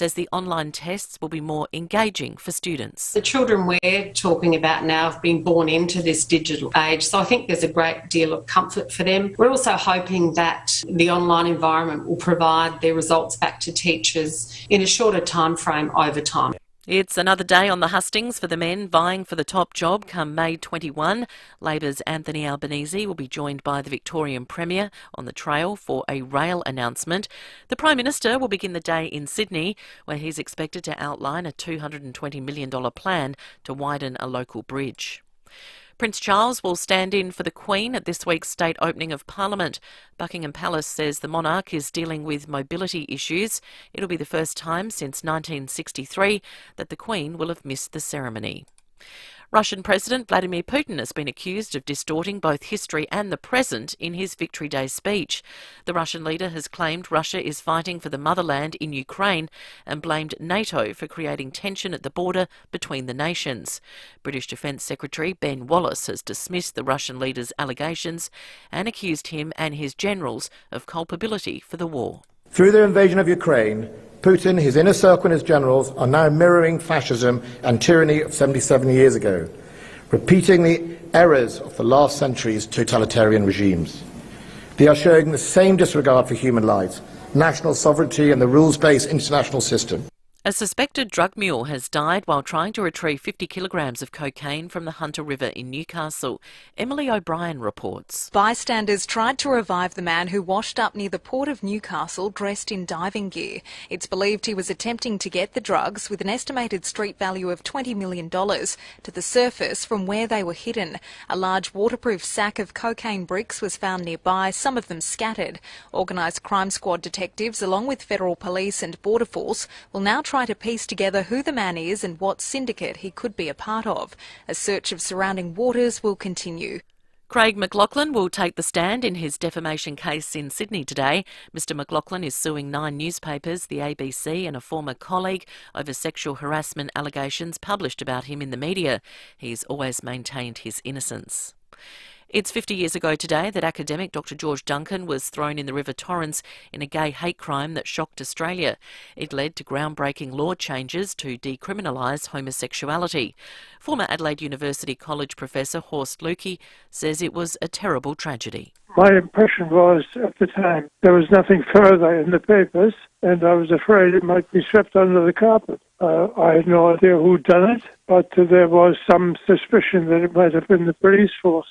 says the online tests will be more engaging for students. The children we're talking about now have been born into this digital age, so I think there's a great deal of comfort for them. We're also hoping that the online environment will provide their results back to teachers in a shorter time frame over time. It's another day on the hustings for the men vying for the top job come May 21. Labor's Anthony Albanese will be joined by the Victorian Premier on the trail for a rail announcement. The Prime Minister will begin the day in Sydney, where he's expected to outline a $220 million plan to widen a local bridge. Prince Charles will stand in for the Queen at this week's state opening of Parliament. Buckingham Palace says the monarch is dealing with mobility issues. It'll be the first time since 1963 that the Queen will have missed the ceremony. Russian President Vladimir Putin has been accused of distorting both history and the present in his Victory Day speech. The Russian leader has claimed Russia is fighting for the motherland in Ukraine and blamed NATO for creating tension at the border between the nations. British Defence Secretary Ben Wallace has dismissed the Russian leader's allegations and accused him and his generals of culpability for the war. Through their invasion of Ukraine, Putin, his inner circle and his generals are now mirroring fascism and tyranny of 77 years ago, repeating the errors of the last century's totalitarian regimes. They are showing the same disregard for human life, national sovereignty and the rules-based international system. A suspected drug mule has died while trying to retrieve 50 kilograms of cocaine from the Hunter River in Newcastle. Emily O'Brien reports. Bystanders tried to revive the man who washed up near the port of Newcastle dressed in diving gear. It's believed he was attempting to get the drugs, with an estimated street value of $20 million, to the surface from where they were hidden. A large waterproof sack of cocaine bricks was found nearby, some of them scattered. Organised crime squad detectives, along with federal police and border force, will now try to piece together who the man is and what syndicate he could be a part of. A search of surrounding waters will continue. Craig McLachlan will take the stand in his defamation case in Sydney today. Mr McLachlan is suing 9 newspapers, the ABC and a former colleague over sexual harassment allegations published about him in the media. He's always maintained his innocence. It's 50 years ago today that academic Dr George Duncan was thrown in the River Torrens in a gay hate crime that shocked Australia. It led to groundbreaking law changes to decriminalise homosexuality. Former Adelaide University College professor Horst Lukey says it was a terrible tragedy. My impression was, at the time, there was nothing further in the papers, and I was afraid it might be swept under the carpet. I had no idea who'd done it, but there was some suspicion that it might have been the police force.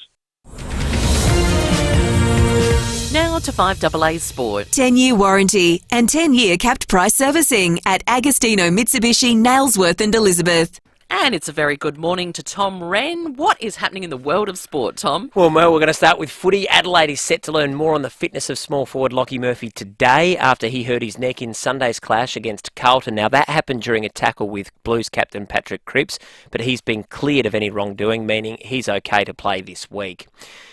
Now to 5AA Sport. 10-year warranty and 10-year capped price servicing at Agostino Mitsubishi, Nailsworth and Elizabeth. And it's a very good morning to Tom Wren. What is happening in the world of sport, Tom? Well, Mel, we're going to start with footy. Adelaide is set to learn more on the fitness of small forward Lockie Murphy today after he hurt his neck in Sunday's clash against Carlton. Now, that happened during a tackle with Blues captain Patrick Cripps, but he's been cleared of any wrongdoing, meaning he's okay to play this week.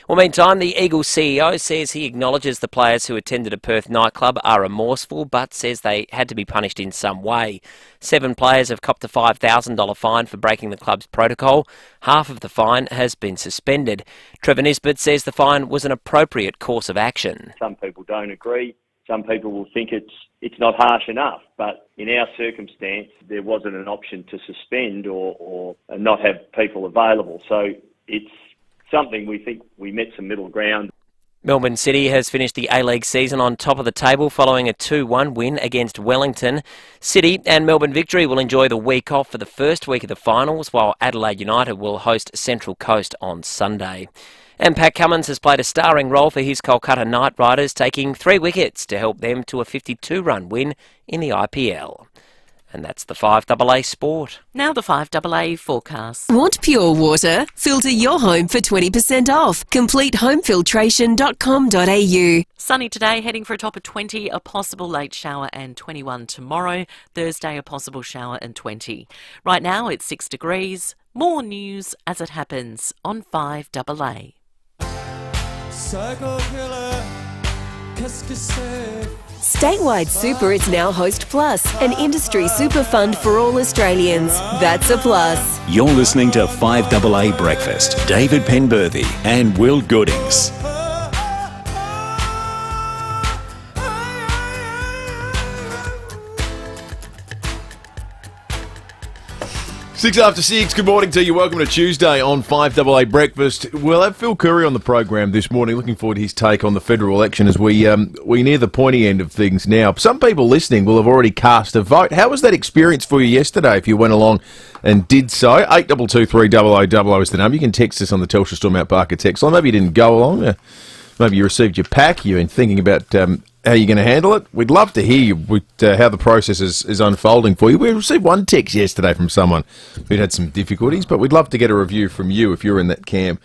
Well, meantime, the Eagles CEO says he acknowledges the players who attended a Perth nightclub are remorseful, but says they had to be punished in some way. 7 players have copped a $5,000 fine for breaking the club's protocol. Half of the fine has been suspended. Trevor Nisbet says the fine was an appropriate course of action. Some people don't agree. Some people will think it's not harsh enough. But in our circumstance, there wasn't an option to suspend or not have people available. So it's something we think we met some middle ground. Melbourne City has finished the A-League season on top of the table following a 2-1 win against Wellington. City and Melbourne Victory will enjoy the week off for the first week of the finals, while Adelaide United will host Central Coast on Sunday. And Pat Cummins has played a starring role for his Kolkata Knight Riders, taking 3 wickets to help them to a 52-run win in the IPL. And that's the 5AA Sport. Now the 5AA forecast. Want pure water? Filter your home for 20% off. CompleteHomeFiltration.com.au. Sunny today, heading for a top of 20, a possible late shower and 21 tomorrow. Thursday, a possible shower and 20. Right now, it's 6 degrees. More news as it happens on 5AA. Statewide Super is now Host Plus, an industry super fund for all Australians. That's a plus. You're listening to 5AA Breakfast. David Penberthy and Will Goodings. 6:06, good morning to you. Welcome to Tuesday on 5AA Breakfast. We'll have Phil Curry on the program this morning. Looking forward to his take on the federal election as we near the pointy end of things now. Some people listening will have already cast a vote. How was that experience for you yesterday if you went along and did so? 8223 is the number. You can text us on the Telstra Storm Out Barker text line. Maybe you didn't go along. Maybe you received your pack. You've been thinking about how you're going to handle it. We'd love to hear you how the process is unfolding for you. We received one text yesterday from someone who'd had some difficulties, but we'd love to get a review from you if you're in that camp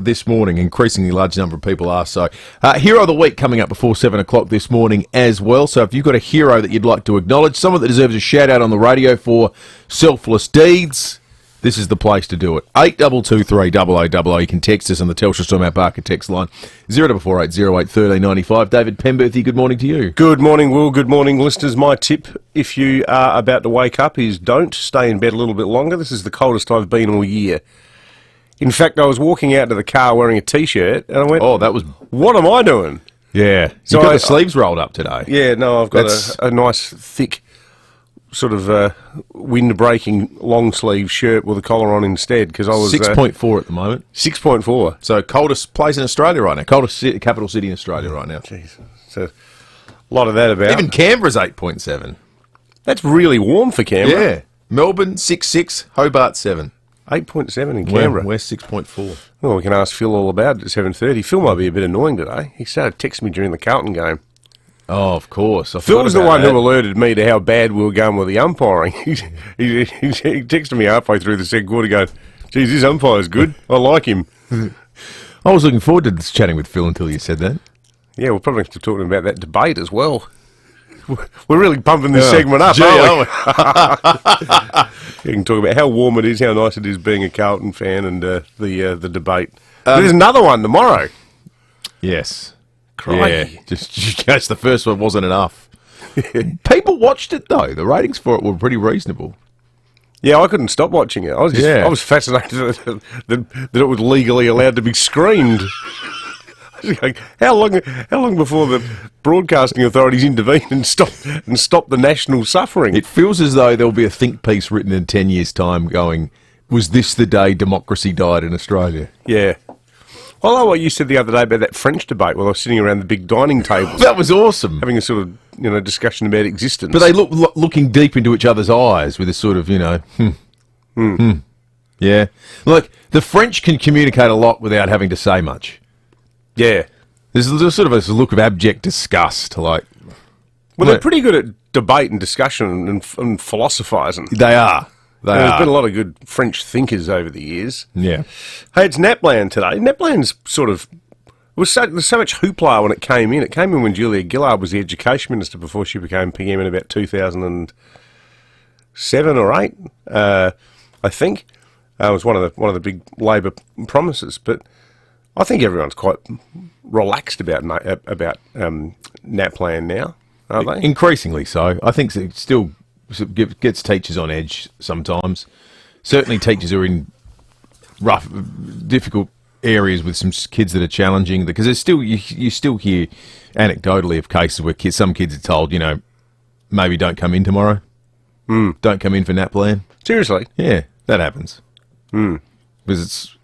this morning. Increasingly large number of people are so. Hero of the Week coming up before 7 o'clock this morning as well. So if you've got a hero that you'd like to acknowledge, someone that deserves a shout-out on the radio for selfless deeds, this is the place to do it. 8223 You can text us on the Telstra Storm Out Barker text line 0448 08 1395. David Penberthy, good morning to you. Good morning, Will. Good morning, listeners. My tip, if you are about to wake up, is don't stay in bed a little bit longer. This is the coldest I've been all year. In fact, I was walking out to the car wearing a T-shirt, and I went, "Oh, what am I doing?" Yeah. So you've got the sleeves rolled up today. Yeah, no, I've got a nice, thick, sort of wind-breaking long-sleeve shirt with a collar on instead, because I was 6.4 at the moment. 6.4. So coldest place in Australia right now. Coldest capital city in Australia right now. Jeez. So a lot of that about. Even Canberra's 8.7. That's really warm for Canberra. Yeah. Melbourne 6.6, Hobart 7. 8.7 in Canberra. We're 6.4. Well, we can ask Phil all about it at 7:30. Phil might be a bit annoying today. He started texting me during the Carlton game. Oh, of course. Phil was the one who alerted me to how bad we were going with the umpiring. He texted me halfway through the second quarter going, "Geez, this umpire's good. I like him." I was looking forward to this chatting with Phil until you said that. Yeah, we'll probably have to talk about that debate as well. We're really pumping this segment up, aren't we? You can talk about how warm it is, how nice it is being a Carlton fan, and the debate. There's another one tomorrow. Yes. Crikey. Yeah, just guess the first one wasn't enough. People watched it though. The ratings for it were pretty reasonable. Yeah, I couldn't stop watching it. I was fascinated that it was legally allowed to be screened. How long before the broadcasting authorities intervened and stopped the national suffering? It feels as though there'll be a think piece written in 10 years' time going, "Was this the day democracy died in Australia?" Yeah. I like what you said the other day about that French debate where they were sitting around the big dining table. That was awesome. Having a sort of discussion about existence. But they looking deep into each other's eyes with a sort of, Yeah. Look, the French can communicate a lot without having to say much. Yeah. There's sort of a look of abject disgust. Well, they're pretty good at debate and discussion and philosophising. They are. There's been a lot of good French thinkers over the years. Yeah. Hey, it's Naplan today. Naplan's there's so much hoopla when it came in. It came in when Julia Gillard was the Education Minister before she became PM in about 2007 or 8, I think. It was one of the big Labor promises. But I think everyone's quite relaxed about Naplan now, aren't they? Increasingly so. I think it still gets teachers on edge sometimes. Certainly teachers are in rough, difficult areas with some kids that are challenging, because there's still you still hear anecdotally of cases where some kids are told, maybe don't come in tomorrow. Don't come in for Naplan. Seriously? Yeah, that happens. Because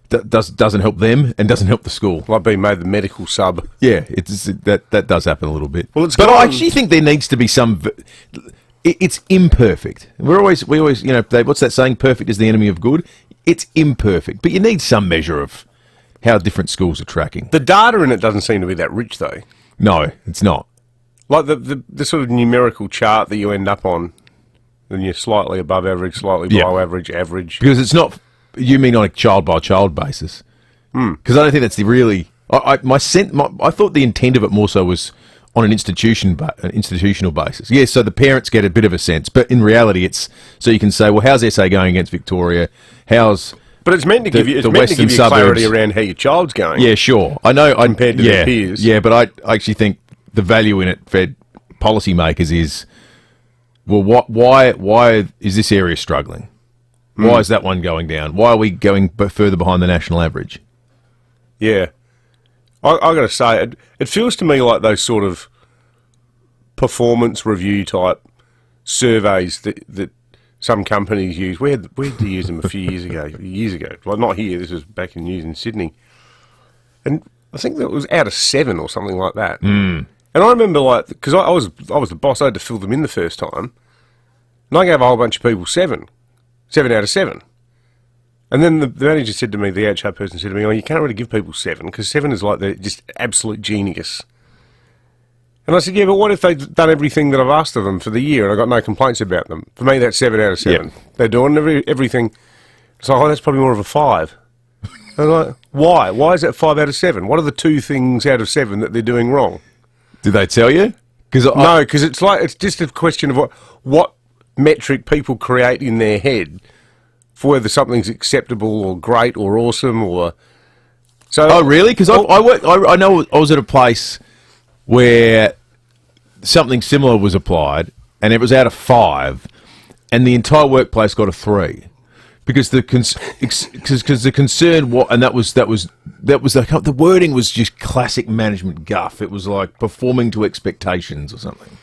doesn't help them and doesn't help the school. Like being made the medical sub. Yeah, that does happen a little bit. Well, I actually think there needs to be some. It's imperfect. We always, what's that saying? Perfect is the enemy of good. It's imperfect, but you need some measure of how different schools are tracking. The data in it doesn't seem to be that rich, though. No, it's not. Like the sort of numerical chart that you end up on, and you're slightly above average, slightly below average. Because it's not. You mean on a child-by-child basis? Because I don't think that's the really. I thought the intent of it more so was on an institutional basis. Yes, so the parents get a bit of a sense, but in reality, it's so you can say, well, how's SA going against Victoria? But it's meant to give you clarity around how your child's going. Yeah, sure. I know. Compared to their peers. Yeah, but I actually think the value in it for policymakers is, well, why is this area struggling? Why is that one going down? Why are we going further behind the national average? Yeah. I got to say, it feels to me like those sort of performance review type surveys that some companies use. Where did they use them a few years ago? Well, not here. This was back in news in Sydney, and I think that was out of 7 or something like that. Mm. And I remember, because I was the boss, I had to fill them in the first time, and I gave a whole bunch of people 7 out of 7. And then the manager said to me, the HR person said to me, "Oh, you can't really give people 7 because 7 is like the just absolute genius." And I said, "Yeah, but what if they've done everything that I've asked of them for the year and I got no complaints about them? For me, that's 7 out of 7. Yep. They're doing everything." So that's probably more of a 5. And I'm like, why? Why is that 5 out of 7? What are the 2 things out of 7 that they're doing wrong? Did they tell you? No, because it's just a question of what metric people create in their head for whether something's acceptable or great or awesome or. So. Oh, really? Because I know I was at a place where something similar was applied, and it was out of 5, and the entire workplace got a 3, because the concern and that was the wording was just classic management guff. It was like performing to expectations or something,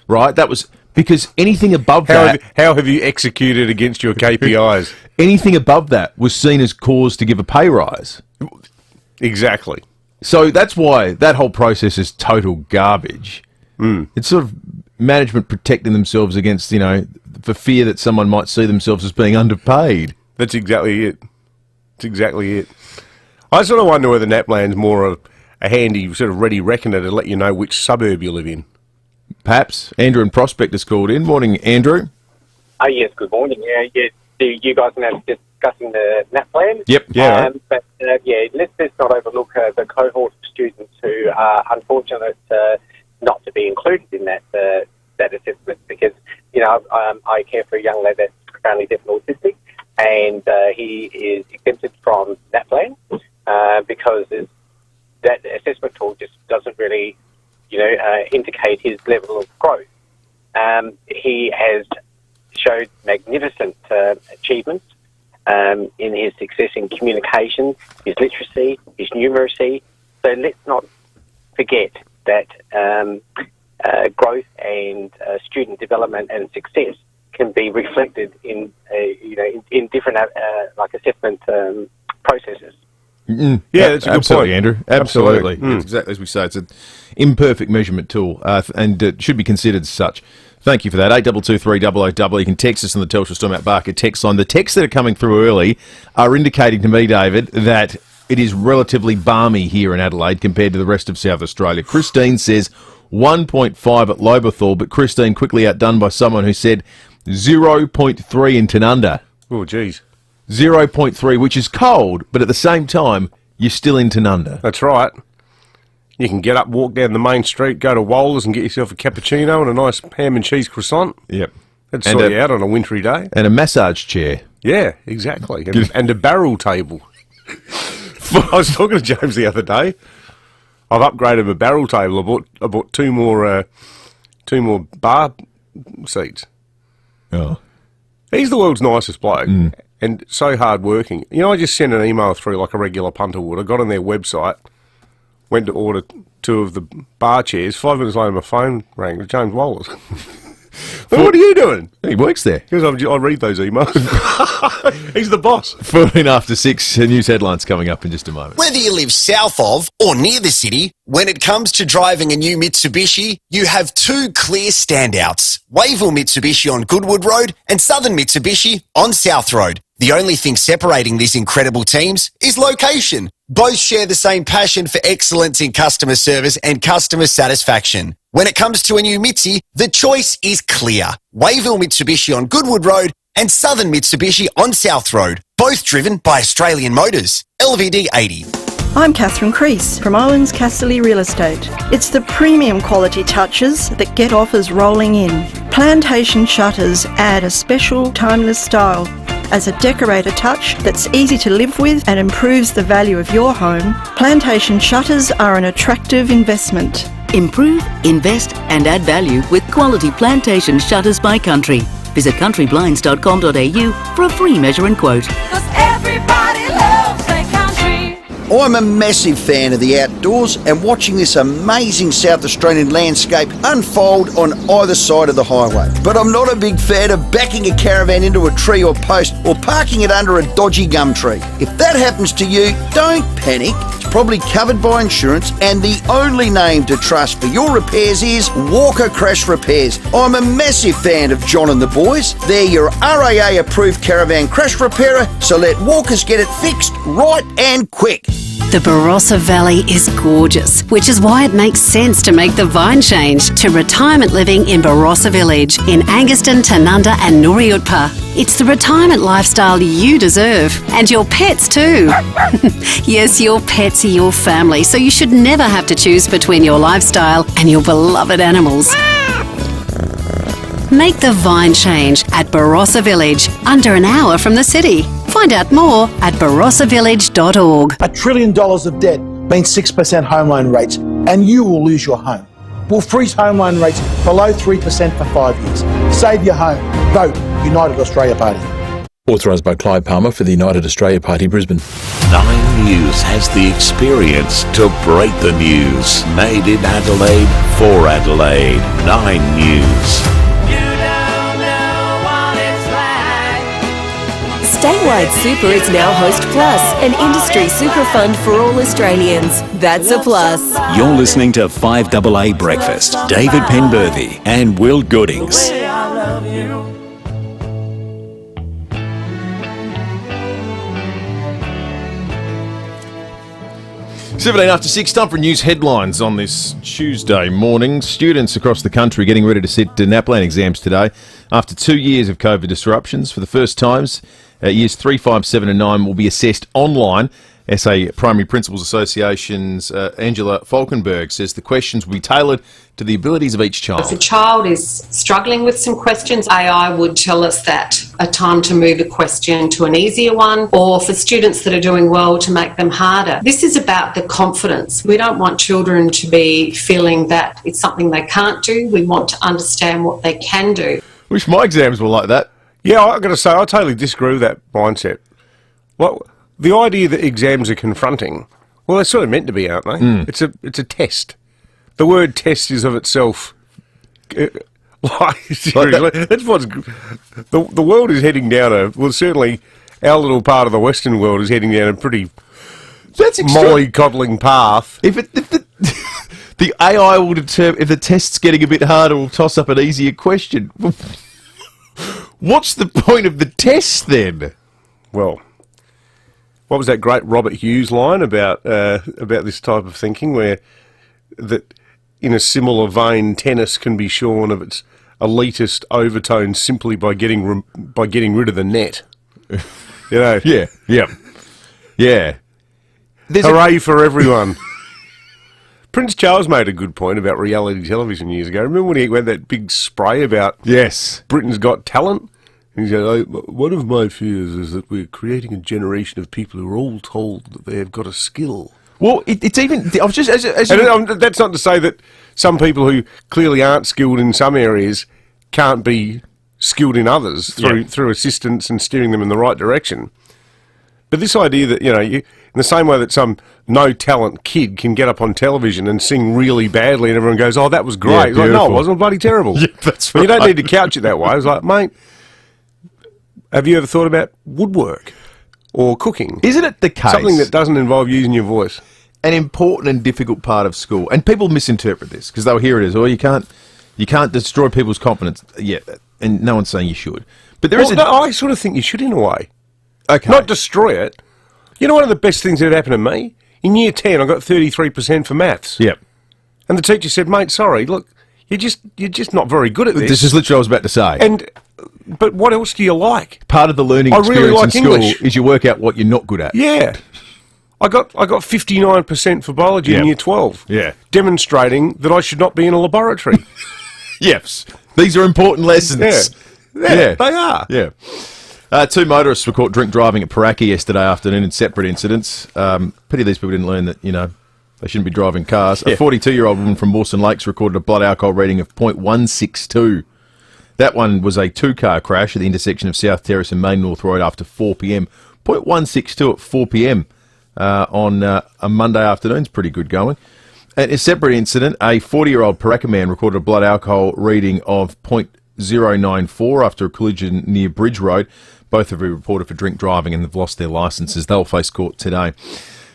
right? That was because anything above that. How have you executed against your KPIs? Anything above that was seen as cause to give a pay rise. Exactly. So that's why that whole process is total garbage. Mm. It's sort of management protecting themselves against, for fear that someone might see themselves as being underpaid. That's exactly it. I sort of wonder whether Naplan's more a handy sort of ready reckoner to let you know which suburb you live in. Perhaps. Andrew in Prospect has called in. Morning, Andrew. Oh, yes, good morning. Yeah, you guys are now discussing the Naplan. Yep. Yeah. But let's not overlook the cohort of students who are unfortunate not to be included in that assessment, because I care for a young lad that's currently deaf and autistic, and he is exempted from Naplan because that assessment tool just doesn't really indicate his level of growth. He has showed magnificent achievements in his success in communication, his literacy, his numeracy. So let's not forget that growth and student development and success can be reflected in different assessment processes. Mm-mm. Yeah, that's a good Absolutely, point. Andrew. Absolutely. Mm. It's exactly as we say. It's an imperfect measurement tool, and it should be considered such. Thank you for that. 8223 You can text us on the Telstra Stormont Barker text line. The texts that are coming through early are indicating to me, David, that it is relatively balmy here in Adelaide compared to the rest of South Australia. Christine says 1.5 at Lobethal, but Christine quickly outdone by someone who said 0.3 in Tanunda. Oh, geez. 0.3, which is cold, but at the same time, you're still in Tanunda. That's right. You can get up, walk down the main street, go to Waller's and get yourself a cappuccino and a nice ham and cheese croissant. Yep. That'd sort you out on a wintry day. And a massage chair. Yeah, exactly. And a barrel table. I was talking to James the other day. I've upgraded my barrel table. I bought two more bar seats. Oh. He's the world's nicest bloke and so hard working. I just sent an email through like a regular punter would. I got on their website, went to order 2 of the bar chairs. 5 minutes later, my phone rang with James Wallace. What are you doing? He works there. Because I read those emails. He's the boss. 14 after 6, news headlines coming up in just a moment. Whether you live south of or near the city, when it comes to driving a new Mitsubishi, you have 2 clear standouts. Wayville Mitsubishi on Goodwood Road and Southern Mitsubishi on South Road. The only thing separating these incredible teams is location. Both share the same passion for excellence in customer service and customer satisfaction. When it comes to a new Mitsi, the choice is clear. Wayville Mitsubishi on Goodwood Road and Southern Mitsubishi on South Road. Both driven by Australian Motors. LVD 80. I'm Catherine Crease from Owens Casterly Real Estate. It's the premium quality touches that get offers rolling in. Plantation shutters add a special timeless style. As a decorator touch that's easy to live with and improves the value of your home, Plantation shutters are an attractive investment. Improve, invest and add value with quality Plantation shutters by Country. Visit countryblinds.com.au for a free measure and quote. 'Cause everybody loves their country. I'm a massive fan of the outdoors and watching this amazing South Australian landscape unfold on either side of the highway. But I'm not a big fan of backing a caravan into a tree or post or parking it under a dodgy gum tree. If that happens to you, don't panic. It's probably covered by insurance, and the only name to trust for your repairs is Walker Crash Repairs. I'm a massive fan of John and the boys. They're your RAA approved caravan crash repairer, so let Walkers get it fixed right and quick. The Barossa Valley is gorgeous, which is why it makes sense to make the vine change to retirement living in Barossa Village in Anguston, Tanunda and Nooriutpa. It's the retirement lifestyle you deserve, and your pets too. Yes, your pets are your family, so you should never have to choose between your lifestyle and your beloved animals. Make the vine change at Barossa Village, under an hour from the city. Find out more at barossavillage.org. $1 trillion of debt means 6% home loan rates, and you will lose your home. We'll freeze home loan rates below 3% for 5 years. Save your home. Vote United Australia Party. Authorised by Clive Palmer for the United Australia Party, Brisbane. 9 News has the experience to break the news. Made in Adelaide for Adelaide. 9 News. Statewide Super is now Host Plus, an industry super fund for all Australians. That's a plus. You're listening to 5AA Breakfast. David Penberthy and Will Goodings. 17 after 6, time for news headlines on this Tuesday morning. Students across the country getting ready to sit Naplan exams today after 2 years of COVID disruptions. For the first times, years 3, 5, 7 and 9 will be assessed online. SA Primary Principals Association's Angela Falkenberg says the questions will be tailored to the abilities of each child. If a child is struggling with some questions, AI would tell us that a time to move a question to an easier one, or for students that are doing well to make them harder. This is about the confidence. We don't want children to be feeling that it's something they can't do. We want to understand what they can do. Wish my exams were like that. Yeah, I've got to say, I totally disagree with that mindset. Well, the idea that exams are confronting, well, they're sort of meant to be, aren't they? It's a test. The word test is of itself... seriously, that's what's... The world is heading down a... Well, certainly our little part of the Western world is heading down a pretty molly-coddling path. If the AI will determine if the test's getting a bit harder, will toss up an easier question. What's the point of the test then? Well, what was that great Robert Hughes line about this type of thinking, where that in a similar vein, tennis can be shorn of its elitist overtones simply by getting rid of the net. You know? Yeah. Hooray for everyone. Prince Charles made a good point about reality television years ago. Remember when he had that big spray about Britain's Got Talent? And he said, one of my fears is that we're creating a generation of people who are all told that they have got a skill. Well, it's even... I was just... that's not to say that some people who clearly aren't skilled in some areas can't be skilled in others through assistance and steering them in the right direction. But this idea that, in the same way that some no-talent kid can get up on television and sing really badly and everyone goes, oh, that was great. It's like, no, it wasn't. Bloody terrible. Yeah, that's right. You don't need to couch it that way. It's like, mate, have you ever thought about woodwork or cooking? Isn't it the case? Something that doesn't involve using your voice. An important and difficult part of school. And people misinterpret this because they'll hear it as, you can't destroy people's confidence. Yeah, and no one's saying you should. But I sort of think you should in a way. Okay. Not destroy it. You know, one of the best things that happened to me? In year 10, I got 33% for maths. Yep. And the teacher said, mate, sorry, look, you're just not very good at this. This is literally what I was about to say. But what else do you like? Part of the learning experience in school English. is you work out what you're not good at. Yeah. I got 59% for biology in year 12. Yeah. Demonstrating that I should not be in a laboratory. Yes. These are important lessons. Yeah, they are. Yeah. 2 motorists were caught drink driving at Paraki yesterday afternoon in separate incidents. Pity these people didn't learn that, they shouldn't be driving cars. A 42-year-old woman from Mawson Lakes recorded a blood alcohol reading of 0.162. That one was a 2-car crash at the intersection of South Terrace and Main North Road after 4 p.m. 0.162 at 4 p.m. on a Monday afternoon. It's pretty good going. And a separate incident, a 40-year-old Paraka man recorded a blood alcohol reading of 0.094 after a collision near Bridge Road. Both have been reported for drink driving and have lost their licences. They'll face court today.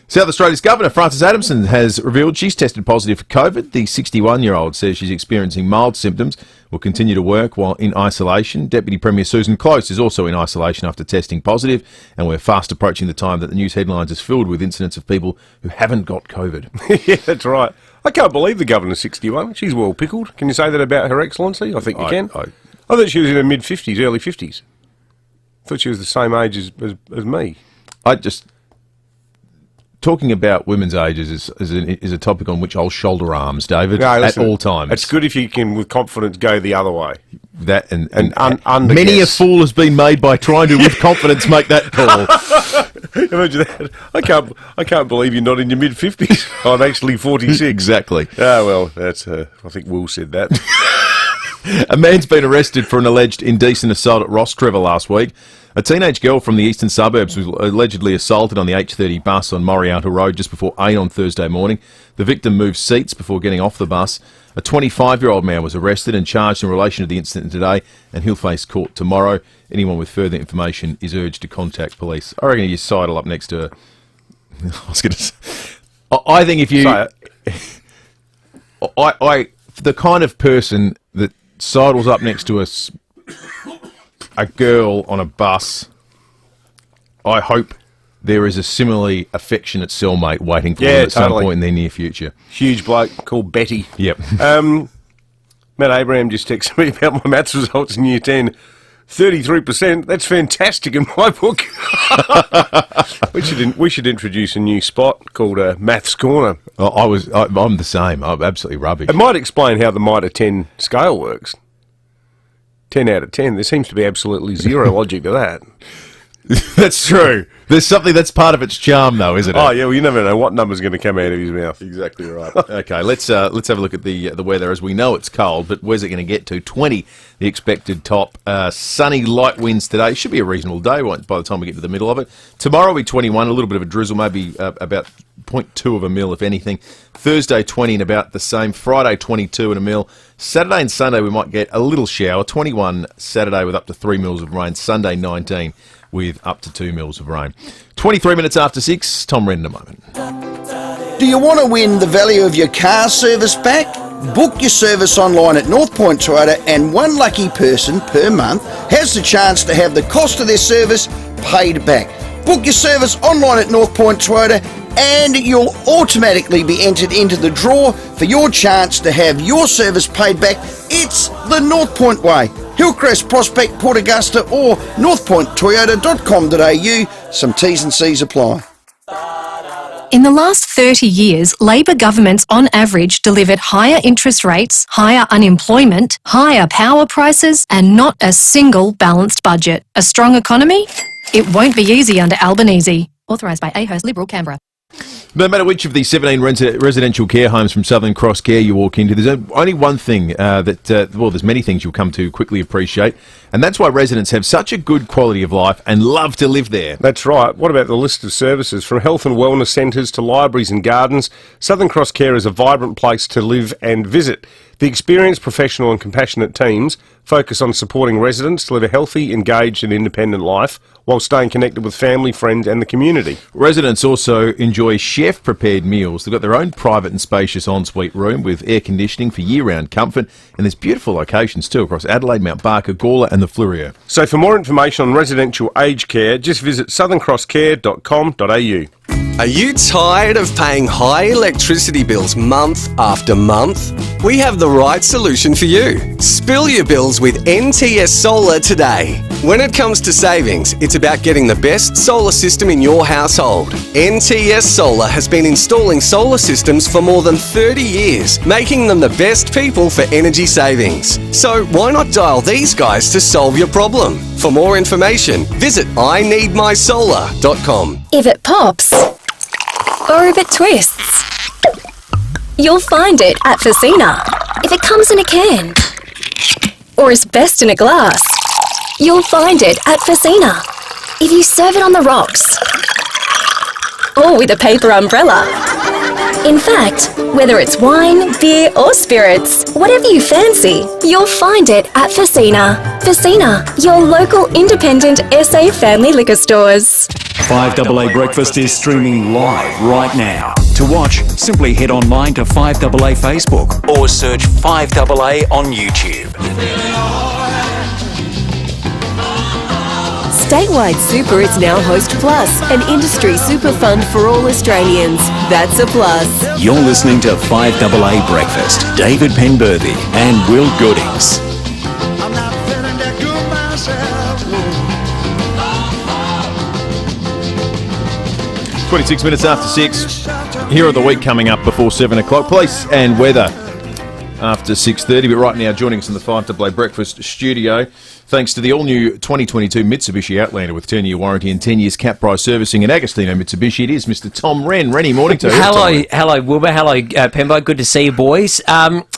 South Australia's Governor, Frances Adamson, has revealed she's tested positive for COVID. The 61-year-old says she's experiencing mild symptoms, will continue to work while in isolation. Deputy Premier Susan Close is also in isolation after testing positive, and we're fast approaching the time that the news headlines is filled with incidents of people who haven't got COVID. Yeah, that's right. I can't believe the Governor's 61. She's well pickled. Can you say that about Her Excellency? I think you can. I thought she was in her mid-50s, early 50s. I thought she was the same age as me. Talking about women's ages is a topic on which I'll shoulder arms, David, at all times. It's good if you can, with confidence, go the other way. That and many a fool has been made by trying to, with confidence, make that call. Imagine that. I can't believe you're not in your mid-50s. I'm actually 46. Exactly. Well, that's. I think Will said that. A man's been arrested for an alleged indecent assault at Rostrevor last week. A teenage girl from the eastern suburbs was allegedly assaulted on the H30 bus on Morialta Road just before 8 on Thursday morning. The victim moved seats before getting off the bus. A 25-year-old man was arrested and charged in relation to the incident today, and he'll face court tomorrow. Anyone with further information is urged to contact police. I reckon you sidle up next to a... I was going to say... I think if you... the kind of person that sidles up next to a girl on a bus, I hope there is a similarly affectionate cellmate waiting for them at some point in their near future. Huge bloke called Betty. Yep. Matt Abraham just texted me about my maths results in Year 10. 33%. That's fantastic in my book. We should introduce a new spot called Maths Corner. I'm the same. I'm absolutely rubbish. It might explain how the Mitre 10 scale works. 10 out of 10. There seems to be absolutely zero logic to that. That's true. There's something that's part of its charm, though, isn't it? Oh, yeah, well, you never know what number's going to come out of his mouth. Exactly right. Okay, let's have a look at the weather. As we know, it's cold, but where's it going to get to? 20, the expected top. Sunny, light winds today. Should be a reasonable day by the time we get to the middle of it. Tomorrow will be 21, a little bit of a drizzle, maybe about 0.2 of a mil, if anything. Thursday, 20 and about the same. Friday, 22 and a mil. Saturday and Sunday, we might get a little shower. 21 Saturday with up to 3 mils of rain. Sunday, 19 with up to 2 mils of rain. 23 minutes after 6, Tom Wren in a moment. Do you want to win the value of your car service back? Book your service online at North Point Toyota, and one lucky person per month has the chance to have the cost of their service paid back. Book your service online at North Point Toyota and you'll automatically be entered into the draw for your chance to have your service paid back. It's the North Point way. Hillcrest, Prospect, Port Augusta or northpointtoyota.com.au. Some T's and C's apply. In the last 30 years, Labor governments on average delivered higher interest rates, higher unemployment, higher power prices and not a single balanced budget. A strong economy? It won't be easy under Albanese. Authorised by AHO's Liberal, Canberra. No matter which of the 17 residential care homes from Southern Cross Care you walk into, there's only one thing there's many things you'll come to quickly appreciate, and that's why residents have such a good quality of life and love to live there. That's right. What about the list of services? From health and wellness centres to libraries and gardens, Southern Cross Care is a vibrant place to live and visit. The experienced, professional and compassionate teams focus on supporting residents to live a healthy, engaged and independent life while staying connected with family, friends and the community. Residents also enjoy chef-prepared meals. They've got their own private and spacious ensuite room with air conditioning for year-round comfort, and there's beautiful locations too across Adelaide, Mount Barker, Gawler and the Fleurieu. So for more information on residential aged care, just visit southerncrosscare.com.au. Are you tired of paying high electricity bills month after month? We have the right solution for you. Spill your bills with NTS Solar today. When it comes to savings, it's about getting the best solar system in your household. NTS Solar has been installing solar systems for more than 30 years, making them the best people for energy savings. So why not dial these guys to solve your problem? For more information, visit ineedmysolar.com. If it pops, or if it twists, you'll find it at FIVEAA. If it comes in a can, or is best in a glass, you'll find it at FIVEAA. If you serve it on the rocks, or with a paper umbrella. In fact, whether it's wine, beer or spirits, whatever you fancy, you'll find it at FIVEAA. FIVEAA, your local independent SA family liquor stores. 5AA Breakfast is streaming live right now. To watch, simply head online to 5AA Facebook or search 5AA on YouTube. Statewide Super is now Host Plus, an industry super fund for all Australians. That's a plus. You're listening to 5AA Breakfast. David Penberthy and Will Goodings. 26 minutes after 6. Here are the week coming up before 7 o'clock. Police and weather after 6:30. But right now, joining us in the 5AA Breakfast studio, thanks to the all-new 2022 Mitsubishi Outlander with 10-year warranty and 10 years cap price servicing at Agostino Mitsubishi, it is Mr. Tom Wren. Rennie, morning to you. Hello, Wilbur. Hello, Pembo. Good to see you, boys.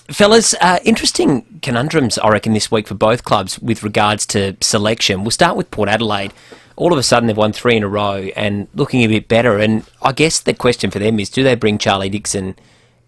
Fellas, interesting conundrums, I reckon, this week for both clubs with regards to selection. We'll start with Port Adelaide. All of a sudden, they've won 3 in a row and looking a bit better. And I guess the question for them is, do they bring Charlie Dixon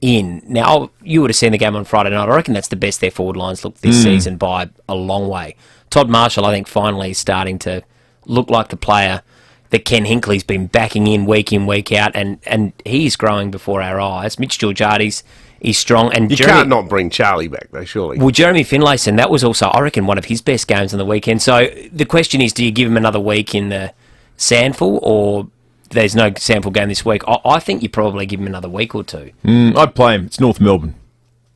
in? Now, you would have seen the game on Friday night. I reckon that's the best their forward lines look this season by a long way. Todd Marshall, I think, finally is starting to look like the player that Ken Hinckley's been backing in, week out, and he's growing before our eyes. Mitch Georgiades is strong. And you can't not bring Charlie back, though, surely. Well, Jeremy Finlayson, that was also, I reckon, one of his best games on the weekend. So the question is, do you give him another week in the Sandful, or there's no Sandful game this week? I think you probably give him another week or two. I'd play him. It's North Melbourne.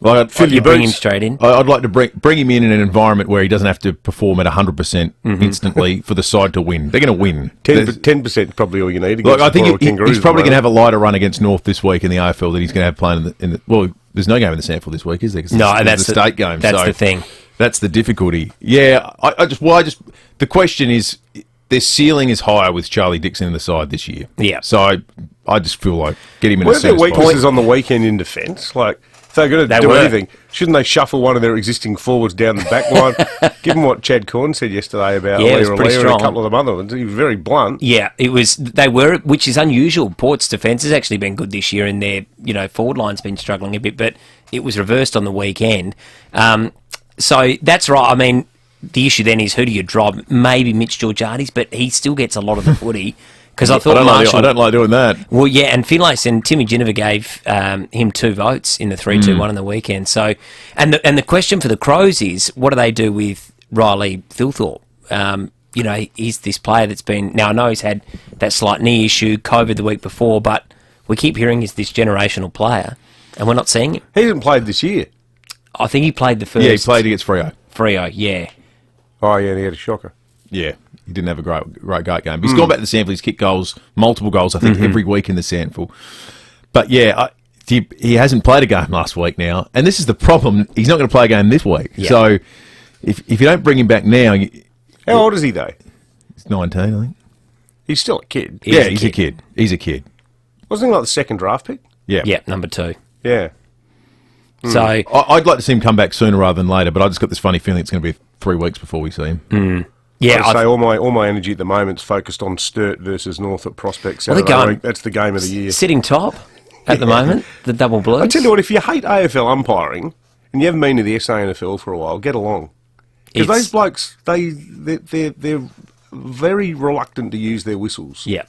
You bring him straight in? I'd like to bring him in an environment where he doesn't have to perform at 100% instantly for the side to win. They're going to win. 10% probably all you need. I think he's probably going to have a lighter run against North this week in the AFL that he's going to have playing in the well, there's no game in the Sandful this week, is there? No, that's the state game. That's the thing. That's the difficulty. Yeah, the question is, their ceiling is higher with Charlie Dixon in the side this year. Yeah. So I just feel like get him in Were a there weaknesses on the weekend in defence? Like, if they're going to do anything, shouldn't they shuffle one of their existing forwards down the back line? Given what Chad Corn said yesterday about Lear and a couple of them other ones, he was very blunt. Yeah, it was. They were, which is unusual. Port's defence has actually been good this year, and their forward line's been struggling a bit, but it was reversed on the weekend. So that's right. I mean, the issue then is, who do you drop? Maybe Mitch Georgiades, but he still gets a lot of the footy. Because I thought I don't like doing that. Well, yeah, and Finlayson, Timmy Geneva gave him 2 votes in the 3-2-1 on the weekend. So, and the question for the Crows is, what do they do with Riley Thilthorpe? He's this player that's been... Now, I know he's had that slight knee issue, COVID the week before, but we keep hearing he's this generational player, and we're not seeing him. He hasn't played this year. I think he played the first... Yeah, he played against Freo. Freo, yeah. Oh, yeah, and he had a shocker. Yeah. He didn't have a great game. He's gone back to the Sandful. He's kicked goals, multiple goals, I think, every week in the Sandful. But yeah, he hasn't played a game last week now, and this is the problem. He's not going to play a game this week. Yeah. So if you don't bring him back now, how old is he though? He's 19, I think. He's still a kid. He's a kid. He's a kid. Wasn't he like the second draft pick? Yeah. Yeah, number 2. Yeah. So I'd like to see him come back sooner rather than later, but I just got this funny feeling it's going to be 3 weeks before we see him. Yeah, I'd say all my energy at the moment's focused on Sturt versus North at Prospect Saturday week. That's the game of the year. Sitting top at the moment, the Double Blues. I tell you what, if you hate AFL umpiring and you haven't been to the SANFL for a while, get along. Because those blokes, they're very reluctant to use their whistles. Yeah.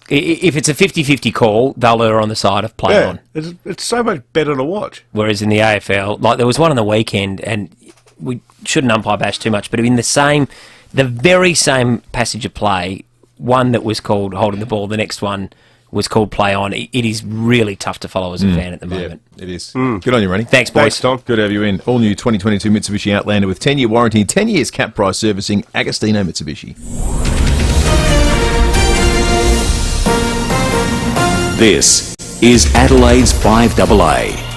If it's a 50-50 call, they'll err on the side of play on. It's so much better to watch. Whereas in the AFL, like there was one on the weekend, and we shouldn't umpire bash too much, but in the very same passage of play, one that was called holding the ball, the next one was called play on. It is really tough to follow as a fan at the moment. Yeah, it is. Good on you, Rennie. Thanks, boys. Thanks, Tom. Good to have you in. All new 2022 Mitsubishi Outlander with 10-year warranty and 10 years cap price servicing, Agostino Mitsubishi. This is Adelaide's 5AA.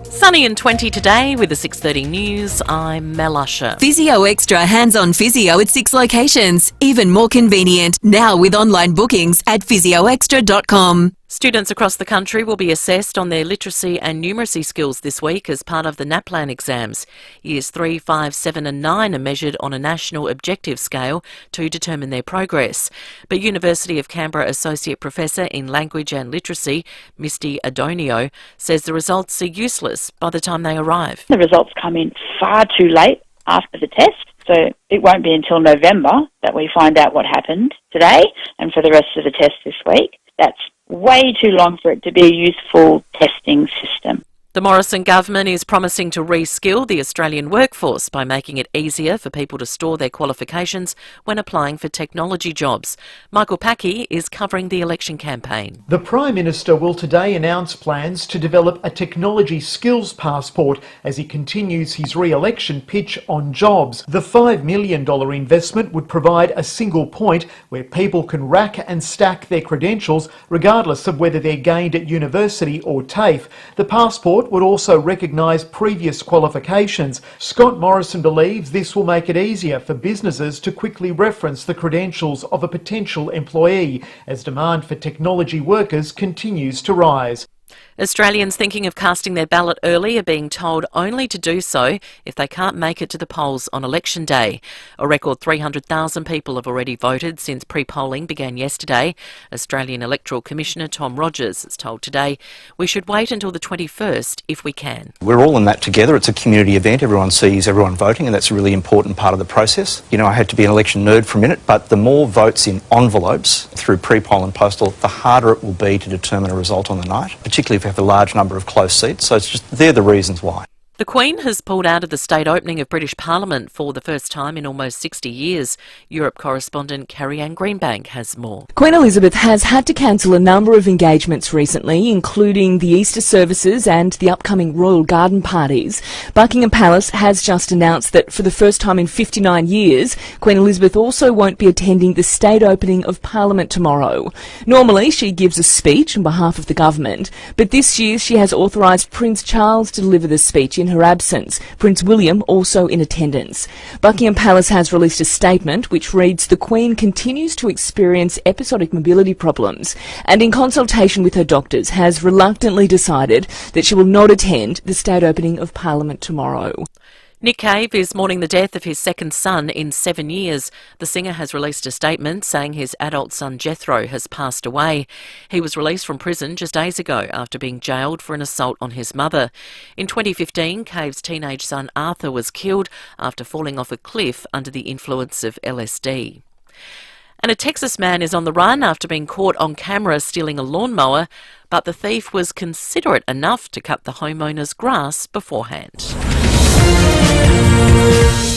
Sunny and 20 today with the 6:30 news. I'm Mel Usher. Physio Extra hands-on physio at 6 locations. Even more convenient. Now with online bookings at physioextra.com. Students across the country will be assessed on their literacy and numeracy skills this week as part of the Naplan exams. Years 3, 5, 7 and 9 are measured on a national objective scale to determine their progress. But University of Canberra Associate Professor in Language and Literacy, Misty Adonio, says the results are useless by the time they arrive. The results come in far too late after the test, so it won't be until November that we find out what happened today and for the rest of the test this week. That's way too long for it to be a useful testing system. The Morrison government is promising to re-skill the Australian workforce by making it easier for people to store their qualifications when applying for technology jobs. Michael Packey is covering the election campaign. The Prime Minister will today announce plans to develop a technology skills passport as he continues his re-election pitch on jobs. The $5 million investment would provide a single point where people can rack and stack their credentials regardless of whether they're gained at university or TAFE. The passport would also recognise previous qualifications. Scott Morrison believes this will make it easier for businesses to quickly reference the credentials of a potential employee as demand for technology workers continues to rise. Australians thinking of casting their ballot early are being told only to do so if they can't make it to the polls on election day. A record 300,000 people have already voted since pre-polling began yesterday. Australian Electoral Commissioner Tom Rogers has told Today we should wait until the 21st if we can. We're all in that together. It's a community event. Everyone sees everyone voting, and that's a really important part of the process. You know, I had to be an election nerd for a minute, but the more votes in envelopes through pre-poll and postal, the harder it will be to determine a result on the night, particularly if have a large number of close seats, so it's just they're the reasons why. The Queen has pulled out of the state opening of British Parliament for the first time in almost 60 years. Europe correspondent Carrie-Anne Greenbank has more. Queen Elizabeth has had to cancel a number of engagements recently, including the Easter services and the upcoming Royal Garden parties. Buckingham Palace has just announced that for the first time in 59 years, Queen Elizabeth also won't be attending the state opening of Parliament tomorrow. Normally, she gives a speech on behalf of the government, but this year she has authorised Prince Charles to deliver the speech in her absence, Prince William also in attendance. Buckingham Palace has released a statement which reads, "The Queen continues to experience episodic mobility problems and in consultation with her doctors has reluctantly decided that she will not attend the state opening of Parliament tomorrow." Nick Cave is mourning the death of his second son in 7 years. The singer has released a statement saying his adult son Jethro has passed away. He was released from prison just days ago after being jailed for an assault on his mother. In 2015, Cave's teenage son Arthur was killed after falling off a cliff under the influence of LSD. And a Texas man is on the run after being caught on camera stealing a lawnmower, but the thief was considerate enough to cut the homeowner's grass beforehand.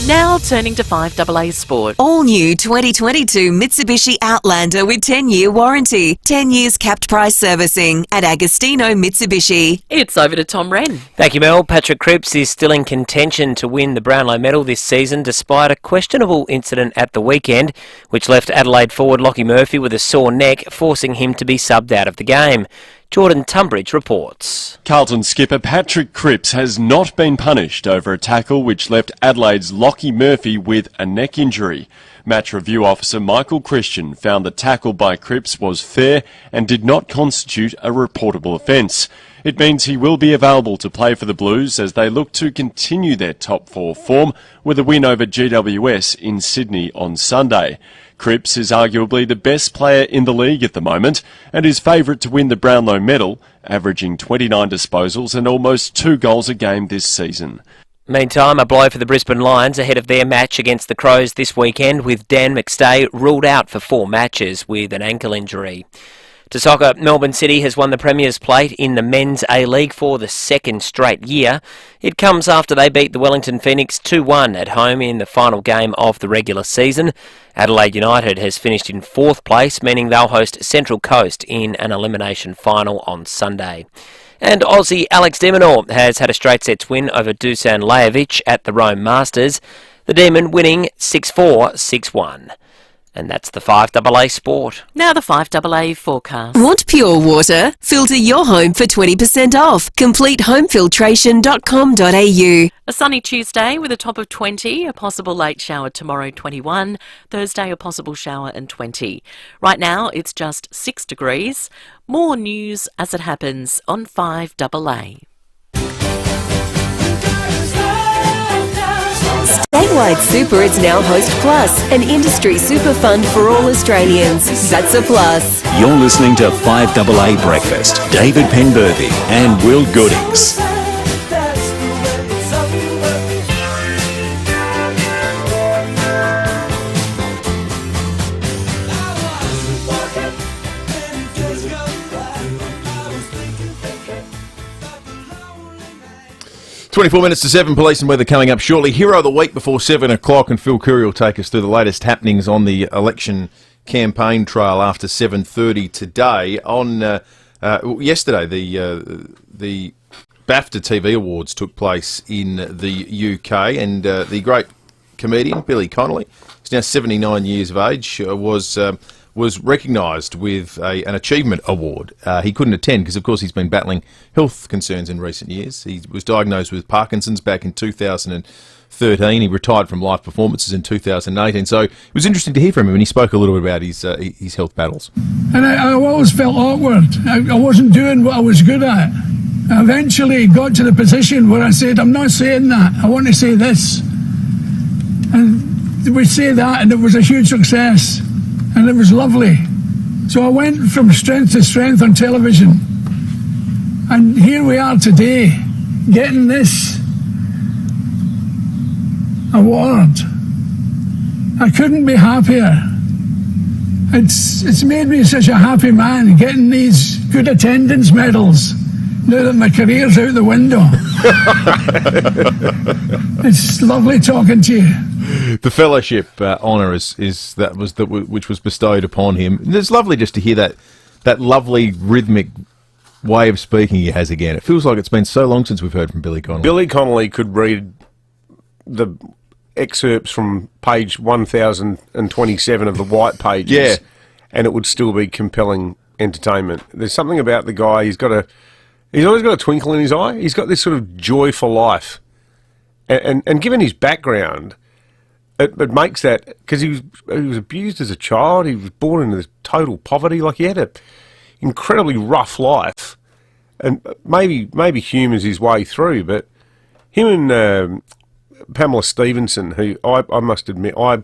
Now turning to 5AA Sport. All new 2022 Mitsubishi Outlander with 10-year warranty, 10 years capped price servicing at Agostino Mitsubishi. It's over to Tom Wren. Thank you, Mel. Patrick Cripps is still in contention to win the Brownlow medal this season despite a questionable incident at the weekend which left Adelaide forward Lockie Murphy with a sore neck, forcing him to be subbed out of the game. Jordan Tunbridge reports. Carlton skipper Patrick Cripps has not been punished over a tackle which left Adelaide's Lockie Murphy with a neck injury. Match review officer Michael Christian found the tackle by Cripps was fair and did not constitute a reportable offence. It means he will be available to play for the Blues as they look to continue their top four form with a win over GWS in Sydney on Sunday. Cripps is arguably the best player in the league at the moment and is favourite to win the Brownlow medal, averaging 29 disposals and almost 2 goals a game this season. Meantime, a blow for the Brisbane Lions ahead of their match against the Crows this weekend, with Dan McStay ruled out for 4 matches with an ankle injury. To soccer, Melbourne City has won the Premier's Plate in the Men's A-League for the second straight year. It comes after they beat the Wellington Phoenix 2-1 at home in the final game of the regular season. Adelaide United has finished in 4th place, meaning they'll host Central Coast in an elimination final on Sunday. And Aussie Alex de Minaur has had a straight sets win over Dusan Lajovic at the Rome Masters, the Demon winning 6-4, 6-1. And that's the 5AA Sport. Now the 5AA forecast. Want pure water? Filter your home for 20% off. CompleteHomefiltration.com.au. A sunny Tuesday with a top of 20, a possible late shower tomorrow 21, Thursday a possible shower and 20. Right now it's just 6 degrees. More news as it happens on 5AA. Statewide Super is now Host Plus, an industry super fund for all Australians. That's a plus. You're listening to 5AA Breakfast. David Penberthy and Will Goodings. 24 minutes to 7, police and weather coming up shortly. Hero of the week before 7 o'clock, and Phil Curry will take us through the latest happenings on the election campaign trail after 7:30 today. On yesterday, the BAFTA TV Awards took place in the UK, and the great comedian Billy Connolly, who's now 79 years of age, was recognised with an achievement award. He couldn't attend because, of course, he's been battling health concerns in recent years. He was diagnosed with Parkinson's back in 2013. He retired from live performances in 2018. So it was interesting to hear from him, and he spoke a little bit about his health battles. And I always felt awkward. I wasn't doing what I was good at. I eventually got to the position where I said, I'm not saying that. I want to say this. And we say that, and it was a huge success. And it was lovely. So I went from strength to strength on television. And here we are today, getting this award. I couldn't be happier. It's made me such a happy man, getting these good attendance medals now that my career's out the window. It's lovely talking to you. The fellowship honour which was bestowed upon him. And it's lovely just to hear that lovely rhythmic way of speaking he has again. It feels like it's been so long since we've heard from Billy Connolly. Billy Connolly could read the excerpts from page 1027 of the white pages, and it would still be compelling entertainment. There's something about the guy. He's always got a twinkle in his eye. He's got this sort of joy for life, and given his background, it makes that, because he was abused as a child. He was born into total poverty. Like, he had an incredibly rough life, and maybe humours his way through. But him and Pamela Stevenson, who I must admit, I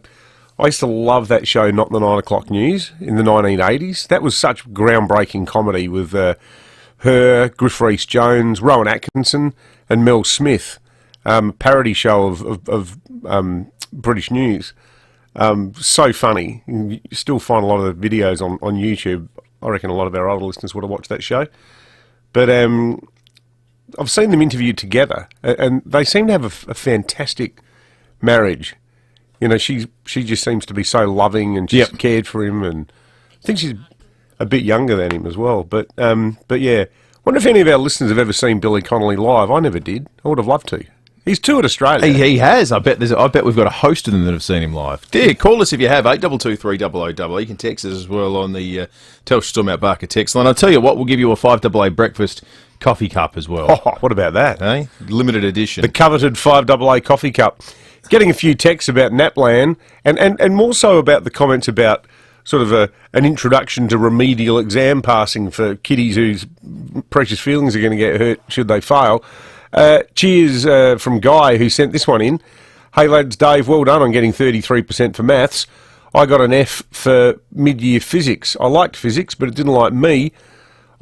used to love that show, Not the 9 O'Clock News, in the 1980s. That was such groundbreaking comedy with her, Griff Rhys-Jones, Rowan Atkinson, and Mel Smith. Parody show of British news. So funny. You still find a lot of the videos on YouTube. I reckon a lot of our older listeners would have watched that show. But I've seen them interviewed together, and they seem to have a fantastic marriage. You know, she just seems to be so loving, and she's cared for him, and I think she's a bit younger than him as well. But yeah, I wonder if any of our listeners have ever seen Billy Connolly live. I never did. I would have loved to. He's toured Australia. He has. I bet we've got a host of them that have seen him live. Dear, call us if you have, 8223 You can text us as well on the Telstra Stormount Barker text line. I'll tell you what, we'll give you a 5AA breakfast coffee cup as well. Oh, what about that? Eh? Limited edition. The coveted 5AA coffee cup. Getting a few texts about Naplan, and more so about the comments about sort of an introduction to remedial exam passing for kiddies whose precious feelings are going to get hurt should they fail. Cheers from Guy, who sent this one in. Hey lads, Dave, well done on getting 33% for maths. I got an F for mid-year physics. I liked physics, but it didn't like me.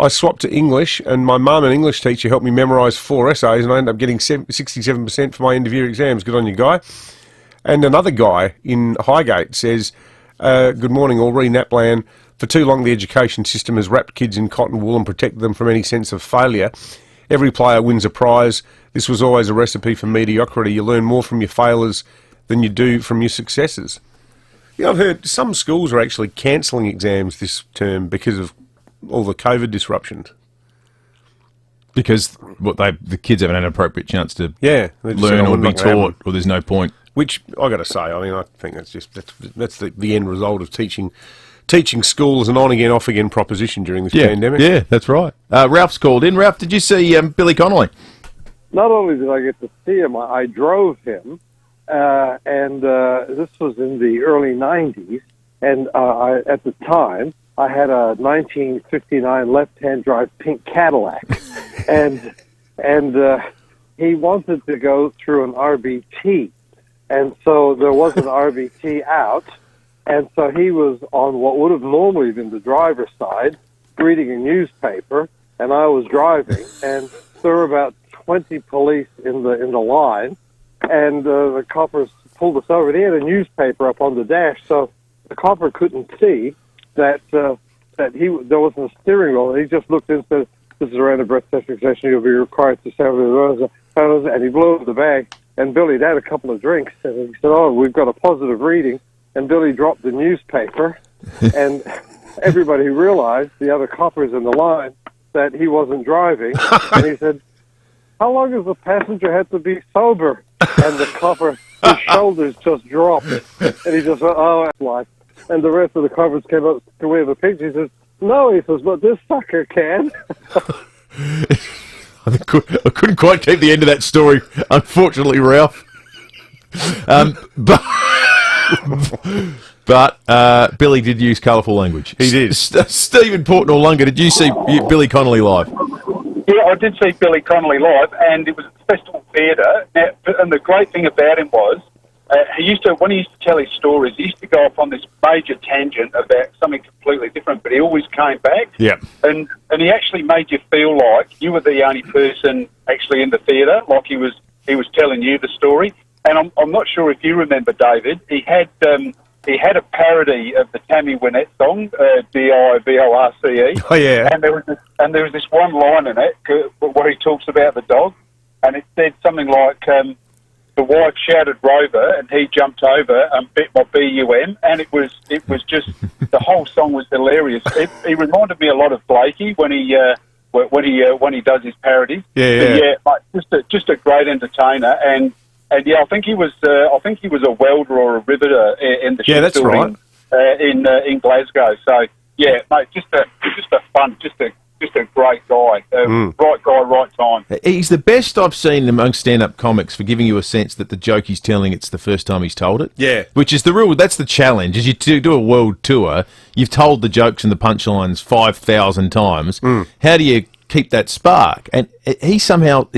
I swapped to English, and my mum, an English teacher, helped me memorise 4 essays, and I ended up getting 67% for my end-of-year exams. Good on you, Guy. And another guy in Highgate says, good morning, all. Naplan. For too long, the education system has wrapped kids in cotton wool and protected them from any sense of failure. Every player wins a prize. This was always a recipe for mediocrity. You learn more from your failures than you do from your successes. You know, I've heard some schools are actually cancelling exams this term because of all the COVID disruptions. Because the kids haven't had an appropriate chance to learn or be taught, or there's no point. which I got to say, I mean, I think that's the end result of teaching school as an on-again, off-again proposition during this pandemic. Yeah, that's right. Ralph's called in. Ralph, did you see Billy Connolly? Not only did I get to see him, I drove him, and this was in the early 90s, and at the time, I had a 1959 left-hand drive pink Cadillac, and he wanted to go through an RBT, and so there was an RBT out, and so he was on what would have normally been the driver's side, reading a newspaper, and I was driving, and there were about 20 police in the line, and the coppers pulled us over. They had a newspaper up on the dash, so the copper couldn't see that there wasn't a steering wheel. He just looked in and said, "This is around the breath testing station. You'll be required to stand with the road." And he blew up the bag. And Billy had had a couple of drinks, and he said, "Oh, we've got a positive reading." And Billy dropped the newspaper, and everybody realized, the other coppers in the line, that he wasn't driving. And he said, "How long does the passenger have to be sober?" And the copper, his shoulders just dropped, and he just went, "Oh, that's life." And the rest of the coppers came up to wave a picture. He says, "No," he says, "but this sucker can." I couldn't quite keep the end of that story, unfortunately, Ralph. But Billy did use colourful language. He did. Stephen Port-Noarlunga, did you see Billy Connolly live? Yeah, I did see Billy Connolly live, and it was at the Festival Theatre. And the great thing about him was, when he used to tell his stories, he used to go off on this major tangent about something completely different, but he always came back. Yeah. And he actually made you feel like you were the only person actually in the theatre, like he was telling you the story. And I'm not sure if you remember, David, he had a parody of the Tammy Wynette song, D-I-V-O-R-C-E. Oh, yeah. And there was this one line in it where he talks about the dog, and it said something like, the wife shouted Rover, and he jumped over and bit my BUM, and it was just, the whole song was hilarious. He reminded me a lot of Blakey when he does his parodies. Yeah. But just a great entertainer, and yeah, I think he was a welder or a riveter in the ship that's building, right. In Glasgow. So yeah, mate, just a great guy, right guy, right time. He's the best I've seen amongst stand-up comics for giving you a sense that the joke he's telling, it's the first time he's told it. Yeah. Which is that's the challenge. As you do a world tour, you've told the jokes and the punchlines 5,000 times. How do you keep that spark? And he somehow...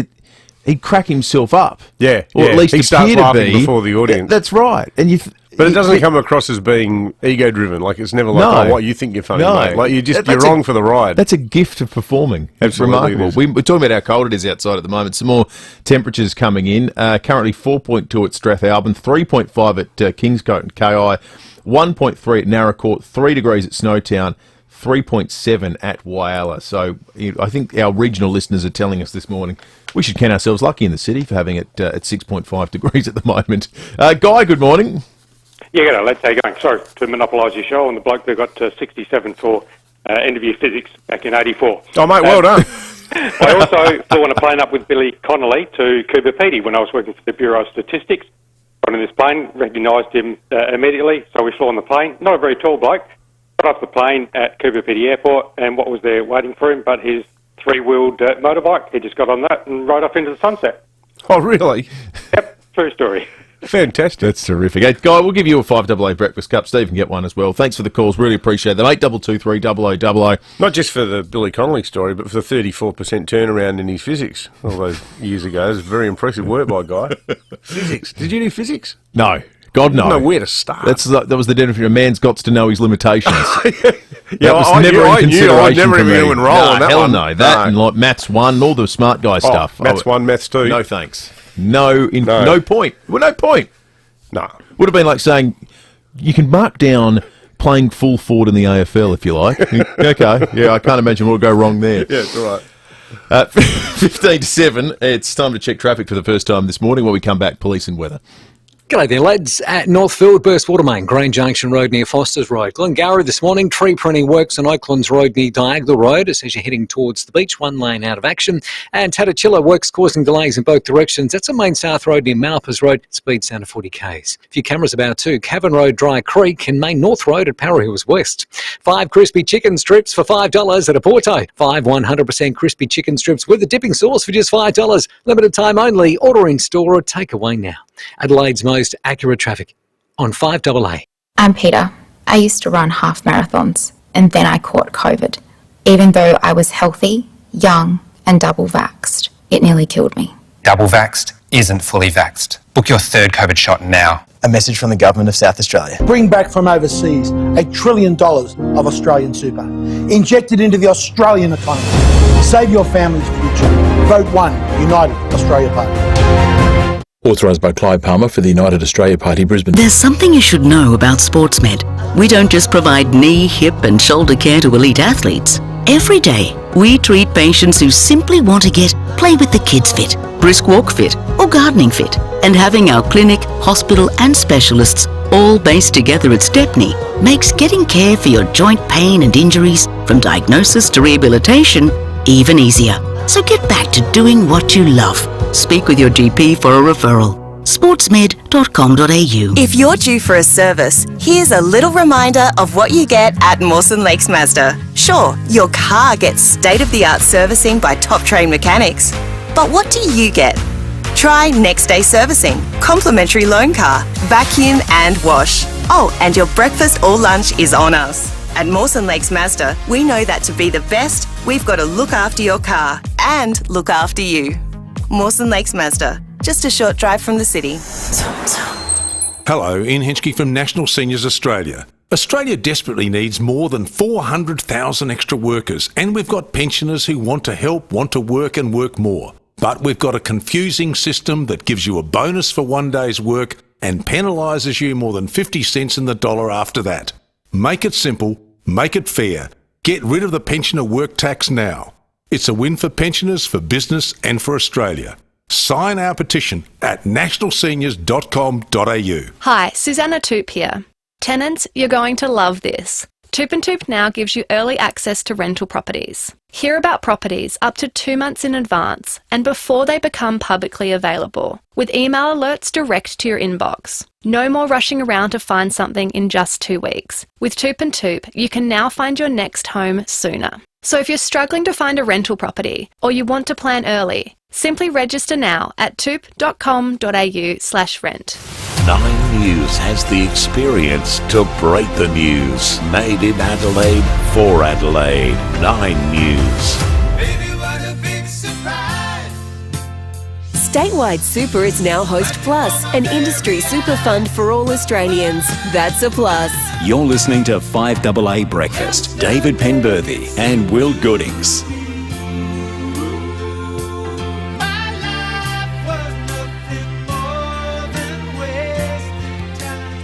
he'd crack himself up. Yeah. Or at least he starts laughing be before the audience. That's right. And but it doesn't come across as being ego-driven. Like, it's never like, oh, what, you think you're funny, mate. Like, you're wrong for the ride. That's a gift of performing. It's remarkable. We're talking about how cold it is outside at the moment. Some more temperatures coming in. Currently 4.2 at Strathalbyn, 3.5 at Kingscote and KI, 1.3 at Narracourt, 3 degrees at Snowtown, 3.7 at Whyalla. So I think our regional listeners are telling us this morning we should count ourselves lucky in the city for having it at 6.5 degrees at the moment. Guy, good morning. Yeah, g'day, lads. How you going? Sorry to monopolise your show on the bloke that got 67 for end-of-year physics back in 84. Oh, mate, well done. I also flew on a plane up with Billy Connolly to Coober Pedy when I was working for the Bureau of Statistics. Got on this plane, recognised him immediately, so we flew on the plane. Not a very tall bloke. Got off the plane at Coober Pedy Airport, and what was there waiting for him but his three-wheeled motorbike? He just got on that and rode off into the sunset. Oh, really? Yep, true story. Fantastic. That's terrific. Hey, Guy, we'll give you a 5AA Breakfast Cup. Steve can get one as well. Thanks for the calls. Really appreciate them. 8223 0000. Not just for the Billy Connolly story, but for the 34% turnaround in his physics all those years ago. It was very impressive work by Guy. Physics. Did you do physics? No. God, no. I don't know where to start. That was the definition. A man's got to know his limitations. Yeah, I never I'd never even enroll on that hell one. No, that and like Maths 1, all the smart guy stuff. Maths 1, Maths 2. No thanks. No point. Well, no point. No. Would have been like saying, you can mark down playing full forward in the AFL if you like. Okay, yeah, I can't imagine what will go wrong there. Yeah, it's all right. 15 to 7, it's time to check traffic for the first time this morning while we come back, police and weather. G'day there, lads. At Northfield, burst water main, Green Junction Road near Foster's Road. Glengarry this morning, tree pruning works on Oaklands Road near Diagonal Road as you're heading towards the beach, one lane out of action. And Tatachilla works causing delays in both directions. That's a main South Road near Malpas Road, speeds down to 40 k's. A few cameras about too. Cavern Road, Dry Creek, and Main North Road at Para Hills West. 5 crispy chicken strips for $5 at a Porto. 5 100% crispy chicken strips with a dipping sauce for just $5. Limited time only. Order in store or take away now. Adelaide's most accurate traffic on 5AA. I'm Peter. I used to run half marathons and then I caught COVID. Even though I was healthy, young and double vaxxed, it nearly killed me. Double vaxxed isn't fully vaxxed. Book your third COVID shot now. A message from the Government of South Australia. Bring back from overseas $1 trillion of Australian super. Inject it into the Australian economy. Save your family's future. Vote 1, United Australia Party. Authorised by Clive Palmer for the United Australia Party, Brisbane. There's something you should know about SportsMed. We don't just provide knee, hip and shoulder care to elite athletes. Every day, we treat patients who simply want to get play with the kids fit, brisk walk fit or gardening fit. And having our clinic, hospital and specialists all based together at Stepney makes getting care for your joint pain and injuries, from diagnosis to rehabilitation, even easier. So get back to doing what you love. Speak with your GP for a referral. sportsmed.com.au. If you're due for a service, here's a little reminder of what you get at Mawson Lakes Mazda. Sure, your car gets state-of-the-art servicing by top-trained mechanics. But what do you get? Try next day servicing, complimentary loan car, vacuum and wash. Oh, and your breakfast or lunch is on us. At Mawson Lakes Mazda, we know that to be the best, we've got to look after your car and look after you. Mawson Lakes Mazda, just a short drive from the city. Hello, Ian Henschke from National Seniors Australia. Australia desperately needs more than 400,000 extra workers, and we've got pensioners who want to help, want to work and work more. But we've got a confusing system that gives you a bonus for one day's work and penalises you more than 50 cents in the dollar after that. Make it simple, make it fair. Get rid of the pensioner work tax now. It's a win for pensioners, for business and for Australia. Sign our petition at nationalseniors.com.au. Hi, Susanna Toop here. Tenants, you're going to love this. Toop & Toop now gives you early access to rental properties. Hear about properties up to 2 months in advance and before they become publicly available, with email alerts direct to your inbox. No more rushing around to find something in just 2 weeks. With Toop & Toop, you can now find your next home sooner. So if you're struggling to find a rental property or you want to plan early, simply register now at toop.com.au/rent. 9 News has the experience to break the news. Made in Adelaide for Adelaide. 9 News. Statewide Super is now Host Plus, an industry super fund for all Australians. That's a plus. You're listening to 5AA Breakfast. David Penberthy and Will Goodings.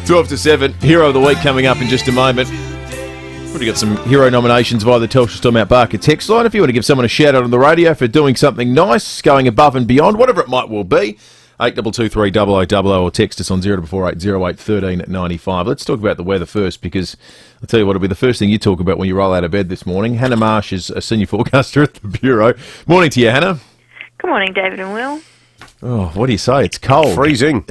12 to 7. Hero of the Week coming up in just a moment. We've already got some hero nominations via the Telstra Storm Mount Barker text line. If you want to give someone a shout out on the radio for doing something nice, going above and beyond, whatever it might well be, 8223 or text us on 0448 08 13 95. Let's talk about the weather first, because I'll tell you what will be the first thing you talk about when you roll out of bed this morning. Hannah Marsh is a senior forecaster at the Bureau. Morning to you, Hannah. Good morning, David and Will. Oh, what do you say? It's cold. Freezing.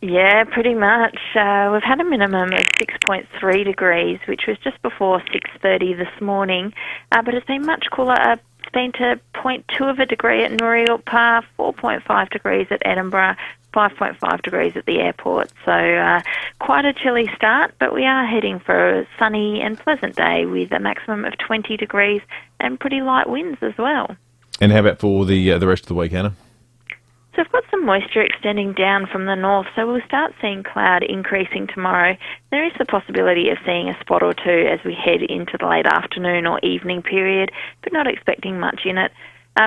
Yeah, pretty much. We've had a minimum of 6.3 degrees, which was just before 6:30 this morning, but it's been much cooler. It's been to 0.2 of a degree at Noriopa, 4.5 degrees at Edinburgh, 5.5 degrees at the airport. So quite a chilly start, but we are heading for a sunny and pleasant day with a maximum of 20 degrees and pretty light winds as well. And how about for the rest of the week, Hannah? So we've got some moisture extending down from the north, so we'll start seeing cloud increasing tomorrow. There is the possibility of seeing a spot or two as we head into the late afternoon or evening period, but not expecting much in it.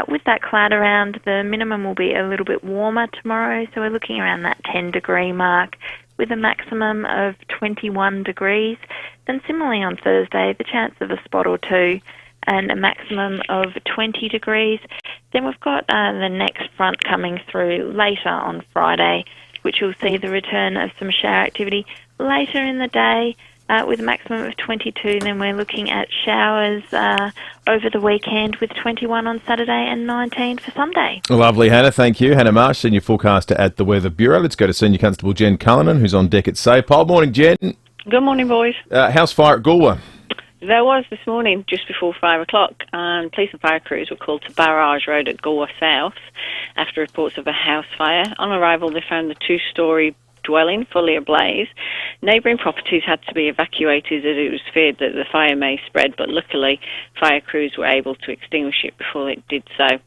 With that cloud around, the minimum will be a little bit warmer tomorrow, so we're looking around that 10-degree mark with a maximum of 21 degrees. Then similarly on Thursday, the chance of a spot or two and a maximum of 20 degrees. Then we've got the next front coming through later on Friday, which will see the return of some shower activity later in the day with a maximum of 22. Then we're looking at showers over the weekend with 21 on Saturday and 19 for Sunday. Lovely, Hannah. Thank you. Hannah Marsh, Senior Forecaster at the Weather Bureau. Let's go to Senior Constable Jen Cullinan, who's on deck at SAPOL. Morning, Jen. Good morning, boys. How's fire at Galway? There was this morning, just before 5 o'clock. Police and fire crews were called to Barrage Road at Galway South after reports of a house fire. On arrival, they found the two-storey dwelling fully ablaze. Neighbouring properties had to be evacuated as it was feared that the fire may spread, but luckily fire crews were able to extinguish it before it did so.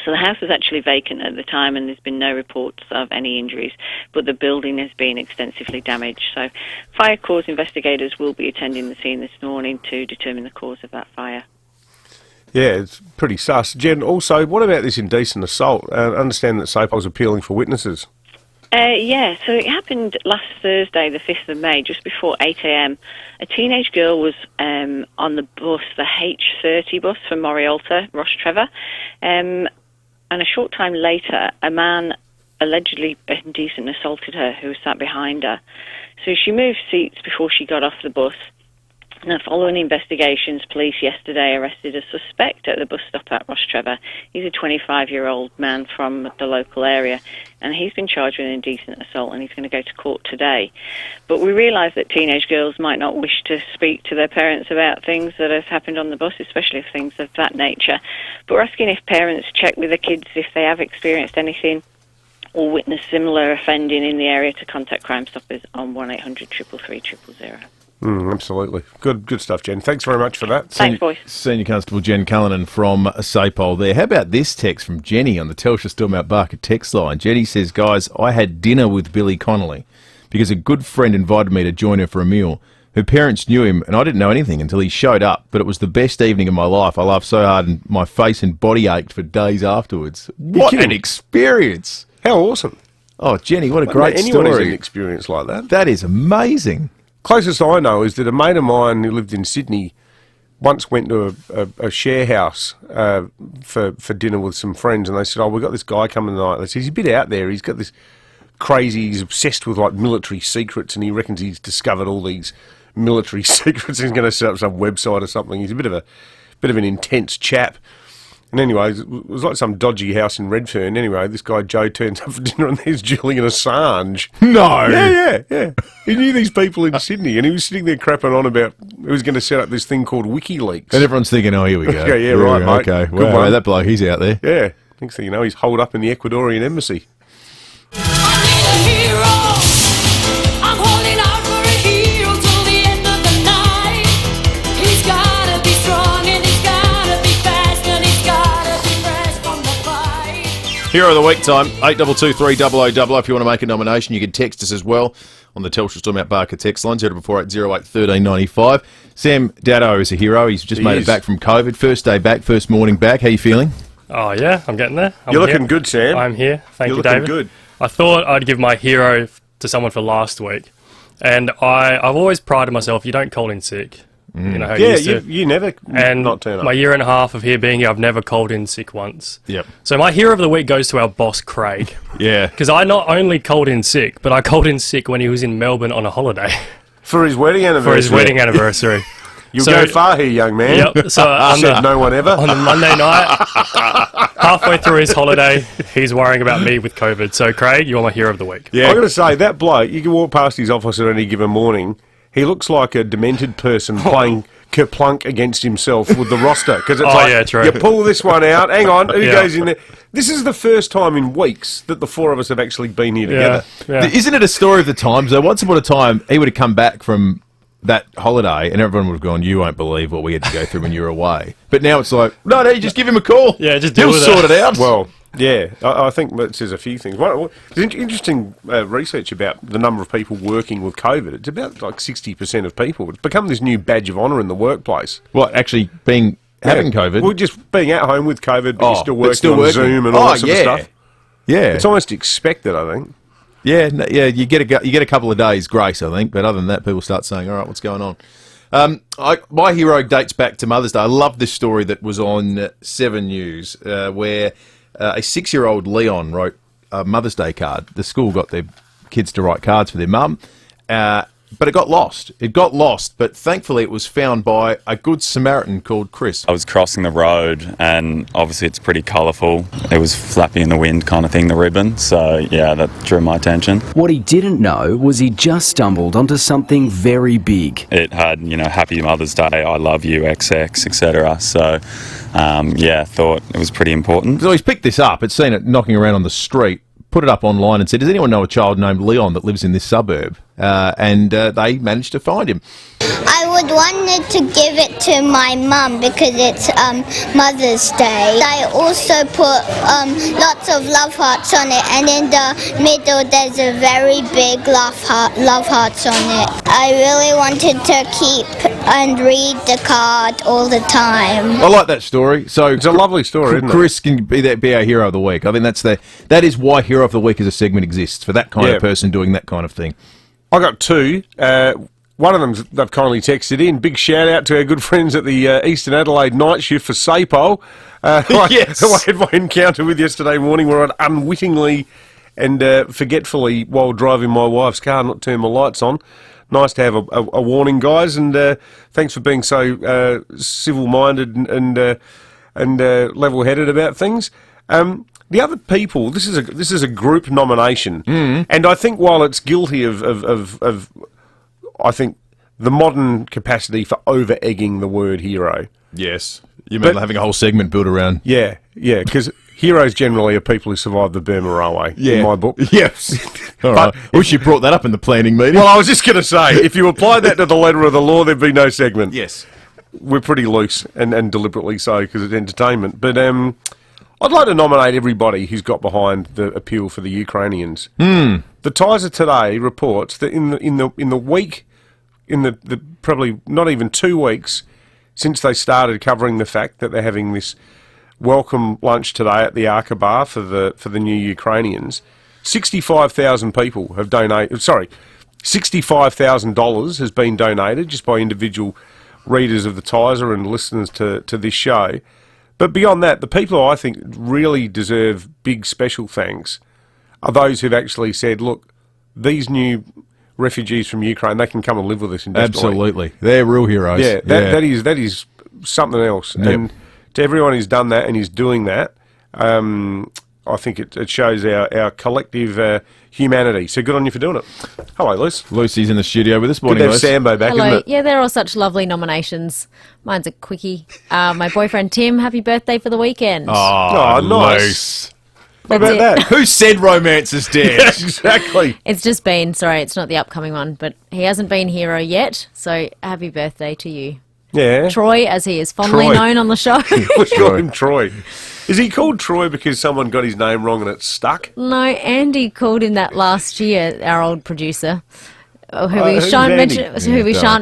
So the house was actually vacant at the time and there's been no reports of any injuries, but the building has been extensively damaged. So fire cause investigators will be attending the scene this morning to determine the cause of that fire. Yeah, it's pretty sus. Jen, also, what about this indecent assault? I understand that SAPOL's appealing for witnesses. Yeah, so it happened last Thursday, the 5th of May, just before 8 a.m. A teenage girl was on the bus, the H30 bus from Morialta, Rostrevor, and a short time later, a man allegedly indecent assaulted her who was sat behind her. So she moved seats before she got off the bus. Now, following investigations, police yesterday arrested a suspect at the bus stop at Rostrevor. He's a 25-year-old man from the local area, and he's been charged with indecent assault, and he's going to go to court today. But we realise that teenage girls might not wish to speak to their parents about things that have happened on the bus, especially if things of that nature. But we're asking if parents check with the kids if they have experienced anything or witnessed similar offending in the area to contact Crime Stoppers on 1800 333 000. Absolutely. Good stuff, Jen. Thanks very much for that. Thanks, boys. Senior Constable Jen Cullinan from SAPOL there. How about this text from Jenny on the Telstra Stillmount Barker text line? Jenny says, guys, I had dinner with Billy Connolly because a good friend invited me to join her for a meal. Her parents knew him and I didn't know anything until he showed up, but it was the best evening of my life. I laughed so hard and my face and body ached for days afterwards. What an experience. How awesome. Oh, Jenny, what a great anyone story. has an experience like that. That is amazing. Closest I know is that a mate of mine who lived in Sydney once went to a share house for dinner with some friends, and they said, we've got this guy coming tonight. They said, he's a bit out there. He's got this crazy, he's obsessed with like military secrets, and he reckons he's discovered all these military secrets. He's going to set up some website or something. He's a bit of an intense chap. And anyway, it was like some dodgy house in Redfern. Anyway, this guy Joe turns up for dinner and there's Julian Assange. No! Yeah. He knew these people in Sydney and he was sitting there crapping on about he was going to set up this thing called WikiLeaks. And everyone's thinking, oh, here we go. yeah, right, mate. Okay, Good wow, one. that bloke, he's out there. Yeah. Next thing you know, he's holed up in the Ecuadorian embassy. Hero of the Week time, 8223 If you want to make a nomination, you can text us as well on the Telstra Stillmount Barker text line, 0448 1395. Sam Dado is a hero. He's just made it back from COVID. First day back, first morning back. How are you feeling? Oh, yeah, I'm getting there. You're looking good, Sam. I'm here. Thank you, David. David. Good. I thought I'd give my hero to someone for last week. And I've always prided myself, you don't call in sick. You know how you never not turn up. My year and a half of being here, I've never called in sick once. Yep. So my hero of the week goes to our boss, Craig. Yeah. Because I not only called in sick, but I called in sick when he was in Melbourne on a holiday. For his wedding anniversary. You'll go far here, young man. Yep. So no one ever. On the Monday night, halfway through his holiday, he's worrying about me with COVID. So, Craig, you're my hero of the week. Yeah. I've got to say, that bloke, you can walk past his office at any given morning, he looks like a demented person playing Kerplunk against himself with the roster. Because it's true. You pull this one out, hang on, who goes in there? This is the first time in weeks that the four of us have actually been here together. Yeah. Isn't it a story of the times, though? Once upon a time, he would have come back from that holiday and everyone would have gone, you won't believe what we had to go through when you were away. But now it's like, no, you just give him a call. Yeah, just deal with He'll sort it out. Well, yeah, I think that says a few things. There's interesting research about the number of people working with COVID. It's about like 60% of people. It's become this new badge of honour in the workplace. What, actually having COVID? Well, just being at home with COVID, but you're still working on Zoom and all that sort of stuff. Yeah. It's almost expected, I think. Yeah, you get a couple of days grace, I think, but other than that, people start saying, all right, what's going on? My hero dates back to Mother's Day. I love this story that was on 7 News, where a 6-year-old Leon wrote a Mother's Day card. The school got their kids to write cards for their mum. But it got lost. But thankfully it was found by a good Samaritan called Chris. I was crossing the road, and obviously it's pretty colourful. It was flappy in the wind kind of thing, the ribbon. So, yeah, that drew my attention. What he didn't know was he just stumbled onto something very big. It had, Happy Mother's Day, I love you, XX, etc. So, thought it was pretty important. So he's picked this up, had seen it knocking around on the street, put it up online and said, does anyone know a child named Leon that lives in this suburb? And they managed to find him. I would wanted to give it to my mum because it's Mother's Day. I also put lots of love hearts on it, and in the middle there's a very big love hearts on it. I really wanted to keep and read the card all the time. I like that story. So it's a lovely story, isn't it? Chris can be our hero of the week. I think that is why Hero of the Week as a segment exists, for that kind of person doing that kind of thing. I got two. One of them they've kindly texted in. Big shout out to our good friends at the Eastern Adelaide night shift for SAPO. Yes. I had my encounter with yesterday morning where I'd unwittingly and forgetfully, while driving my wife's car, not turn my lights on. Nice to have a warning, guys, and thanks for being so civil-minded and level-headed about things. The other people, this is a group nomination, and I think while it's guilty of I think the modern capacity for over-egging the word hero. Yes, you mean having a whole segment built around? Yeah, because heroes generally are people who survived the Burma Railway. In my book. Yes. All right. I wish you brought that up in the planning meeting. Well, I was just going to say, if you apply that to the letter of the law, there'd be no segment. Yes. We're pretty loose, and deliberately so, because it's entertainment. But I'd like to nominate everybody who's got behind the appeal for the Ukrainians. The Tizer today reports that in the week, in the probably not even 2 weeks since they started covering the fact that they're having this welcome lunch today at the Aqaba for the new Ukrainians, 65,000 people have donated. Sorry, $65,000 has been donated just by individual readers of the Tizer and listeners to this show. But beyond that, the people I think really deserve big special thanks are those who've actually said, look, these new refugees from Ukraine, they can come and live with us indefinitely. Absolutely. They're real heroes. Yeah, that is something else. Yep. And to everyone who's done that and is doing that, I think it shows our collective humanity. So good on you for doing it. Hello, Luce. Lucy's in the studio with us. Good to have Sambo back, Hello. isn't it? Yeah, they're all such lovely nominations. Mine's a quickie. My boyfriend Tim, happy birthday for the weekend. Oh, nice. What about that? Who said romance is dead? Yeah, exactly. It's just been, sorry, it's not the upcoming one, but he hasn't been hero yet, so happy birthday to you. Yeah. Troy, as he is fondly Troy. known on the show. We call him Troy. Is he called Troy because someone got his name wrong and it stuck? No, Andy called him that last year, our old producer, who we who's shan't Andy?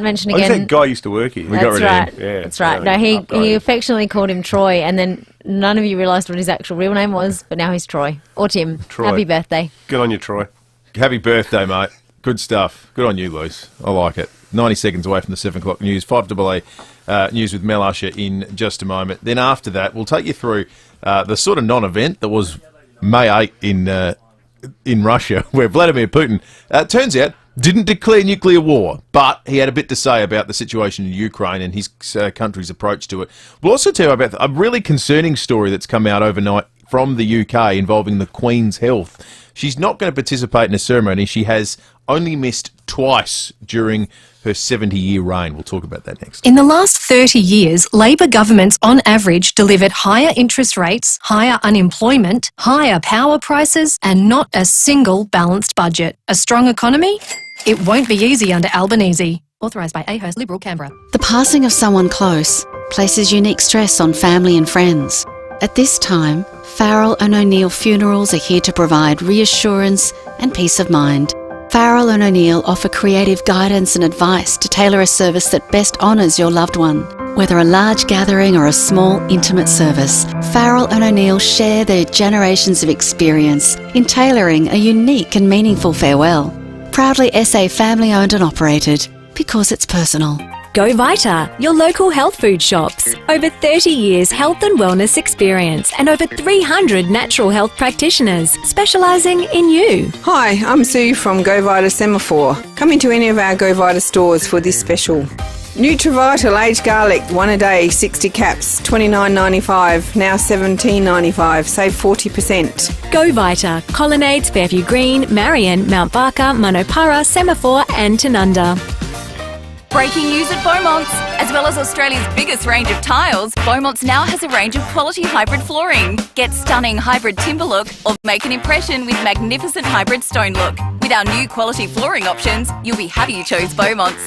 mention Oh, again. that guy used to work here. That's right. Yeah, That's right. No, he affectionately called him Troy, and then none of you realised what his actual real name was, but now he's Troy. Or Tim. Troy. Happy birthday. Good on you, Troy. Happy birthday, mate. Good stuff. Good on you, Luce. I like it. 90 seconds away from the 7 o'clock news. 5AA news with Mel Usher in just a moment. Then after that, we'll take you through the sort of non-event that was May 8 in Russia, where Vladimir Putin, turns out, didn't declare nuclear war, but he had a bit to say about the situation in Ukraine and his country's approach to it. We'll also tell you about a really concerning story that's come out overnight from the UK involving the Queen's health. She's not going to participate in a ceremony. She has only missed twice during her 70-year reign. We'll talk about that next. In the last 30 years, Labor governments on average delivered higher interest rates, higher unemployment, higher power prices, and not a single balanced budget. A strong economy? It won't be easy under Albanese. Authorised by Ahurst Liberal, Canberra. The passing of someone close places unique stress on family and friends. At this time, Farrell and O'Neill Funerals are here to provide reassurance and peace of mind. Farrell and O'Neill offer creative guidance and advice to tailor a service that best honours your loved one. Whether a large gathering or a small, intimate service, Farrell and O'Neill share their generations of experience in tailoring a unique and meaningful farewell. Proudly SA family owned and operated, because it's personal. Go Vita, your local health food shops. Over 30 years health and wellness experience and over 300 natural health practitioners specialising in you. Hi, I'm Sue from Go Vita Semaphore. Come into any of our Go Vita stores for this special. Nutrivital aged garlic, 1 a day, 60 caps, $29.95, now $17.95, save 40%. Go Vita, Colonnades, Fairview Green, Marion, Mount Barker, Manopara, Semaphore and Tanunda. Breaking news at Beaumont's. As well as Australia's biggest range of tiles, Beaumont's now has a range of quality hybrid flooring. Get stunning hybrid timber look or make an impression with magnificent hybrid stone look. With our new quality flooring options, you'll be happy you chose Beaumont's.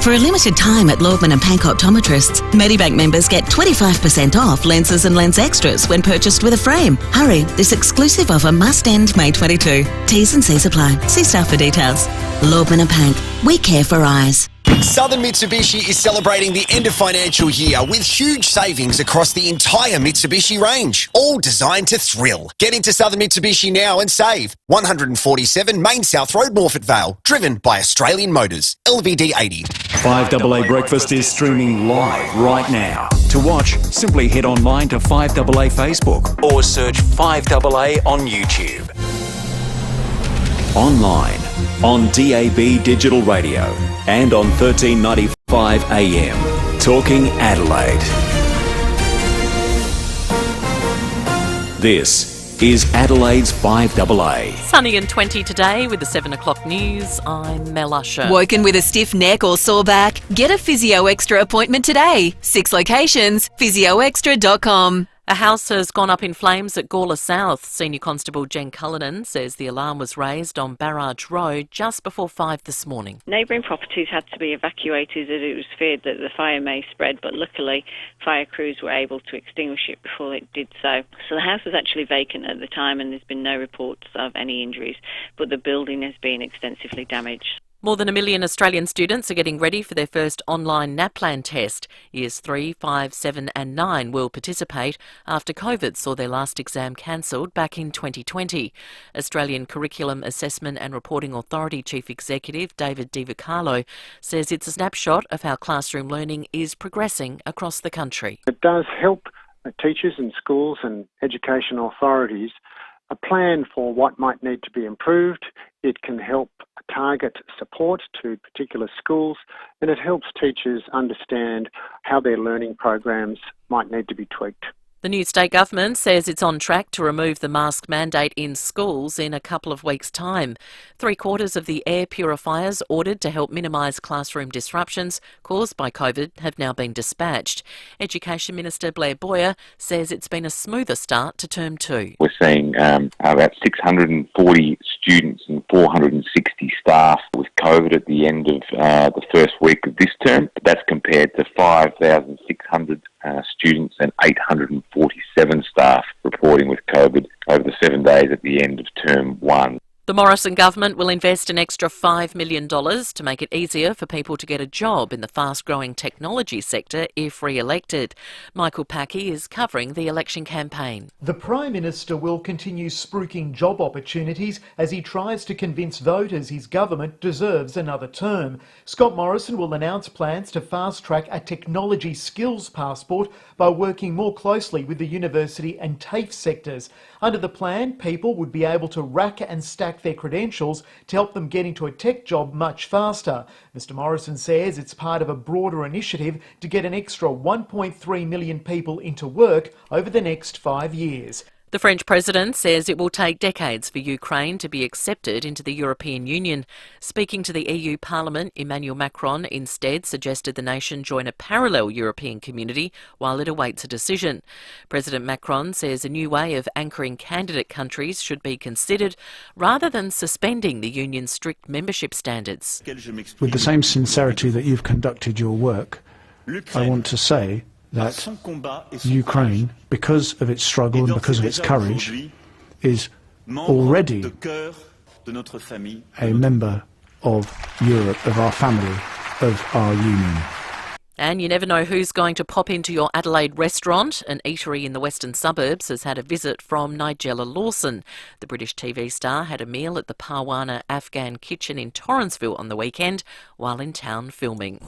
For a limited time at Lordman and Pank Optometrists, Medibank members get 25% off lenses and lens extras when purchased with a frame. Hurry, this exclusive offer must end May 22. T's and C's apply. See staff for details. Lordman and Pank, we care for eyes. Southern Mitsubishi is celebrating the end of financial year with huge savings across the entire Mitsubishi range, all designed to thrill. Get into Southern Mitsubishi now and save. 147 Main South Road, Morfett Vale, driven by Australian Motors, LVD 80. 5AA Breakfast is streaming live right now. To watch, simply head online to 5AA Facebook or search 5AA on YouTube. Online, on DAB Digital Radio and on 1395 AM. Talking Adelaide. This is Adelaide's 5AA. Sunny and 20 today with the 7 o'clock news. I'm Mel Usher. Woken with a stiff neck or sore back? Get a Physio Extra appointment today. 6 locations, physioextra.com. A house has gone up in flames at Gawler South. Senior Constable Jen Cullinan says the alarm was raised on Barrage Road just before 5 this morning. Neighbouring properties had to be evacuated as it was feared that the fire may spread, but luckily fire crews were able to extinguish it before it did so. So the house was actually vacant at the time and there's been no reports of any injuries, but the building has been extensively damaged. More than 1 million Australian students are getting ready for their first online Naplan test. Years 3, 5, 7 and 9 will participate after COVID saw their last exam cancelled back in 2020. Australian Curriculum Assessment and Reporting Authority Chief Executive David Avocado says it's a snapshot of how classroom learning is progressing across the country. It does help teachers and schools and education authorities a plan for what might need to be improved. It can help target support to particular schools, and it helps teachers understand how their learning programs might need to be tweaked. The new state government says it's on track to remove the mask mandate in schools in a couple of weeks' time. 3/4 of the air purifiers ordered to help minimise classroom disruptions caused by COVID have now been dispatched. Education Minister Blair Boyer says it's been a smoother start to Term 2. We're seeing about 640 students and 460 staff with COVID at the end of the first week of this term. That's compared to 5,600 students and 847 staff reporting with COVID over the 7 days at the end of Term 1. The Morrison government will invest an extra $5 million to make it easier for people to get a job in the fast-growing technology sector if re-elected. Michael Packey is covering the election campaign. The Prime Minister will continue spruiking job opportunities as he tries to convince voters his government deserves another term. Scott Morrison will announce plans to fast-track a technology skills passport by working more closely with the university and TAFE sectors. Under the plan, people would be able to rack and stack their credentials to help them get into a tech job much faster. Mr Morrison says it's part of a broader initiative to get an extra 1.3 million people into work over the next 5 years. The French president says it will take decades for Ukraine to be accepted into the European Union. Speaking to the EU Parliament, Emmanuel Macron instead suggested the nation join a parallel European community while it awaits a decision. President Macron says a new way of anchoring candidate countries should be considered rather than suspending the union's strict membership standards. With the same sincerity that you've conducted your work, I want to say that Ukraine, because of its struggle and because of its courage, is already a member of Europe, of our family, of our union. And you never know who's going to pop into your Adelaide restaurant. An eatery in the western suburbs has had a visit from Nigella Lawson. The British TV star had a meal at the Parwana Afghan Kitchen in Torrensville on the weekend while in town filming.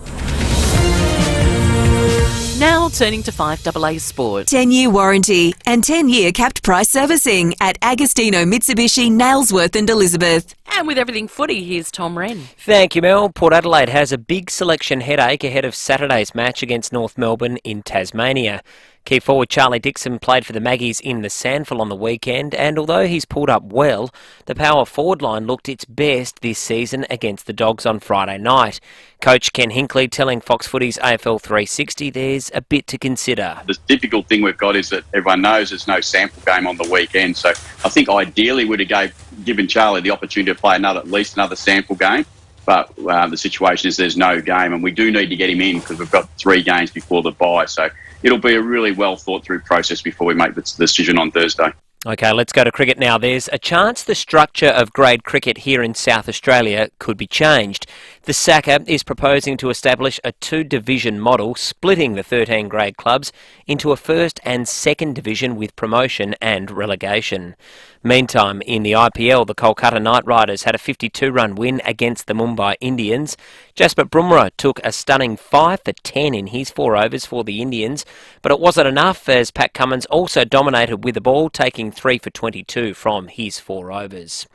Now turning to 5AA Sport. 10-year warranty and 10-year capped price servicing at Agostino Mitsubishi, Nailsworth and Elizabeth. And with everything footy, here's Tom Wren. Thank you, Mel. Port Adelaide has a big selection headache ahead of Saturday's match against North Melbourne in Tasmania. Key forward Charlie Dixon played for the Maggies in the Sandful on the weekend, and although he's pulled up well, the power forward line looked its best this season against the Dogs on Friday night. Coach Ken Hinkley telling Fox Footy's AFL 360 there's a bit to consider. The difficult thing we've got is that everyone knows there's no sample game on the weekend, so I think ideally would have given Charlie the opportunity to play at least another sample game. But the situation is there's no game, and we do need to get him in because we've got 3 games before the bye. So it'll be a really well thought through process before we make the decision on Thursday. OK, let's go to cricket now. There's a chance the structure of grade cricket here in South Australia could be changed. The SACA is proposing to establish a 2-division model, splitting the 13 grade clubs into a first and second division with promotion and relegation. Meantime, in the IPL, the Kolkata Knight Riders had a 52-run win against the Mumbai Indians. Jasper Bumrah took a stunning 5 for 10 in his 4 overs for the Indians, but it wasn't enough as Pat Cummins also dominated with the ball, taking 3 for 22 from his 4 overs.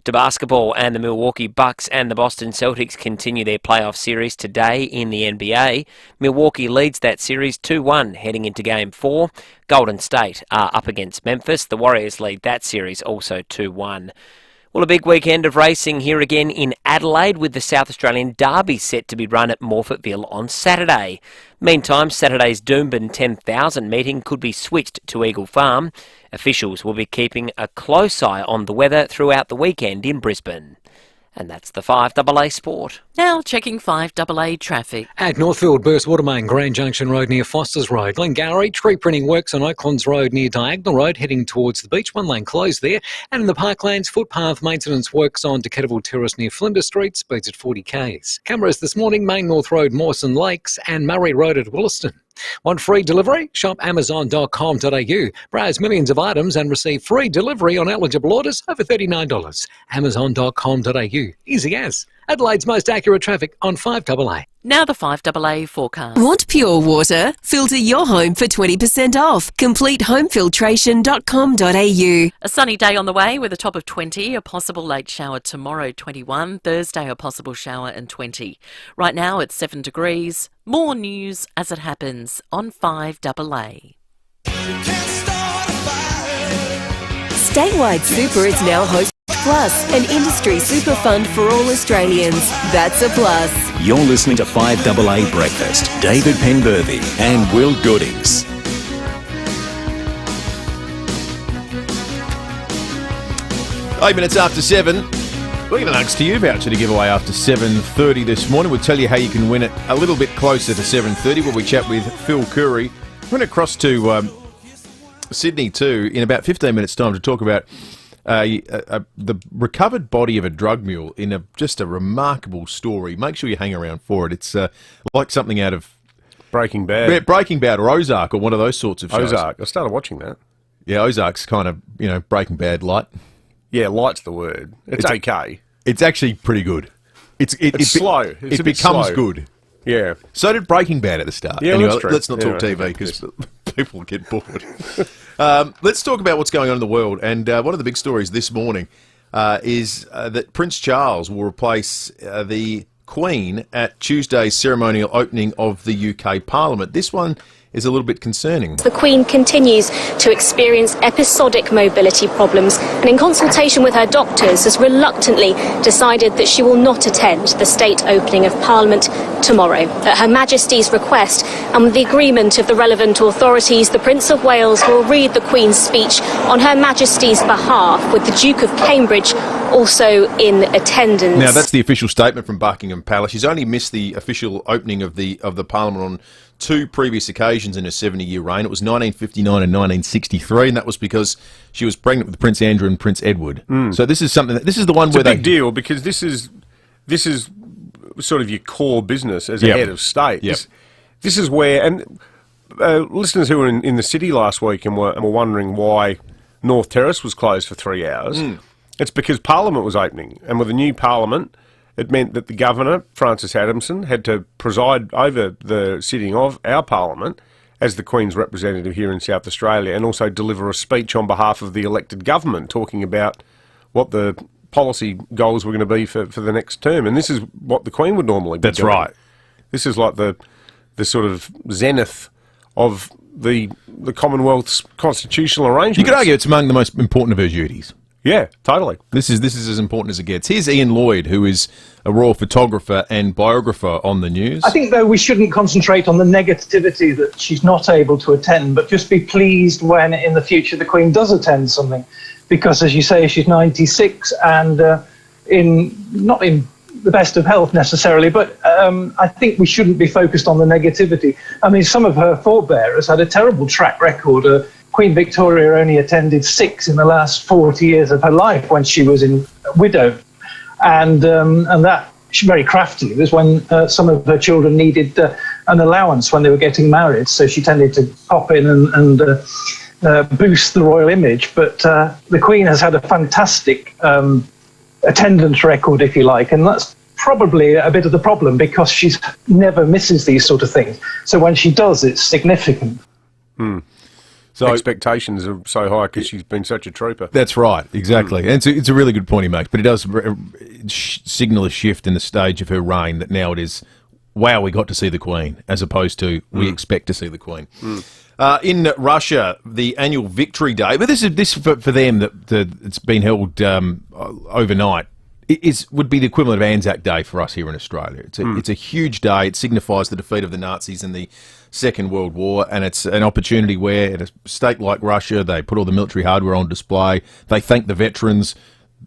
To basketball, and the Milwaukee Bucks and the Boston Celtics continue their playoff series today in the NBA. Milwaukee leads that series 2-1 heading into Game 4. Golden State are up against Memphis. The Warriors lead that series also 2-1. Well, a big weekend of racing here again in Adelaide with the South Australian Derby set to be run at Morphettville on Saturday. Meantime, Saturday's Doomben 10,000 meeting could be switched to Eagle Farm. Officials will be keeping a close eye on the weather throughout the weekend in Brisbane. And that's the 5AA Sport. Now checking 5AA traffic. At Northfield, Burst Watermain, Grand Junction Road near Foster's Road. Glengarry, tree printing works on Oaklands Road near Diagonal Road heading towards the beach. 1 lane closed there. And in the Parklands, footpath maintenance works on Decataville Terrace near Flinders Street. Speeds at 40 k's. Cameras this morning, Main North Road, Mawson Lakes and Murray Road at Williston. Want free delivery? Shop amazon.com.au. Browse millions of items and receive free delivery on eligible orders over $39. Amazon.com.au. Easy as. Adelaide's most accurate traffic on 5AA. Now the 5AA forecast. Want pure water? Filter your home for 20% off. CompleteHomefiltration.com.au. A sunny day on the way with a top of 20, a possible late shower tomorrow 21, Thursday a possible shower and 20. Right now it's 7 degrees. More news as it happens on 5AA. Statewide Super is now Host Plus, an industry super fund for all Australians. That's a plus. You're listening to 5AA Breakfast. David Penberthy and Will Goodings. Eight minutes after 7. We're going to an to you voucher to give away after 7:30 this morning. We'll tell you how you can win it a little bit closer to 7:30 where we chat with Phil Curry. We're going to cross to Sydney too in about 15 minutes' time to talk about the recovered body of a drug mule in just a remarkable story. Make sure you hang around for it. It's like something out of Breaking Bad. Yeah, Breaking Bad or Ozark or one of those sorts of shows. Ozark. I started watching that. Yeah, Ozark's kind of, Breaking Bad light. Yeah, light's the word. It's okay. It's actually pretty good. It's slow. It becomes good. Yeah. So did Breaking Bad at the start. Yeah, anyway, that's true. let's not talk TV because people get bored. Let's talk about what's going on in the world. And one of the big stories this morning is that Prince Charles will replace the Queen at Tuesday's ceremonial opening of the UK Parliament. This one is a little bit concerning. The Queen continues to experience episodic mobility problems and in consultation with her doctors has reluctantly decided that she will not attend the state opening of Parliament tomorrow. At Her Majesty's request and with the agreement of the relevant authorities, the Prince of Wales will read the Queen's speech on Her Majesty's behalf, with the Duke of Cambridge also in attendance. Now, that's the official statement from Buckingham Palace. She's only missed the official opening of the Parliament on 2 previous occasions in her 70-year reign. It was 1959 and 1963, and that was because she was pregnant with Prince Andrew and Prince Edward. So this is something this is the one it's where a big deal because this is sort of your core business as a head of state. Yep. This is where, and listeners who were in the city last week and were wondering why North Terrace was closed for 3 hours, it's because Parliament was opening, and with a new Parliament, it meant that the Governor, Francis Adamson, had to preside over the sitting of our Parliament as the Queen's representative here in South Australia, and also deliver a speech on behalf of the elected government talking about what the policy goals were going to be for the next term. And this is what the Queen would normally be doing. That's right. This is like the sort of zenith of the Commonwealth's constitutional arrangements. You could argue it's among the most important of her duties. Yeah, totally. This is as important as it gets. Here's Ian Lloyd, who is a royal photographer and biographer on the news. I think, though, we shouldn't concentrate on the negativity that she's not able to attend, but just be pleased when, in the future, the Queen does attend something. Because, as you say, she's 96 and not in the best of health necessarily, but I think we shouldn't be focused on the negativity. I mean, some of her forebearers had a terrible track record. Queen Victoria only attended 6 in the last 40 years of her life when she was widowed. And that, very craftily, was when some of her children needed an allowance when they were getting married. So she tended to pop in and boost the royal image. But the Queen has had a fantastic attendance record, if you like, and that's probably a bit of the problem because she never misses these sort of things. So when she does, it's significant. So expectations are so high because she's been such a trooper. That's right, exactly. And it's a really good point he makes, but it does signal a shift in the stage of her reign that now it is, wow, we got to see the Queen, as opposed to we expect to see the Queen. In Russia, the annual Victory Day, but this for them that it's been held overnight, would be the equivalent of Anzac Day for us here in Australia. It's a huge day. It signifies the defeat of the Nazis in the Second World War, and it's an opportunity where, in a state like Russia, they put all the military hardware on display. They thank the veterans.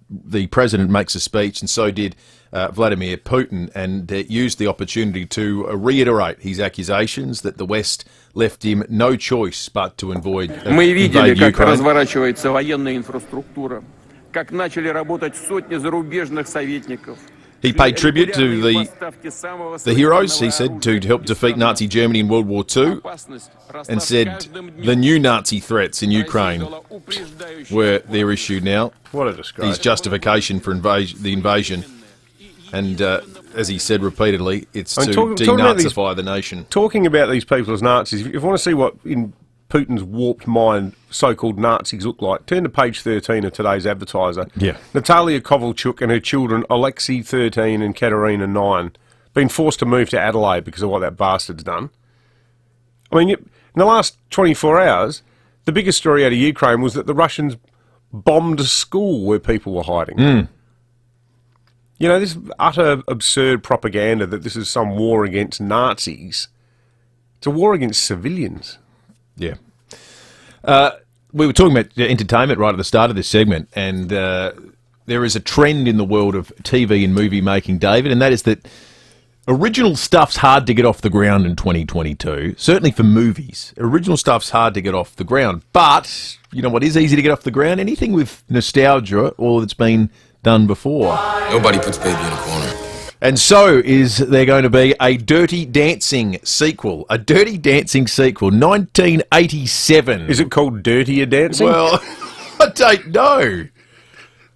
The president makes a speech, and so did Vladimir Putin, and used the opportunity to reiterate his accusations that the West left him no choice but to invade Ukraine. Разворачивается военная инфраструктура, как начали работать сотни зарубежных советников. He paid tribute to the heroes, he said, to help defeat Nazi Germany in World War II, and said the new Nazi threats in Ukraine were their issue now. What a disgrace. His justification for the invasion. And as he said repeatedly, it's to denazify the nation. Talking about these people as Nazis, if you want to see what in Putin's warped mind so-called Nazis look like, turn to page 13 of today's Advertiser. Yeah. Natalia Kovalchuk and her children, Alexei, 13, and Katerina, 9, been forced to move to Adelaide because of what that bastard's done. I mean, in the last 24 hours, the biggest story out of Ukraine was that the Russians bombed a school where people were hiding. You know, this utter absurd propaganda that this is some war against Nazis. It's a war against civilians. Yeah. We were talking about entertainment right at the start of this segment, and there is a trend in the world of TV and movie making, David, and that is that original stuff's hard to get off the ground in 2022. Certainly for movies. Original stuff's hard to get off the ground. But, you know what is easy to get off the ground? Anything with nostalgia or that's been done before. Nobody puts baby in a corner. And so is there going to be a Dirty Dancing sequel. A Dirty Dancing sequel, 1987. Is it called Dirtier Dancing? Well, I don't know.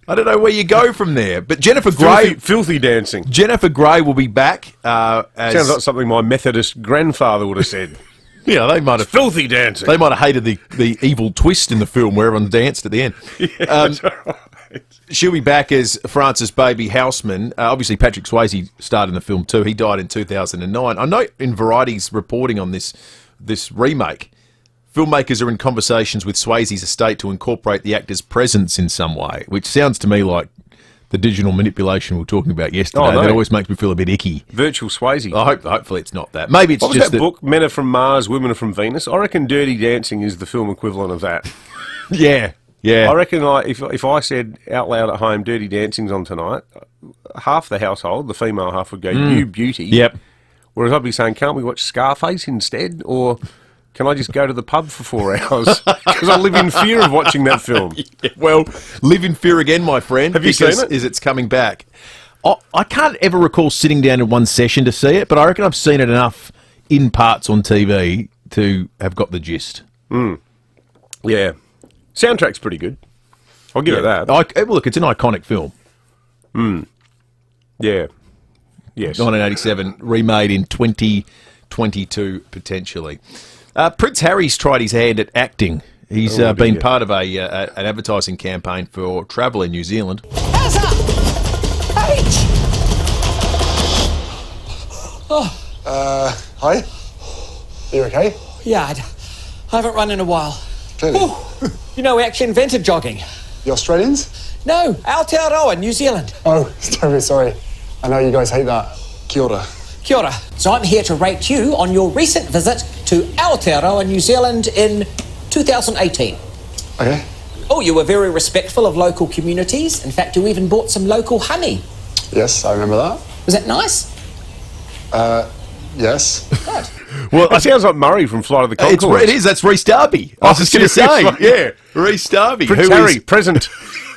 I don't know where you go from there. But Jennifer Grey... Filthy Dancing. Jennifer Grey will be back as... Sounds like something my Methodist grandfather would have said. Yeah, they might have... Filthy Dancing. They might have hated the evil twist in the film where everyone danced at the end. Yeah, that's right. She'll be back as Frances Baby Houseman. Obviously, Patrick Swayze starred in the film too. He died in 2009. I know in Variety's reporting on this remake, filmmakers are in conversations with Swayze's estate to incorporate the actor's presence in some way, which sounds to me like the digital manipulation we were talking about yesterday. Oh, no. That always makes me feel a bit icky. Virtual Swayze. Hopefully it's not that. Maybe it's what was just that book, Men Are From Mars, Women Are From Venus? I reckon Dirty Dancing is the film equivalent of that. Yeah. I reckon if I said out loud at home, Dirty Dancing's on tonight, half the household, the female half, would go, you beauty. Yep. Whereas I'd be saying, can't we watch Scarface instead? Or can I just go to the pub for 4 hours? Because I live in fear of watching that film. Yeah, well, live in fear again, my friend. Have you seen it? It's coming back. I can't ever recall sitting down in one session to see it, but I reckon I've seen it enough in parts on TV to have got the gist. Yeah. Soundtrack's pretty good. I'll give it that. Look, it's an iconic film. Yeah. Yes. 1987, remade in 2022 potentially. Prince Harry's tried his hand at acting. He's been part of an advertising campaign for travel in New Zealand. Hi. You okay? Yeah, I haven't run in a while. Clearly. You know, we actually invented jogging. The Australians? No, Aotearoa, New Zealand. Oh, terribly sorry. I know you guys hate that. Kia ora. Kia ora. So I'm here to rate you on your recent visit to Aotearoa, New Zealand in 2018. Okay. Oh, you were very respectful of local communities. In fact, you even bought some local honey. Yes, I remember that. Was that nice? Yes. Well, that sounds like Murray from Flight of the Conchords. It is. That's Rhys Darby. I was just going to say, yeah, Rhys Darby. Prince Harry, present.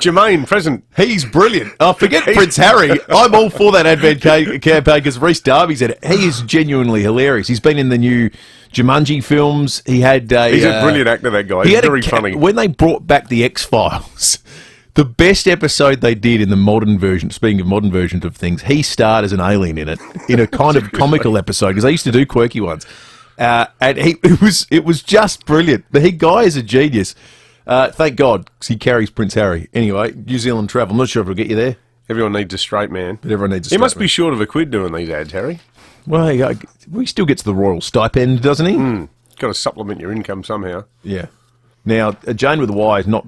Jermaine, present. He's brilliant. Oh, forget Prince Harry. I'm all for that advent campaign because Rhys Darby's in it. He is genuinely hilarious. He's been in the new Jumanji films. He's a brilliant actor, that guy. He's very funny. When they brought back the X-Files, the best episode they did in the modern version, speaking of modern versions of things, he starred as an alien in it, in a kind of comical episode, because they used to do quirky ones. And it was just brilliant. The guy is a genius. Thank God, because he carries Prince Harry. Anyway, New Zealand travel. I'm not sure if it'll get you there. Everyone needs a straight man. But everyone needs a straight He must man. be short of a quid doing these ads, Harry. Well, he still gets the royal stipend, doesn't he? Got to supplement your income somehow. Yeah. Now, Jane with a Y is not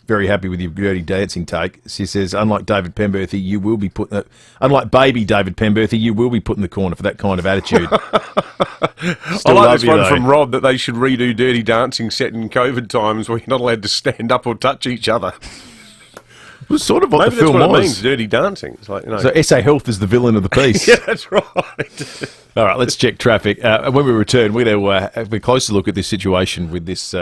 very happy with your dirty dancing take. She says, unlike David Pemberthy, you will be put. Unlike baby David Pemberthy, you will be put in the corner for that kind of attitude. I like this one from Rob that they should redo Dirty Dancing set in COVID times where you're not allowed to stand up or touch each other. It was sort of what Maybe the film that's what was. it means, Dirty Dancing. It's like, So SA Health is the villain of the piece. Yeah, that's right. All right, let's check traffic. When we return, we're going to have a closer look at this situation with this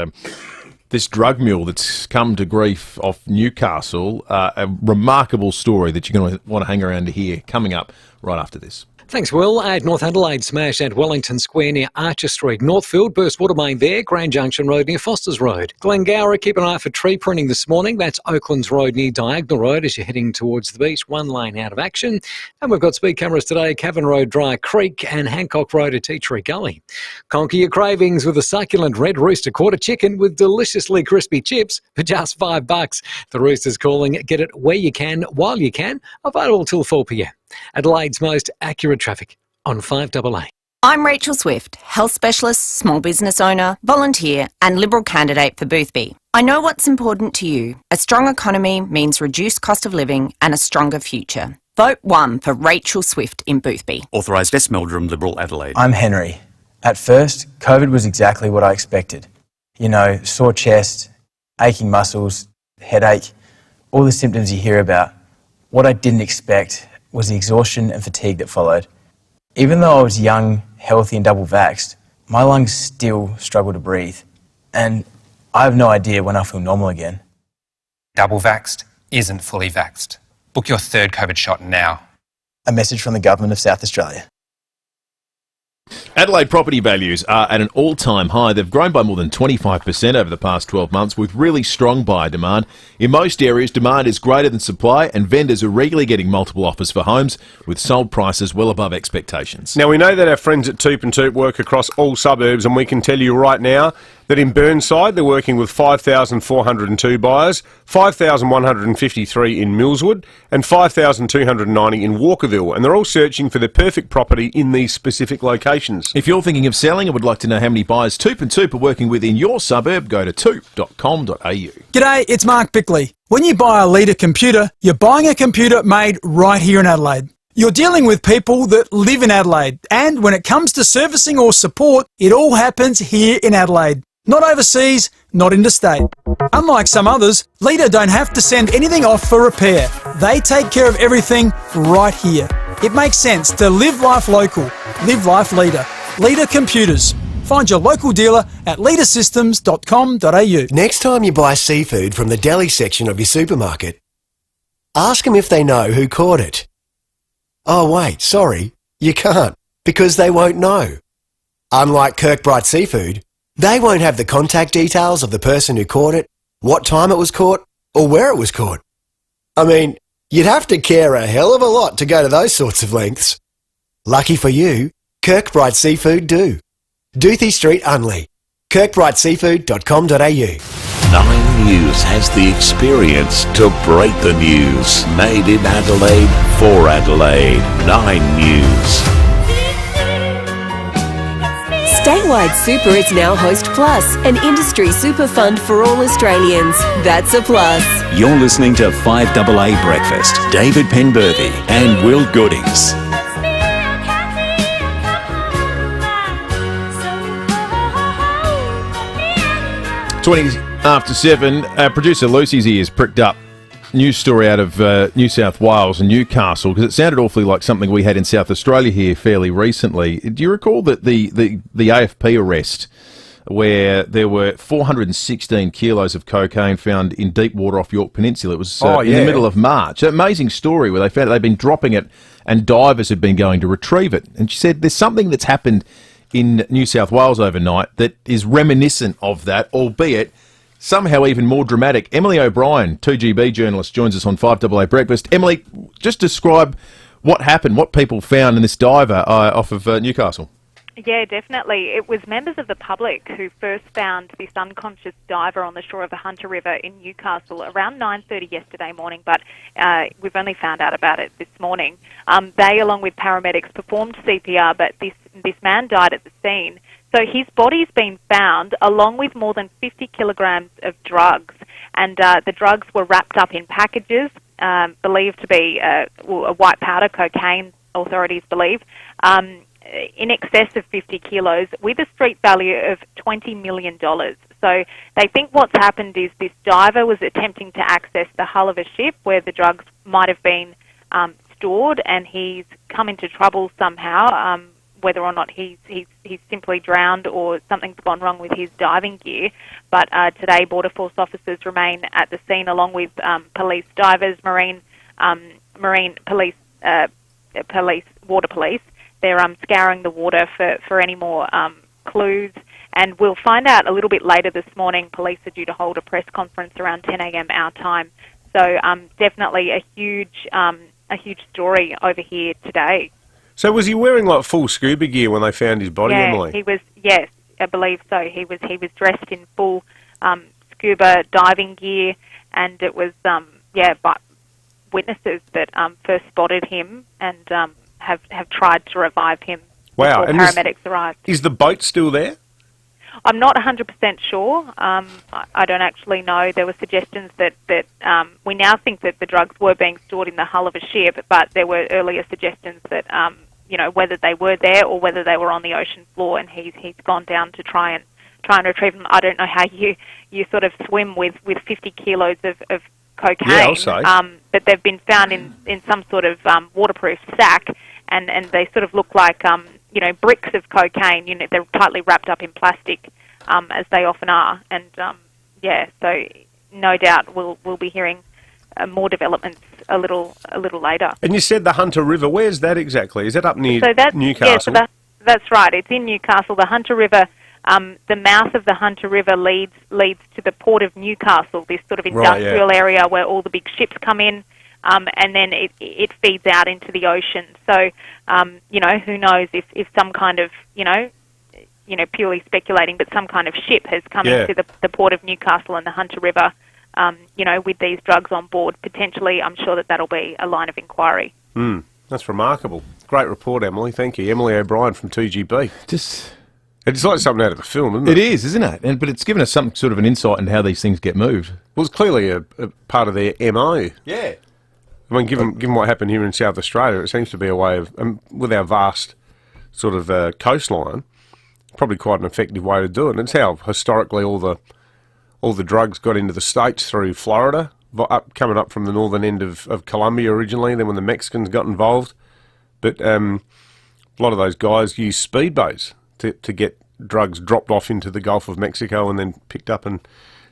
this drug mule that's come to grief off Newcastle. A remarkable story that you're going to want to hang around to hear coming up right after this. Thanks, Will. At North Adelaide, smash at Wellington Square near Archer Street. Northfield, burst water main there. Grand Junction Road near Foster's Road. Glengowra, keep an eye for tree pruning this morning. That's Oaklands Road near Diagonal Road as you're heading towards the beach. One lane out of action. And we've got speed cameras today. Cavan Road, Dry Creek and Hancock Road at Tea Tree Gully. Conquer your cravings with a succulent Red Rooster quarter chicken with deliciously crispy chips for just $5. The Rooster's calling. Get it where you can, while you can. Available till 4 p.m. Adelaide's most accurate traffic on 5AA. I'm Rachel Swift, health specialist, small business owner, volunteer and Liberal candidate for Boothby. I know what's important to you. A strong economy means reduced cost of living and a stronger future. Vote 1 for Rachel Swift in Boothby. Authorised West Meldrum Liberal Adelaide. I'm Henry. At first, COVID was exactly what I expected. You know, sore chest, aching muscles, headache, all the symptoms you hear about. What I didn't expect was the exhaustion and fatigue that followed. Even though I was young, healthy and double vaxxed, my lungs still struggle to breathe. And I have no idea when I'll feel normal again. Double vaxxed isn't fully vaxxed. Book your third COVID shot now. A message from the Government of South Australia. Adelaide property values are at an all-time high. They've grown by more than 25% over the past 12 months with really strong buyer demand. In most areas, demand is greater than supply and vendors are regularly getting multiple offers for homes with sold prices well above expectations. Now, we know that our friends at Toop and Toop work across all suburbs, and we can tell you right now that in Burnside they're working with 5,402 buyers, 5,153 in Millswood and 5,290 in Walkerville, and they're all searching for the perfect property in these specific locations. If you're thinking of selling and would like to know how many buyers Toop and Toop are working with in your suburb, go to toop.com.au. G'day, it's Mark Bickley. When you buy a Leader computer, you're buying a computer made right here in Adelaide. You're dealing with people that live in Adelaide, and when it comes to servicing or support, it all happens here in Adelaide. Not overseas, not interstate. Unlike some others, Leader don't have to send anything off for repair. They take care of everything right here. It makes sense to live life local. Live life Leader. Leader Computers. Find your local dealer at leadersystems.com.au. Next time you buy seafood from the deli section of your supermarket, ask them if they know who caught it. Oh wait, sorry, you can't, because they won't know. Unlike Kirkbride Seafood, they won't have the contact details of the person who caught it, what time it was caught, or where it was caught. I mean, you'd have to care a hell of a lot to go to those sorts of lengths. Lucky for you, Kirkbride Seafood do. Doothie Street, Unley. kirkbrideseafood.com.au. 9 News has the experience to break the news. Made in Adelaide for Adelaide. 9 News. Statewide Super is now Host Plus, an industry super fund for all Australians. That's a plus. You're listening to 5AA Breakfast. David Penberthy and Will Goodings. 20 after 7. Producer Lucy's ears pricked up. News story out of New South Wales and Newcastle, because it sounded awfully like something we had in South Australia here fairly recently. Do you recall that the AFP arrest, where there were 416 kilos of cocaine found in deep water off York Peninsula? It was in the middle of March. An amazing story where they found they'd been dropping it and divers had been going to retrieve it. And she said there's something that's happened in New South Wales overnight that is reminiscent of that, albeit somehow even more dramatic. Emily O'Brien, 2GB journalist, joins us on 5AA Breakfast. Emily, just describe what happened, what people found in this diver off of Newcastle. Yeah, definitely. It was members of the public who first found this unconscious diver on the shore of the Hunter River in Newcastle around 9:30 yesterday morning, but we've only found out about it this morning. They, along with paramedics, performed CPR, but this man died at the scene. So his body's been found along with more than 50 kilograms of drugs, and the drugs were wrapped up in packages believed to be a white powder, cocaine, authorities believe, in excess of 50 kilos with a street value of $20 million. So they think what's happened is this diver was attempting to access the hull of a ship where the drugs might have been stored, and he's come into trouble somehow, whether or not he's simply drowned or something's gone wrong with his diving gear. But today, Border Force officers remain at the scene along with police, divers, marine police, water police. They're scouring the water for any more clues. And we'll find out a little bit later this morning. Police are due to hold a press conference around 10 a.m. our time. So definitely a huge story over here today. So was he wearing like full scuba gear when they found his body, Emily? He was. Yes, I believe so. He was dressed in full scuba diving gear, and it was but witnesses that first spotted him and have tried to revive him. Wow! Before paramedics arrived. Is the boat still there? I'm not 100% sure. I don't actually know. There were suggestions that we now think that the drugs were being stored in the hull of a ship, but there were earlier suggestions that whether they were there or whether they were on the ocean floor, and he's gone down to try and retrieve them. I don't know how you sort of swim with 50 kilos of cocaine. Yeah, I'll say. But they've been found in some sort of waterproof sack, and they sort of look like bricks of cocaine. They're tightly wrapped up in plastic, as they often are. And so no doubt we'll be hearing more developments a little later. And you said the Hunter River. Where's that exactly? Is that up near Newcastle? Yeah, that's right. It's in Newcastle. The Hunter River, the mouth of the Hunter River leads to the port of Newcastle, this sort of industrial area where all the big ships come in, and then it feeds out into the ocean. So, who knows if some kind of, purely speculating, but some kind of ship has come into the port of Newcastle and the Hunter River, with these drugs on board. Potentially, I'm sure that'll be a line of inquiry. That's remarkable. Great report, Emily. Thank you. Emily O'Brien from 2GB. It's like something out of a film, isn't it? It is, isn't it? But it's given us some sort of an insight into how these things get moved. Well, it's clearly a part of their MO. Yeah. I mean, given what happened here in South Australia, it seems to be a way of, with our vast sort of coastline, probably quite an effective way to do it. And it's how historically all the drugs got into the States through Florida, coming up from the northern end of Colombia originally, then when the Mexicans got involved. But a lot of those guys use speedboats to get drugs dropped off into the Gulf of Mexico and then picked up and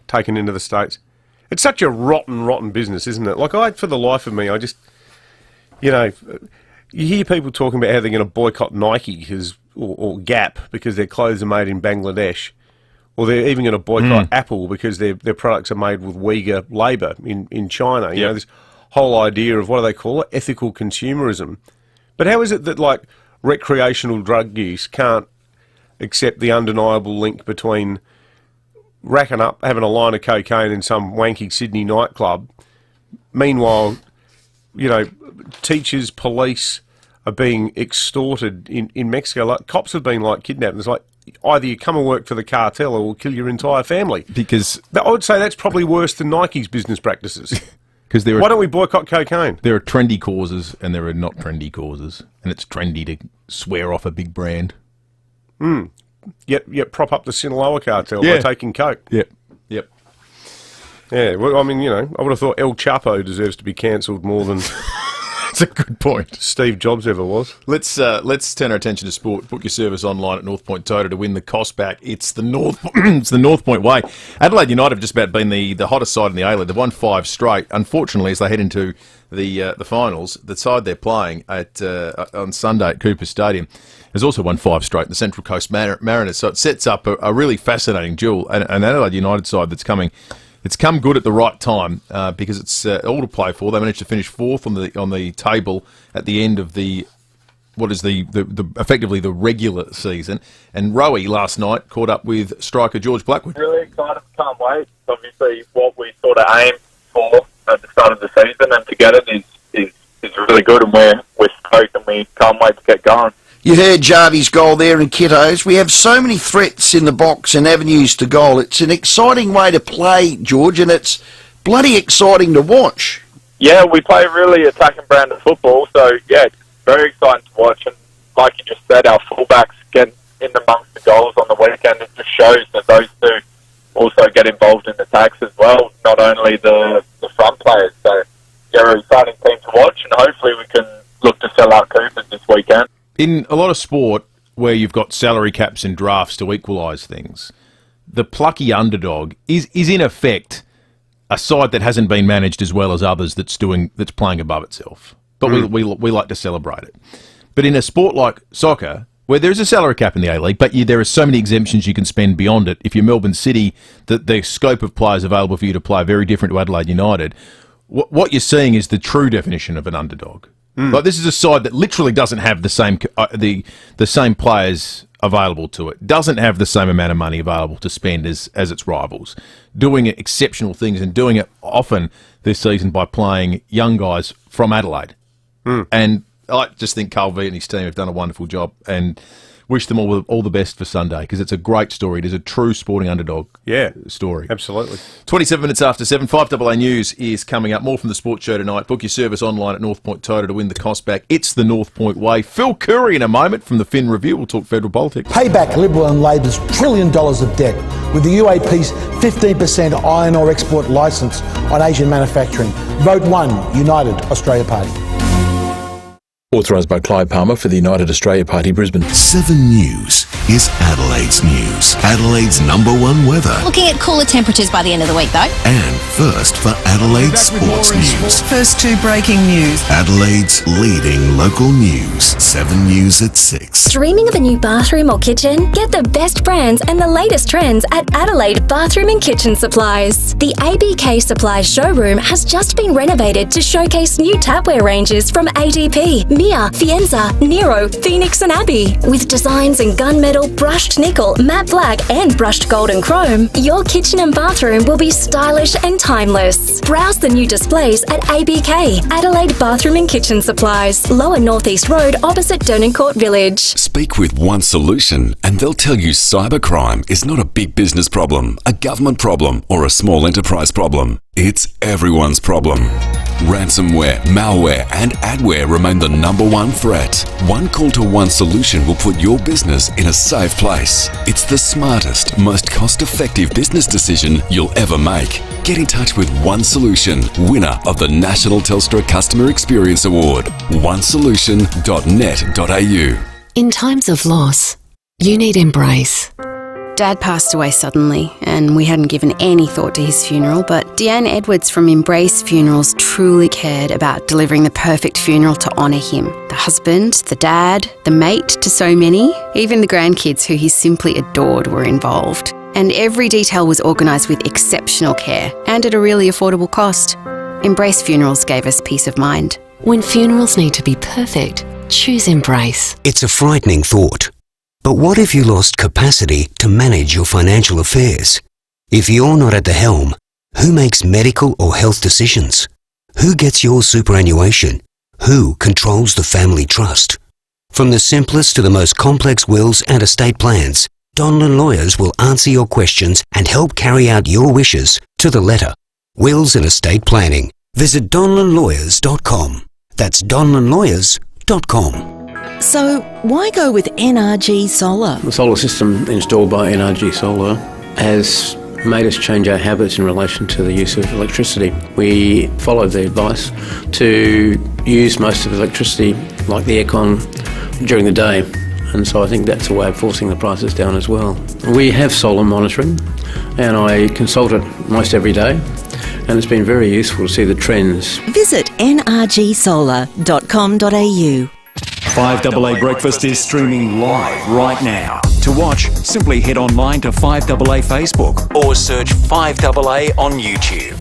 taken into the States. It's such a rotten business, isn't it? Like, for the life of me, I just, you hear people talking about how they're going to boycott Nike or Gap because their clothes are made in Bangladesh, or they're even going to boycott Apple because their products are made with Uyghur labour in China. This whole idea of, what do they call it, ethical consumerism. But how is it that, like, recreational drug use can't accept the undeniable link between racking up, having a line of cocaine in some wanky Sydney nightclub. Meanwhile, you know, teachers, police are being extorted in Mexico. Like, cops have been like kidnapped. It's like, either you come and work for the cartel or we'll kill your entire family. Because I would say that's probably worse than Nike's business practices. Why don't we boycott cocaine? There are trendy causes and there are not trendy causes, and it's trendy to swear off a big brand. Yet prop up the Sinaloa cartel by taking coke. Yep. Yeah, well, I mean, you know, I would have thought El Chapo deserves to be cancelled more than That's a good point. Steve Jobs ever was. Let's turn our attention to sport. Book your service online at North Point Toyota to win the cost back. It's the North Point way. Adelaide United have just about been the hottest side in the A-League. They've won 5 straight. Unfortunately, as they head into the finals, the side they're playing at on Sunday at Cooper Stadium has also won 5 straight, the Central Coast Mariners. So it sets up a really fascinating duel. An Adelaide United side that's coming. It's come good at the right time because it's all to play for. They managed to finish 4th on the table at the end of the effectively the regular season. And Rowie last night caught up with striker George Blackwood. Really excited, can't wait. It's obviously what we sort of aimed for at the start of the season, and to get it is really good, and we're stoked and we can't wait to get going. You heard Jardy's goal there in Kiddos. We have so many threats in the box and avenues to goal. It's an exciting way to play, George, and it's bloody exciting to watch. Yeah, we play a really attacking brand of football, so yeah, it's very exciting to watch. And like you just said, our fullbacks get in amongst the goals on the weekend. It just shows that those two also get involved in attacks as well, not only the front players. So yeah, an exciting team to watch, and hopefully we can look to sell out Coopers this weekend. In a lot of sport where you've got salary caps and drafts to equalise things, the plucky underdog is in effect a side that hasn't been managed as well as others that's playing above itself. But we like to celebrate it. But in a sport like soccer, where there's a salary cap in the A-League, but there are so many exemptions you can spend beyond it. If you're Melbourne City, the scope of players available for you to play are very different to Adelaide United. What you're seeing is the true definition of an underdog. Like, this is a side that literally doesn't have the same the same players available to it, doesn't have the same amount of money available to spend as its rivals, doing exceptional things and doing it often this season by playing young guys from Adelaide. And I just think Carl V and his team have done a wonderful job, and wish them all the best for Sunday, because it's a great story. It is a true sporting underdog story. Absolutely. 27 minutes after 7, 5AA News is coming up. More from the Sports Show tonight. Book your service online at North Point Toyota to win the cost back. It's the North Point way. Phil Curry in a moment from the Fin Review. We'll talk federal politics. Pay back Liberal and Labor's $1 trillion of debt with the UAP's 15% iron ore export licence on Asian manufacturing. Vote 1, United Australia Party. Authorised by Clive Palmer for the United Australia Party, Brisbane. 7 News is Adelaide's news. Adelaide's #1 weather. Looking at cooler temperatures by the end of the week, though. And first for Adelaide's sports news. First 2 breaking news. Adelaide's leading local news. 7 News at 6. Dreaming of a new bathroom or kitchen? Get the best brands and the latest trends at Adelaide Bathroom and Kitchen Supplies. The ABK Supplies showroom has just been renovated to showcase new tapware ranges from ADP, Mia, Fienza, Nero, Phoenix and Abbey. With designs in gunmetal, brushed nickel, matte black and brushed gold and chrome, your kitchen and bathroom will be stylish and timeless. Browse the new displays at ABK, Adelaide Bathroom and Kitchen Supplies, Lower North East Road opposite Dernancourt Village. Speak with One Solution and they'll tell you cybercrime is not a big business problem, a government problem or a small enterprise problem. It's everyone's problem. Ransomware, malware and adware remain the #1 threat. One call to One Solution will put your business in a safe place. It's the smartest, most cost-effective business decision you'll ever make. Get in touch with One Solution, winner of the National Telstra Customer Experience Award. onesolution.net.au. In times of loss, you need Embrace. Dad passed away suddenly, and we hadn't given any thought to his funeral, but Deanne Edwards from Embrace Funerals truly cared about delivering the perfect funeral to honour him. The husband, the dad, the mate to so many, even the grandkids who he simply adored were involved. And every detail was organised with exceptional care and at a really affordable cost. Embrace Funerals gave us peace of mind. When funerals need to be perfect, Choose Embrace. It's a frightening thought. But what if you lost capacity to manage your financial affairs? If you're not at the helm, who makes medical or health decisions? Who gets your superannuation? Who controls the family trust? From the simplest to the most complex wills and estate plans, Donlan Lawyers will answer your questions and help carry out your wishes to the letter. Wills and estate planning. Visit donlanlawyers.com. That's donlanlawyers.com. So, why go with NRG Solar? The solar system installed by NRG Solar has made us change our habits in relation to the use of electricity. We followed the advice to use most of the electricity, like the aircon, during the day, and so I think that's a way of forcing the prices down as well. We have solar monitoring, and I consult it most every day, and it's been very useful to see the trends. Visit nrgsolar.com.au. 5AA Breakfast is streaming live right now. To watch, simply head online to 5AA Facebook or search 5AA on YouTube.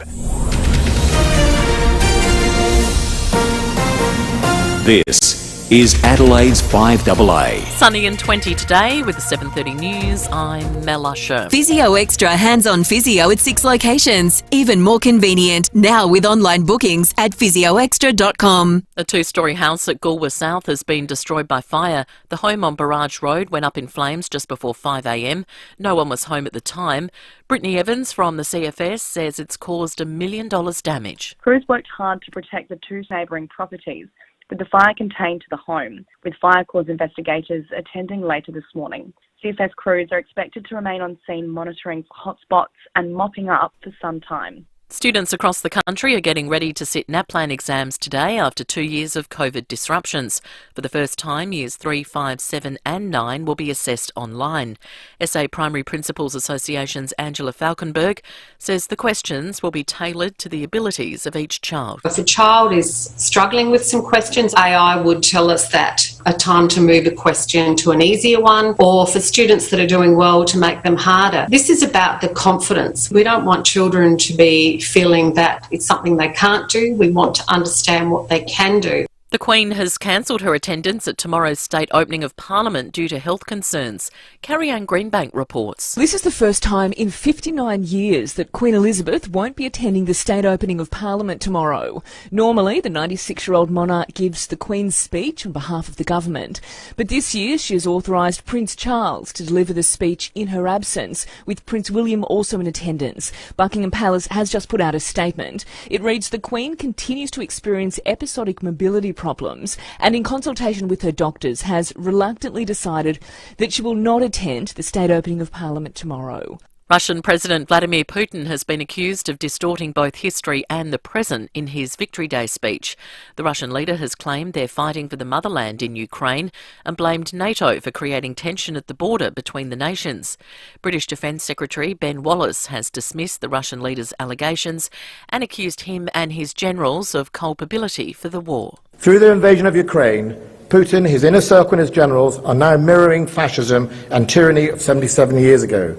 This is Adelaide's 5AA. Sunny and 20 today with the 7:30 news. I'm Mel Usher. Physio Extra hands-on physio at 6 locations. Even more convenient now with online bookings at physioextra.com. A 2-storey house at Galway South has been destroyed by fire. The home on Barrage Road went up in flames just before 5 a.m. No one was home at the time. Brittany Evans from the CFS says it's caused $1 million damage. Crews worked hard to protect the 2 neighbouring properties, with the fire contained to the home, with fire cause investigators attending later this morning. CFS crews are expected to remain on scene monitoring hotspots and mopping up for some time. Students across the country are getting ready to sit Naplan exams today after 2 years of COVID disruptions. For the first time, years 3, 5, 7 and 9 will be assessed online. SA Primary Principals Association's Angela Falkenberg says the questions will be tailored to the abilities of each child. If a child is struggling with some questions, AI would tell us that a time to move a question to an easier one, or for students that are doing well to make them harder. This is about the confidence. We don't want children to be feeling that it's something they can't do. We want to understand what they can do. The Queen has cancelled her attendance at tomorrow's state opening of Parliament due to health concerns. Carrie-Anne Greenbank reports. This is the first time in 59 years that Queen Elizabeth won't be attending the state opening of Parliament tomorrow. Normally, the 96-year-old monarch gives the Queen's speech on behalf of the government. But this year, she has authorised Prince Charles to deliver the speech in her absence, with Prince William also in attendance. Buckingham Palace has just put out a statement. It reads, "The Queen continues to experience episodic mobility problems and in consultation with her doctors has reluctantly decided that she will not attend the state opening of Parliament tomorrow." Russian President Vladimir Putin has been accused of distorting both history and the present in his Victory Day speech. The Russian leader has claimed they're fighting for the motherland in Ukraine and blamed NATO for creating tension at the border between the nations. British Defence Secretary Ben Wallace has dismissed the Russian leader's allegations and accused him and his generals of culpability for the war. Through the invasion of Ukraine, Putin, his inner circle and his generals are now mirroring fascism and tyranny of 77 years ago,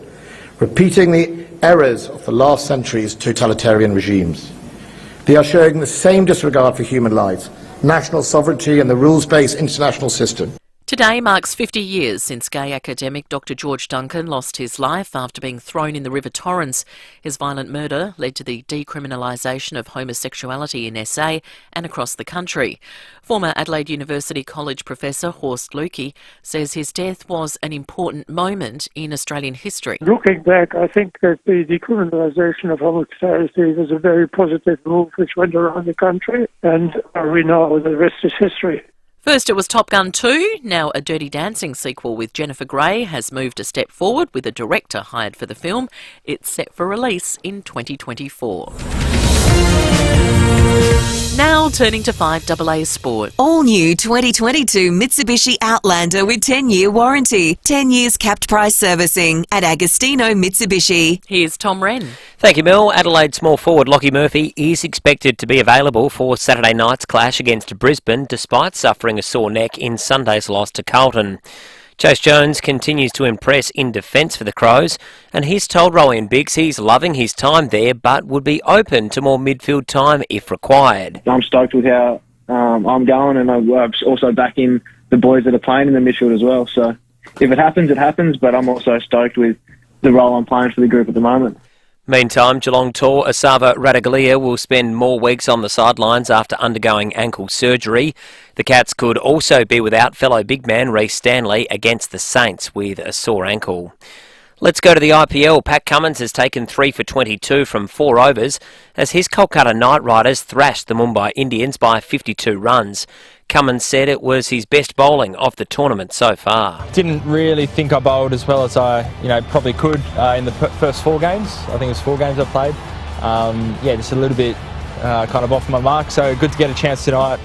repeating the errors of the last century's totalitarian regimes. They are showing the same disregard for human life, national sovereignty and the rules-based international system. Today marks 50 years since gay academic Dr. George Duncan lost his life after being thrown in the River Torrens. His violent murder led to the decriminalisation of homosexuality in SA and across the country. Former Adelaide University College professor Horst Lukey says his death was an important moment in Australian history. Looking back, I think that the decriminalisation of homosexuality was a very positive move which went around the country, and we know the rest is history. First it was Top Gun 2, now a Dirty Dancing sequel with Jennifer Grey has moved a step forward with a director hired for the film. It's set for release in 2024. Now turning to 5AA Sport. All new 2022 Mitsubishi Outlander with 10-year warranty. 10 years capped price servicing at Agostino Mitsubishi. Here's Tom Wren. Thank you, Mel. Adelaide small forward Lockie Murphy is expected to be available for Saturday night's clash against Brisbane, despite suffering a sore neck in Sunday's loss to Carlton. Chase Jones continues to impress in defence for the Crows, and he's told Rowan Biggs he's loving his time there but would be open to more midfield time if required. I'm stoked with how I'm going, and I'm also backing the boys that are playing in the midfield as well. So if it happens, it happens, but I'm also stoked with the role I'm playing for the group at the moment. Meantime, Geelong Tor Asava Radaglia will spend more weeks on the sidelines after undergoing ankle surgery. The Cats could also be without fellow big man Reece Stanley against the Saints with a sore ankle. Let's go to the IPL. Pat Cummins has taken 3 for 22 from 4 overs as his Kolkata Knight Riders thrashed the Mumbai Indians by 52 runs. Cummins said it was his best bowling of the tournament so far. Didn't really think I bowled as well as I probably could in the first 4 games. I think it was 4 games I played. Just a little bit kind of off my mark, so good to get a chance tonight.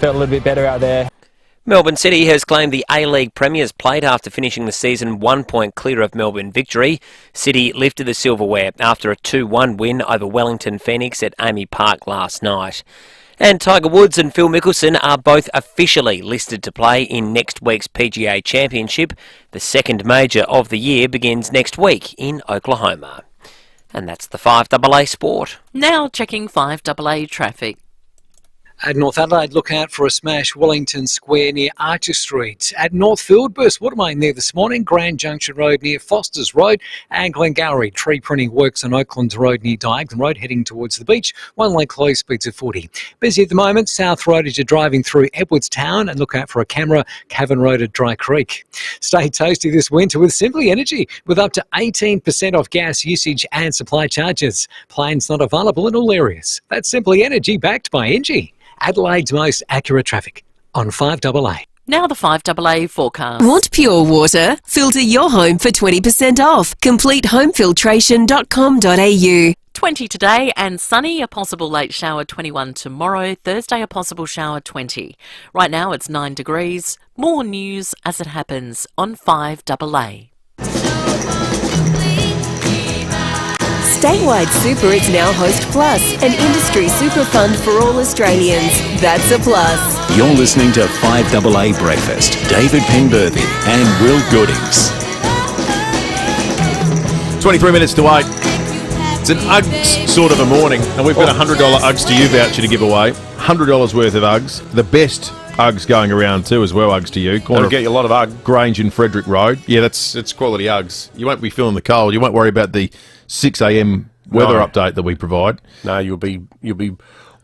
Felt a little bit better out there. Melbourne City has claimed the A-League Premier's plate after finishing the season 1 point clear of Melbourne Victory. City lifted the silverware after a 2-1 win over Wellington Phoenix at Amy Park last night. And Tiger Woods and Phil Mickelson are both officially listed to play in next week's PGA Championship. The second major of the year begins next week in Oklahoma. And that's the 5AA Sport. Now checking 5AA traffic. At North Adelaide, look out for a smash Wellington Square near Archer Street. At Northfield, burst water main there this morning. Grand Junction Road near Foster's Road. And Glengarry, tree pruning works on Oakland Road near Diagon Road, heading towards the beach. One lane close, speeds of 40. Busy at the moment, South Road as you're driving through Edwardstown. And look out for a camera, Cavan Road at Dry Creek. Stay toasty this winter with Simply Energy, with up to 18% off gas usage and supply charges. Plans not available in all areas. That's Simply Energy, backed by Engie. Adelaide's most accurate traffic on 5AA. Now the 5AA forecast. Want pure water? Filter your home for 20% off. CompleteHomeFiltration.com.au. 20 today and sunny, a possible late shower 21 tomorrow, Thursday a possible shower 20. Right now it's 9 degrees. More news as it happens on 5AA. Statewide Super is now Host Plus, an industry super fund for all Australians. That's a plus. You're listening to 5AA Breakfast. David Penberthy and Will Goodings. 23 minutes to 8. It's an Uggs sort of a morning, and we've got a $100 Uggs to you voucher to give away. $100 worth of Uggs. The best Uggs going around too as well, Uggs to you. That'll get you a lot of Ugg. Grange and Frederick Road. Yeah, it's quality Uggs. You won't be feeling the cold. You won't worry about the 6 a.m. weather update that we provide. No, you'll be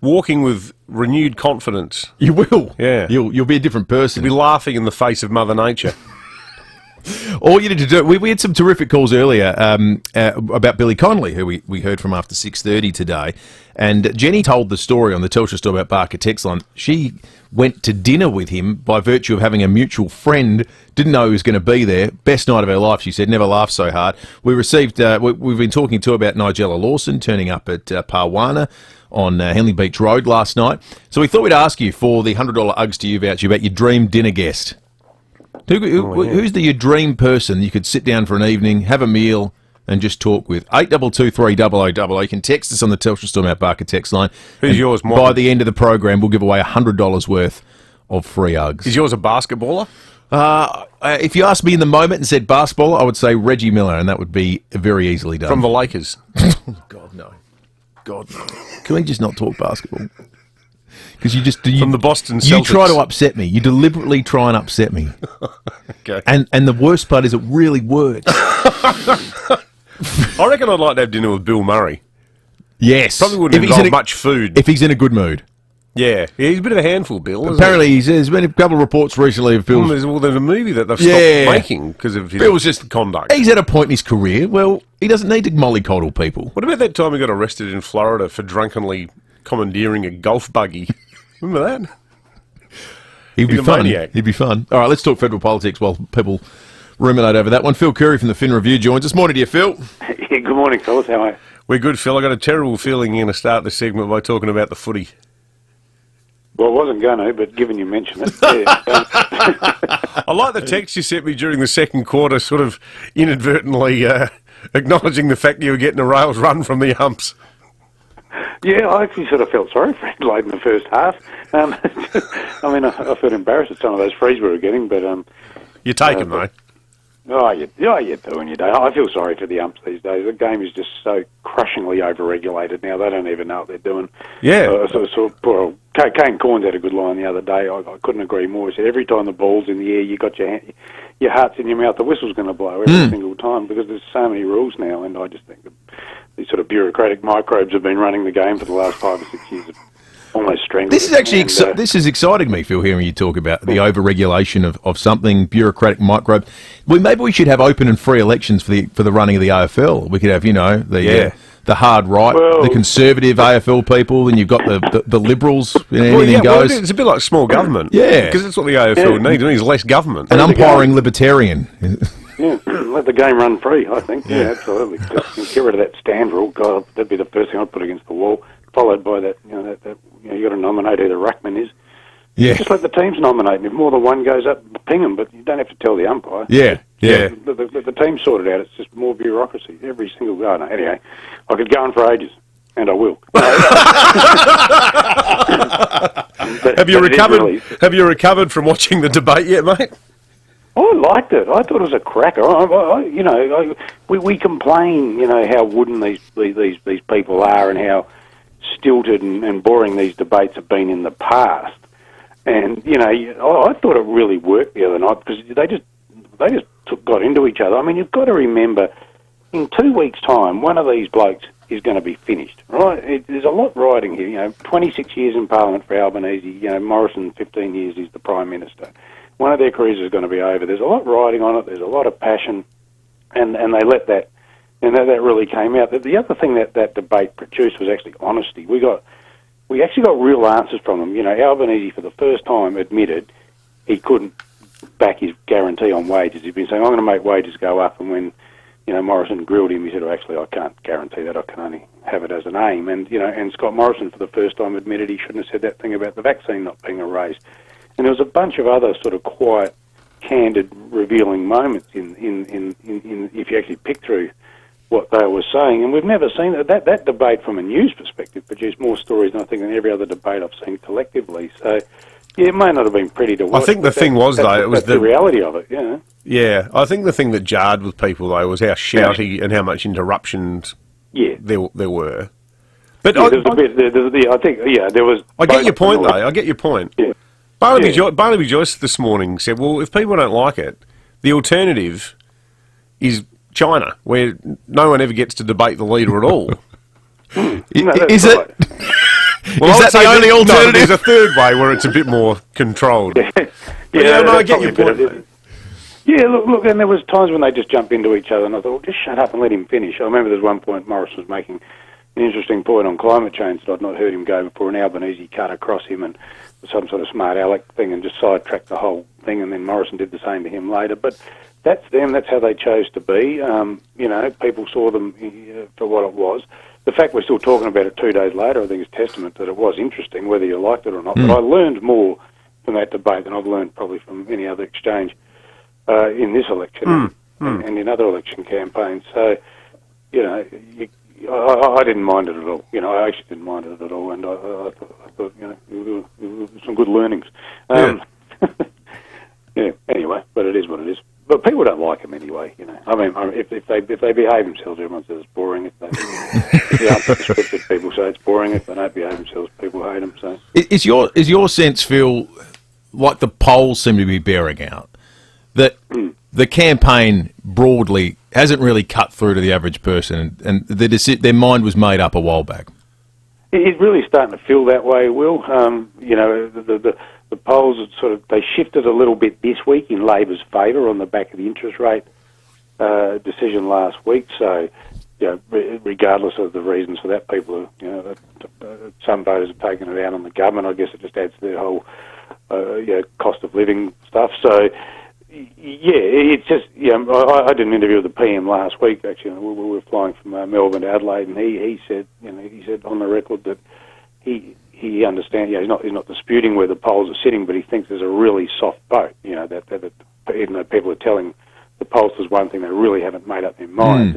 walking with renewed confidence. You will. Yeah. You'll be a different person. You'll be laughing in the face of Mother Nature. All you need to do, we had some terrific calls earlier about Billy Connolly, who we heard from after 6:30 today. And Jenny told the story on the Telstra store about Barker text line. She went to dinner with him by virtue of having a mutual friend, didn't know he was going to be there. Best night of her life, she said, never laughed so hard. We received, we've been talking to about Nigella Lawson turning up at Parwana on Henley Beach Road last night. So we thought we'd ask you for the $100 Uggs to you voucher about your dream dinner guest. Who's your dream person you could sit down for an evening, have a meal, and just talk with? 8223 You can text us on the Telstra Storm Out Barker text line. Who's yours, Mike? By the end of the program, we'll give away $100 worth of free Uggs. Is yours a basketballer? If you asked me in the moment and said basketballer, I would say Reggie Miller, and that would be very easily done. From the Lakers? God, no. God, no. Can we just not talk basketball? Because from the Boston Celtics. You try to upset me. You deliberately try and upset me. Okay. And the worst part is it really works. I reckon I'd like to have dinner with Bill Murray. Yes. Probably wouldn't involve much food. If he's in a good mood. Yeah. He's a bit of a handful, Bill. Apparently, there's been a couple of reports recently of Bill's... There's a movie that they've stopped making because of his Bill's just conduct. He's at a point in his career, well, he doesn't need to mollycoddle people. What about that time he got arrested in Florida for drunkenly commandeering a golf buggy? Remember that? He'd be fun. He'd be fun. All right, let's talk federal politics while people ruminate over that one. Phil Curry from the Fin Review joins us. Morning to you, Phil. Yeah, good morning, fellas. How are you? We're good, Phil. I got a terrible feeling you're going to start the segment by talking about the footy. Well, I wasn't going to, but given you mention it. Yeah. I like the text you sent me during the second quarter, sort of inadvertently acknowledging the fact that you were getting a rails run from the umps. Yeah, I actually sort of felt sorry for Adelaide in the first half. I mean, I felt embarrassed at some of those frees we were getting, but... You take them, though. You do, and you don't. I feel sorry for the umps these days. The game is just so crushingly over-regulated now. They don't even know what they're doing. Yeah. Poor Kane Corns had a good line the other day. I couldn't agree more. He said, every time the ball's in the air, you got your heart's in your mouth, the whistle's going to blow every single time, because there's so many rules now, and I just think that these sort of bureaucratic microbes have been running the game for the last 5 or 6 years. Almost strangled. This is actually this is exciting me, Phil, hearing you talk about the over-regulation of something, bureaucratic microbe. Maybe we should have open and free elections for the running of the AFL. We could have, the hard right, the conservative AFL people, and you've got the liberals, anything goes. It's a bit like small government. Yeah. Because that's what the AFL needs. It needs less government. An umpiring libertarian. Let the game run free, I think. Yeah, absolutely. Just get rid of that stand rule. God, that'd be the first thing I'd put against the wall. Followed by that, you got to nominate who the ruckman is. Yeah. Just let the teams nominate, and if more than one goes up, ping them, but you don't have to tell the umpire. Yeah. The team sort it out. It's just more bureaucracy. Every single guy. No, anyway, I could go on for ages, and I will. Have you recovered from watching the debate yet, mate? I liked it. I thought it was a cracker. We complain, how wooden these people are, and how stilted and boring these debates have been in the past. And I thought it really worked the other night, because they just got into each other. I mean, you've got to remember, in 2 weeks' time, one of these blokes is going to be finished, right? There's a lot riding here. 26 years in Parliament for Albanese. Morrison, 15 years, is the Prime Minister. One of their careers is going to be over. There's a lot riding on it. There's a lot of passion, and they let that. And that really came out. The other thing that debate produced was actually honesty. We actually got real answers from them. Albanese, for the first time, admitted he couldn't back his guarantee on wages. He'd been saying, I'm going to make wages go up. And when, Morrison grilled him, he said, actually, I can't guarantee that. I can only have it as an aim. And, and Scott Morrison, for the first time, admitted he shouldn't have said that thing about the vaccine not being erased. And there was a bunch of other sort of quiet, candid, revealing moments in if you actually pick through what they were saying, and we've never seen that debate from a news perspective produced more stories, I think, than every other debate I've seen collectively. So, it may not have been pretty to watch. I think the thing was, though, it was the reality of it. Yeah, I think the thing that jarred with people, though, was how shouty and how much interruptions there were. But there was a bit. There was. I get your point, though. I get your point. Yeah. Barnaby Joyce this morning said, "Well, if people don't like it, the alternative is China, where no one ever gets to debate the leader at all." Is it? Well, is that the only alternative? No, there's a third way where it's a bit more controlled. I get your point. Yeah, look, and there was times when they just jumped into each other, and I thought, well, just shut up and let him finish. I remember there's one point Morris was making an interesting point on climate change that I'd not heard him go before, and Albanese cut across him and some sort of smart aleck thing and just sidetracked the whole thing, and then Morrison did the same to him later. But that's them. That's how they chose to be. People saw them for what it was. The fact we're still talking about it 2 days later, I think, is testament that it was interesting, whether you liked it or not. But I learned more from that debate than I've learned probably from any other exchange in this election and in other election campaigns. So, I didn't mind it at all. I actually didn't mind it at all, and I thought, some good learnings. Anyway, but it is what it is. But people don't like them anyway, I mean, if they behave themselves, everyone says it's boring. If they aren't scripted, people say it's boring. If they don't behave themselves, people hate them. So, is your sense, Phil, like the polls seem to be bearing out, that the campaign broadly hasn't really cut through to the average person, and their mind was made up a while back? It's really starting to feel that way, Will. The polls they shifted a little bit this week in Labor's favour on the back of the interest rate decision last week. So, regardless of the reasons for that, people are, some voters have taken it out on the government. I guess it just adds to their whole cost of living stuff. So, it's just, I did an interview with the PM last week, actually. We were flying from Melbourne to Adelaide, and he said on the record that he understands, he's not disputing where the polls are sitting, but he thinks there's a really soft vote, that even though people are telling the pollsters one thing, they really haven't made up their minds.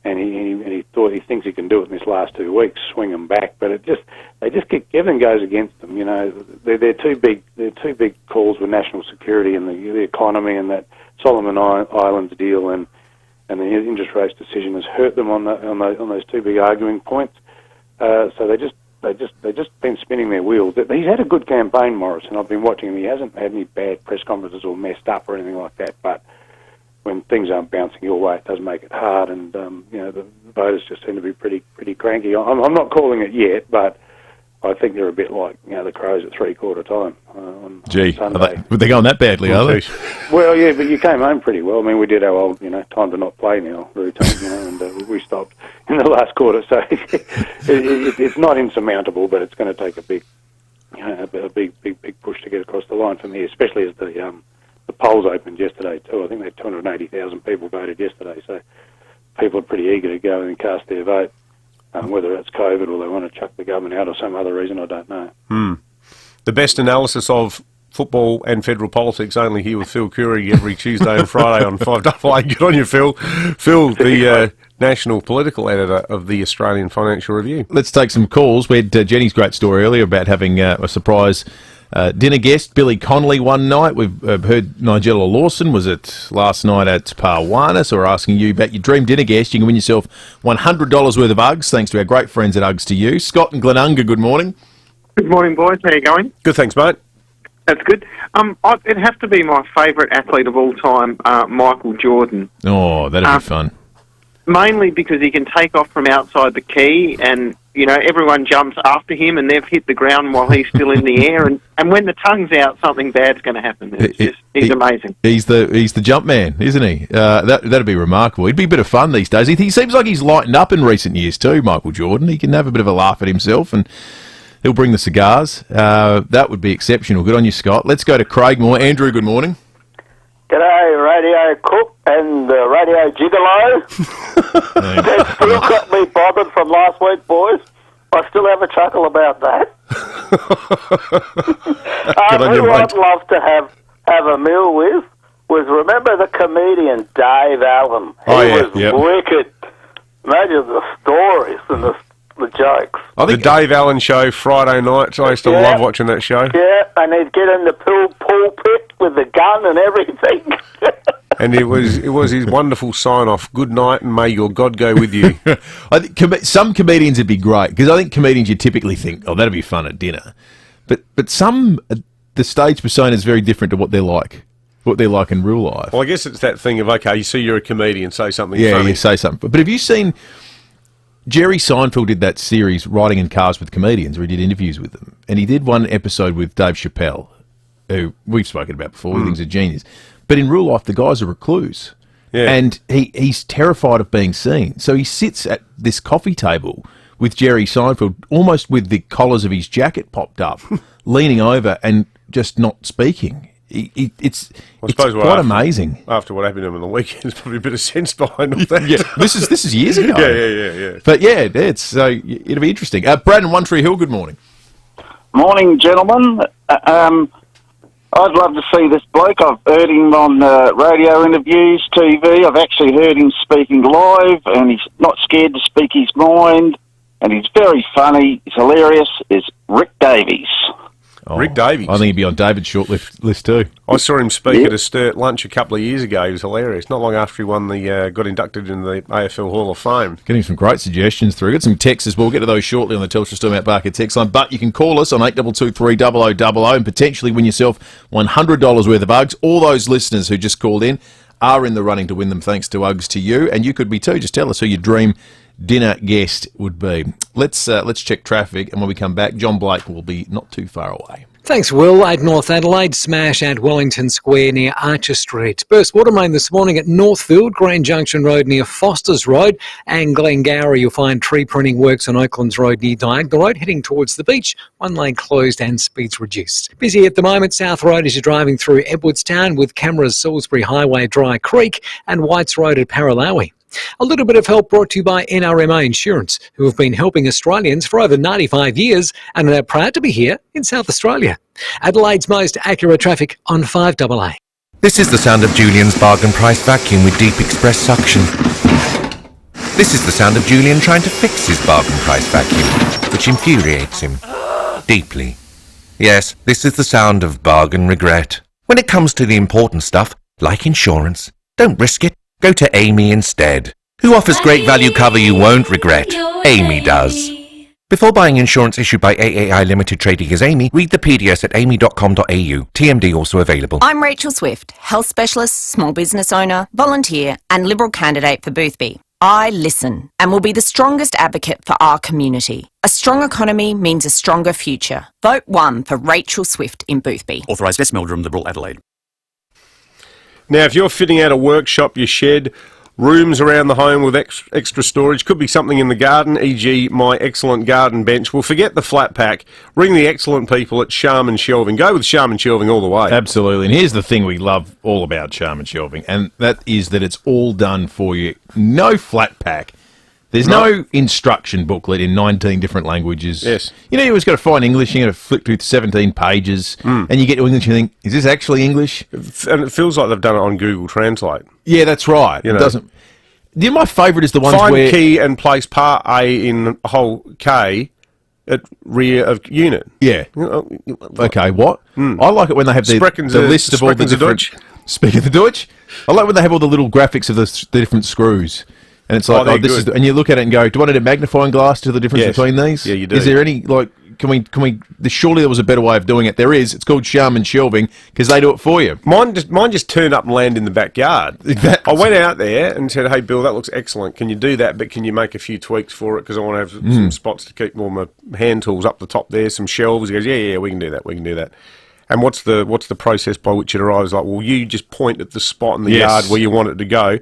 and he thought he thinks he can do it in this last 2 weeks, swing them back. But everything goes against them. You know, they're too big. They're too big calls with national security and the economy, and that Solomon Islands deal and the interest rates decision has hurt them on those two big arguing points. So they just been spinning their wheels. He's had a good campaign, Morrison. I've been watching him. He hasn't had any bad press conferences or messed up or anything like that. But when things aren't bouncing your way, it does make it hard. And the voters just seem to be pretty cranky. I'm not calling it yet, but I think they're a bit like the Crows at 3/4 time on Sunday. They're going that badly, are they? Well, yeah, but you came home pretty well. I mean, we did our old, time to not play now routine, and we stopped in the last quarter. So it's not insurmountable, but it's going to take a big push to get across the line from here, especially as the polls opened yesterday too. I think they had 280,000 people voted yesterday, so people are pretty eager to go and cast their vote. Whether it's COVID or they want to chuck the government out or some other reason, I don't know. The best analysis of football and federal politics only here with Phil Curry every Tuesday and Friday on 5AA. Good on you, Phil. Phil, the national political editor of the Australian Financial Review. Let's take some calls. We had Jenny's great story earlier about having a surprise dinner guest, Billy Connolly, one night. We've heard Nigella Lawson was it last night at Parwana, so we're asking you about your dream dinner guest. You can win yourself $100 worth of Uggs, thanks to our great friends at Uggs to You. Scott and Glenunga, good morning. Good morning, boys. How you going? Good, thanks, mate. That's good. It'd have to be my favourite athlete of all time, Michael Jordan. Oh, that'd be fun. Mainly because he can take off from outside the key and, everyone jumps after him and they've hit the ground while he's still in the air. And when the tongue's out, something bad's going to happen. He's amazing. He's the jump man, isn't he? That'd be remarkable. It'd be a bit of fun these days. He seems like he's lightened up in recent years too, Michael Jordan. He can have a bit of a laugh at himself and he'll bring the cigars. That would be exceptional. Good on you, Scott. Let's go to Craigmore. Andrew, good morning. G'day, Radio Cook and Radio Gigolo. That still got me bothered from last week, boys. I still have a chuckle about that. Who I'd love to have a meal with was, remember the comedian Dave Allen? He was wicked. Imagine the stories and the jokes. The Dave Allen Show, Friday nights. I used to love watching that show. Yeah, and he'd get in the pulpit with the gun and everything. And it was his wonderful sign-off. Good night, and may your God go with you. I think some comedians would be great, because I think comedians you typically think, oh, that'd be fun at dinner. But some, the stage persona is very different to what they're like in real life. Well, I guess it's that thing of, okay, you see you're a comedian, say something funny. Yeah, you say something. But have you seen... Jerry Seinfeld did that series, Riding in Cars with Comedians, where he did interviews with them. And he did one episode with Dave Chappelle, who we've spoken about before. He thinks he's a genius. But in real life, the guy's a recluse. Yeah. And he's terrified of being seen. So he sits at this coffee table with Jerry Seinfeld, almost with the collars of his jacket popped up, leaning over and just not speaking. It's quite amazing. After what happened to him on the weekend, there's probably a bit of sense behind all that. Yeah, this is years ago. Yeah. But it'll be interesting. Brad in One Tree Hill, good morning. Morning, gentlemen. I'd love to see this bloke. I've heard him on radio interviews, TV. I've actually heard him speaking live, and he's not scared to speak his mind, and he's very funny. He's hilarious. Is Rick Davies. Oh, Rick Davies. I think he'd be on David's short list too. I saw him speak at a Sturt lunch a couple of years ago. He was hilarious. Not long after he won got inducted into the AFL Hall of Fame. Getting some great suggestions through. Got some texts as well. We'll get to those shortly on the Telstra Stormont Barker text line. But you can call us on 8223 and potentially win yourself $100 worth of Uggs. All those listeners who just called in are in the running to win them thanks to Uggs to You. And you could be too. Just tell us who your dream dinner guest would be. Let's check traffic, and when we come back, John Blake will be not too far away. Thanks, Will. At North Adelaide, smash at Wellington Square near Archer Street. Burst water main this morning at Northfield, Grand Junction Road near Foster's Road, and Glengarry. You'll find tree pruning works on Oaklands Road near Diagonal Road, heading towards the beach. One lane closed and speeds reduced. Busy at the moment, South Road as you're driving through Edwardstown with cameras Salisbury Highway, Dry Creek, and Whites Road at Paralawi. A little bit of help brought to you by NRMA Insurance, who have been helping Australians for over 95 years and are proud to be here in South Australia. Adelaide's most accurate traffic on 5AA. This is the sound of Julian's bargain price vacuum with deep express suction. This is the sound of Julian trying to fix his bargain price vacuum, which infuriates him deeply. Yes, this is the sound of bargain regret. When it comes to the important stuff, like insurance, don't risk it. Go to Amy instead, who offers great value cover you won't regret. Amy does. Before buying insurance issued by AAI Limited trading as Amy, read the PDS at amy.com.au. TMD also available. I'm Rachel Swift, health specialist, small business owner, volunteer and Liberal candidate for Boothby. I listen and will be the strongest advocate for our community. A strong economy means a stronger future. Vote 1 for Rachel Swift in Boothby. Authorised West Meldrum, Liberal Adelaide. Now, if you're fitting out a workshop, your shed, rooms around the home with extra storage, could be something in the garden, e.g. my excellent garden bench. Well, forget the flat pack. Ring the excellent people at Sharman Shelving. Go with Sharman Shelving all the way. Absolutely. And here's the thing we love all about Sharman Shelving, and that is that it's all done for you. No flat pack. There's no instruction booklet in 19 different languages. Yes. You know, you always got to find English, you got to flip through 17 pages, and you get to English and you think, is this actually English? And it feels like they've done it on Google Translate. Yeah, that's right. You know. It doesn't. My favourite is the ones Find where... key and place part A in whole K at rear of unit. Yeah. Okay, what? I like it when they have the list of all the different... Speaking the Deutsch? I like when they have all the little graphics of the different screws. And it's like, this is, and you look at it and go, do I need a magnifying glass to the difference between these? Yeah, you do. Is there any, like, can we, surely there was a better way of doing it. There is. It's called Sharman Shelving, because they do it for you. Mine just turned up and landed in the backyard. I went out there and said, hey, Bill, that looks excellent. Can you do that, but can you make a few tweaks for it? Because I want to have some spots to keep all my hand tools up the top there, some shelves. He goes, yeah, we can do that. And what's the process by which it arrives? Like, well, you just point at the spot in the yard where you want it to go,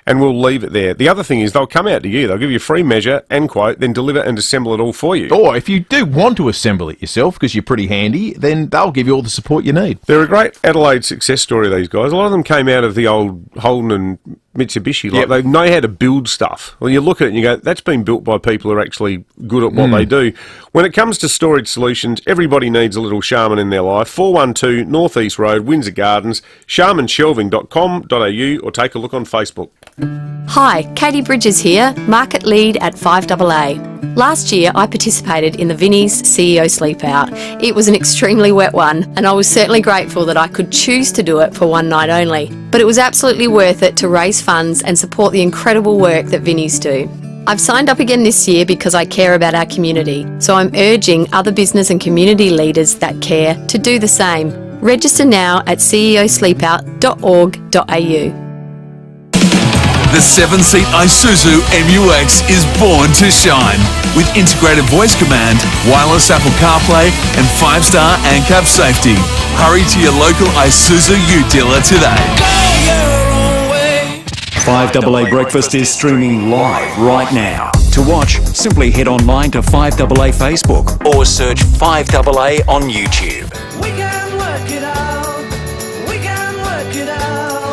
and we'll leave it there. The other thing is they'll come out to you. They'll give you a free measure and quote, then deliver and assemble it all for you. Or if you do want to assemble it yourself because you're pretty handy, then they'll give you all the support you need. They're a great Adelaide success story, these guys. A lot of them came out of the old Holden and Mitsubishi. Like they know how to build stuff. Well, you look at it and you go, that's been built by people who are actually good at what they do. When it comes to storage solutions, everybody needs a little Sharman in their life. 412 North East Road, Windsor Gardens, sharmanshelving.com.au, or take a look on Facebook. Hi, Katie Bridges here, Market Lead at FIVEAA. Last year I participated in the Vinnie's CEO Sleep Out. It was an extremely wet one, and I was certainly grateful that I could choose to do it for one night only. But it was absolutely worth it to raise funds and support the incredible work that Vinnie's do. I've signed up again this year because I care about our community, so I'm urging other business and community leaders that care to do the same. Register now at ceosleepout.org.au. The 7-seat Isuzu MU-X is born to shine. With integrated voice command, wireless Apple CarPlay and 5-star ANCAP safety. Hurry to your local Isuzu U dealer today. 5AA Breakfast is streaming live right now. To watch, simply head online to 5AA Facebook or search 5AA on YouTube.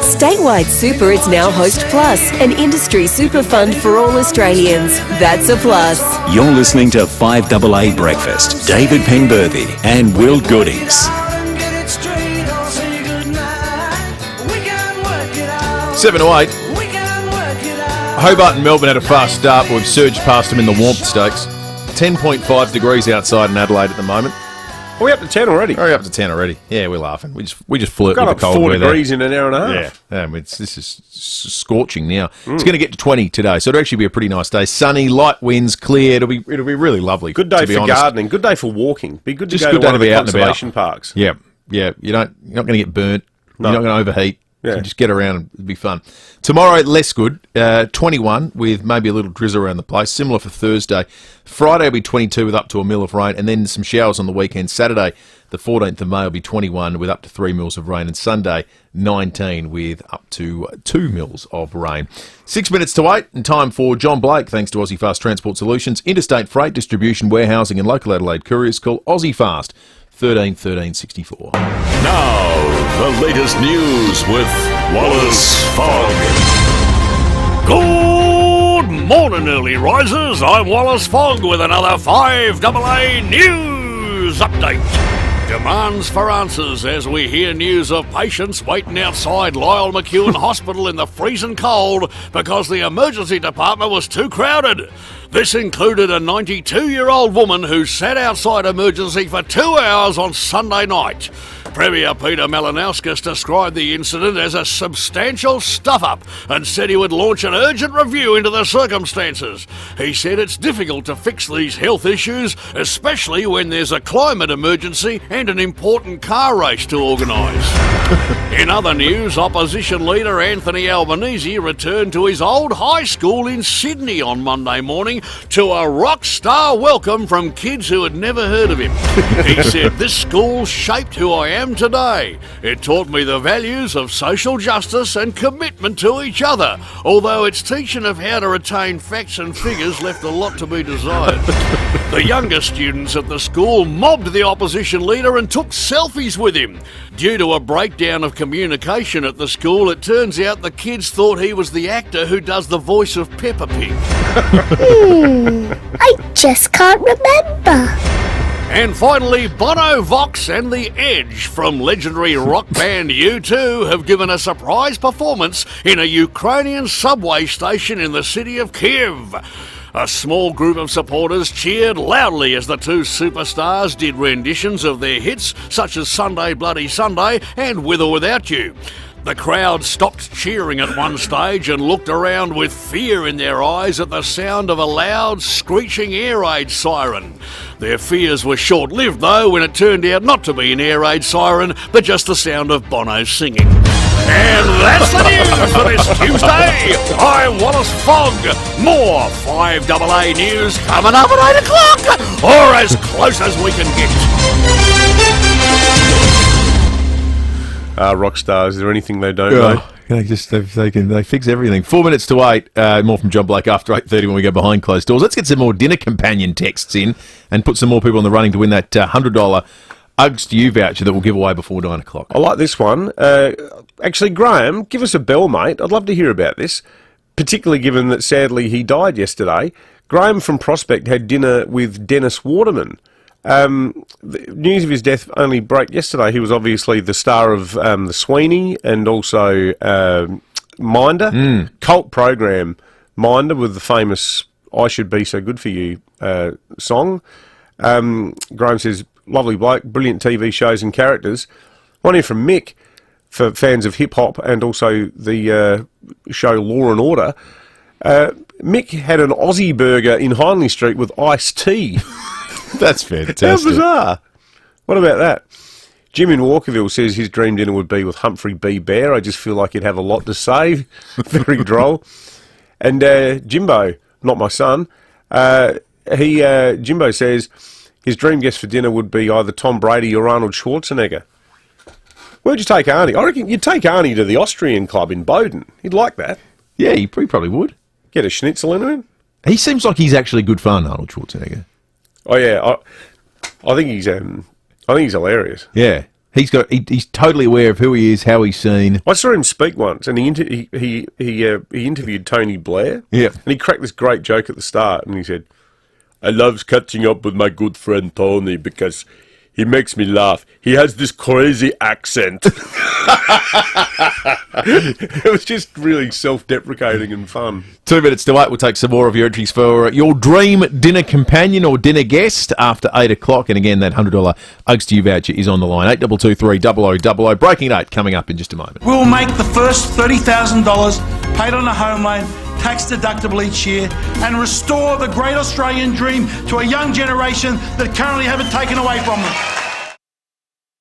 Statewide Super is now Host Plus, an industry super fund for all Australians. That's a plus. You're listening to 5AA Breakfast. David Penberthy and Will Goodings. 7 to 8. Hobart and Melbourne had a fast start, but we've surged past them in the warmth stakes. 10.5 degrees outside in Adelaide at the moment. Are we up to 10 already? We're up to 10 already. Yeah, we're laughing. We just flirt Got with up the cold 4 weather. degrees in an hour and a half. Yeah, this is scorching now. It's going to get to 20 today, so it'll actually be a pretty nice day. Sunny, light winds, clear. It'll be really lovely. Good day to be for honest. gardening. Good day for walking. Be good to Just go good to one day of to the be out and about. conservation parks. Yeah. You're not going to get burnt. No. You're not going to overheat. Yeah. So just get around and it'll be fun. Tomorrow, less good. 21 with maybe a little drizzle around the place. Similar for Thursday. Friday will be 22 with up to a mil of rain, and then some showers on the weekend. Saturday, the 14th of May, will be 21 with up to 3 mils of rain, and Sunday, 19 with up to 2 mils of rain. 6 minutes to 8, and time for John Blake, thanks to Aussie Fast Transport Solutions. Interstate freight, distribution, warehousing, and local Adelaide couriers. Call Aussie Fast 13 13 64. Now, the latest news with Wallace Fogg. Good morning, early risers. I'm Wallace Fogg with another 5AA News Update. Demands for answers as we hear news of patients waiting outside Lyle McEwen Hospital in the freezing cold because the emergency department was too crowded. This included a 92-year-old woman who sat outside emergency for 2 hours on Sunday night. Premier Peter Malinauskas described the incident as a substantial stuff-up and said he would launch an urgent review into the circumstances. He said it's difficult to fix these health issues, especially when there's a climate emergency and an important car race to organise. In other news, opposition leader Anthony Albanese returned to his old high school in Sydney on Monday morning to a rock star welcome from kids who had never heard of him. He said, "This school shaped who I am today. It taught me the values of social justice and commitment to each other, although its teaching of how to retain facts and figures left a lot to be desired." The younger students at the school mobbed the opposition leader and took selfies with him. Due to a breakdown of communication at the school, it turns out the kids thought he was the actor who does the voice of Peppa Pig. I just can't remember. And finally, Bono Vox and The Edge from legendary rock band U2 have given a surprise performance in a Ukrainian subway station in the city of Kyiv. A small group of supporters cheered loudly as the two superstars did renditions of their hits such as Sunday Bloody Sunday and With or Without You. The crowd stopped cheering at one stage and looked around with fear in their eyes at the sound of a loud, screeching air raid siren. Their fears were short-lived, though, when it turned out not to be an air raid siren, but just the sound of Bono singing. And that's the news for this Tuesday. I'm Wallace Fogg. More 5AA news coming up at 8 o'clock, or as close as we can get. Rock stars, is there anything they don't know? They fix everything. 4 minutes to 8. More from John Blake after 8:30 when we go behind closed doors. Let's get some more dinner companion texts in and put some more people in the running to win that $100 Uggs to You voucher that we'll give away before 9 o'clock. I like this one. Actually, Graham, give us a bell, mate. I'd love to hear about this, particularly given that sadly he died yesterday. Graham from Prospect had dinner with Dennis Waterman. The news of his death only broke yesterday. He was obviously the star of the Sweeney and also Minder. Cult program Minder with the famous I Should Be So Good For You song. Graham says, lovely bloke, brilliant TV shows and characters. One here from Mick for fans of hip-hop and also the show Law and Order. Mick had an Aussie burger in Hindley Street with iced tea. That's fantastic. How bizarre. What about that? Jim in Walkerville says his dream dinner would be with Humphrey B. Bear. I just feel like he'd have a lot to say. Very droll. And Jimbo, not my son, Jimbo says his dream guest for dinner would be either Tom Brady or Arnold Schwarzenegger. Where'd you take Arnie? I reckon you'd take Arnie to the Austrian club in Bowden. He'd like that. Yeah, he probably would. Get a schnitzel into him. He seems like he's actually good fun, Arnold Schwarzenegger. Oh yeah, I think he's hilarious. Yeah, he's he's totally aware of who he is, how he's seen. I saw him speak once, and he interviewed Tony Blair. Yeah, and he cracked this great joke at the start, and he said, "I love catching up with my good friend Tony because he makes me laugh. He has this crazy accent." It was just really self-deprecating and fun. 2 minutes to 8. We'll take some more of your entries for your dream dinner companion or dinner guest after 8 o'clock. And again, that $100 Uggs to You voucher is on the line. 8223 0000. Breaking 8 coming up in just a moment. We'll make the first $30,000 paid on a home loan tax deductible each year and restore the great Australian dream to a young generation that currently have it taken away from them.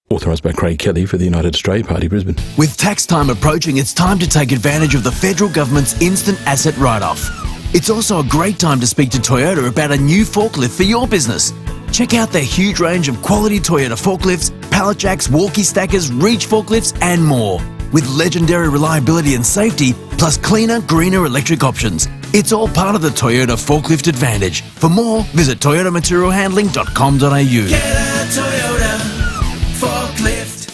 Authorised by Craig Kelly for the United Australia Party, Brisbane. With tax time approaching, it's time to take advantage of the federal government's instant asset write-off. It's also a great time to speak to Toyota about a new forklift for your business. Check out their huge range of quality Toyota forklifts, pallet jacks, walkie stackers, reach forklifts and more. With legendary reliability and safety, plus cleaner, greener electric options. It's all part of the Toyota Forklift Advantage. For more, visit toyotamaterialhandling.com.au. Get a Toyota forklift.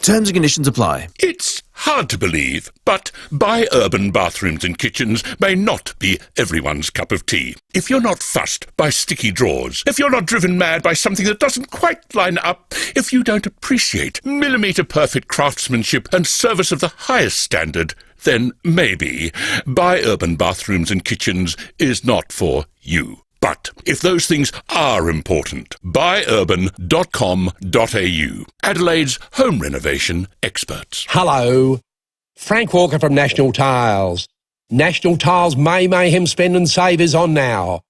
Terms and conditions apply. It's hard to believe, but bi-urban bathrooms and kitchens may not be everyone's cup of tea. If you're not fussed by sticky drawers, if you're not driven mad by something that doesn't quite line up, if you don't appreciate millimetre-perfect craftsmanship and service of the highest standard, then maybe bi-urban bathrooms and kitchens is not for you. But if those things are important, buyurban.com.au, Adelaide's home renovation experts. Hello, Frank Walker from National Tiles. National Tiles May Mayhem Spend and Save is on now.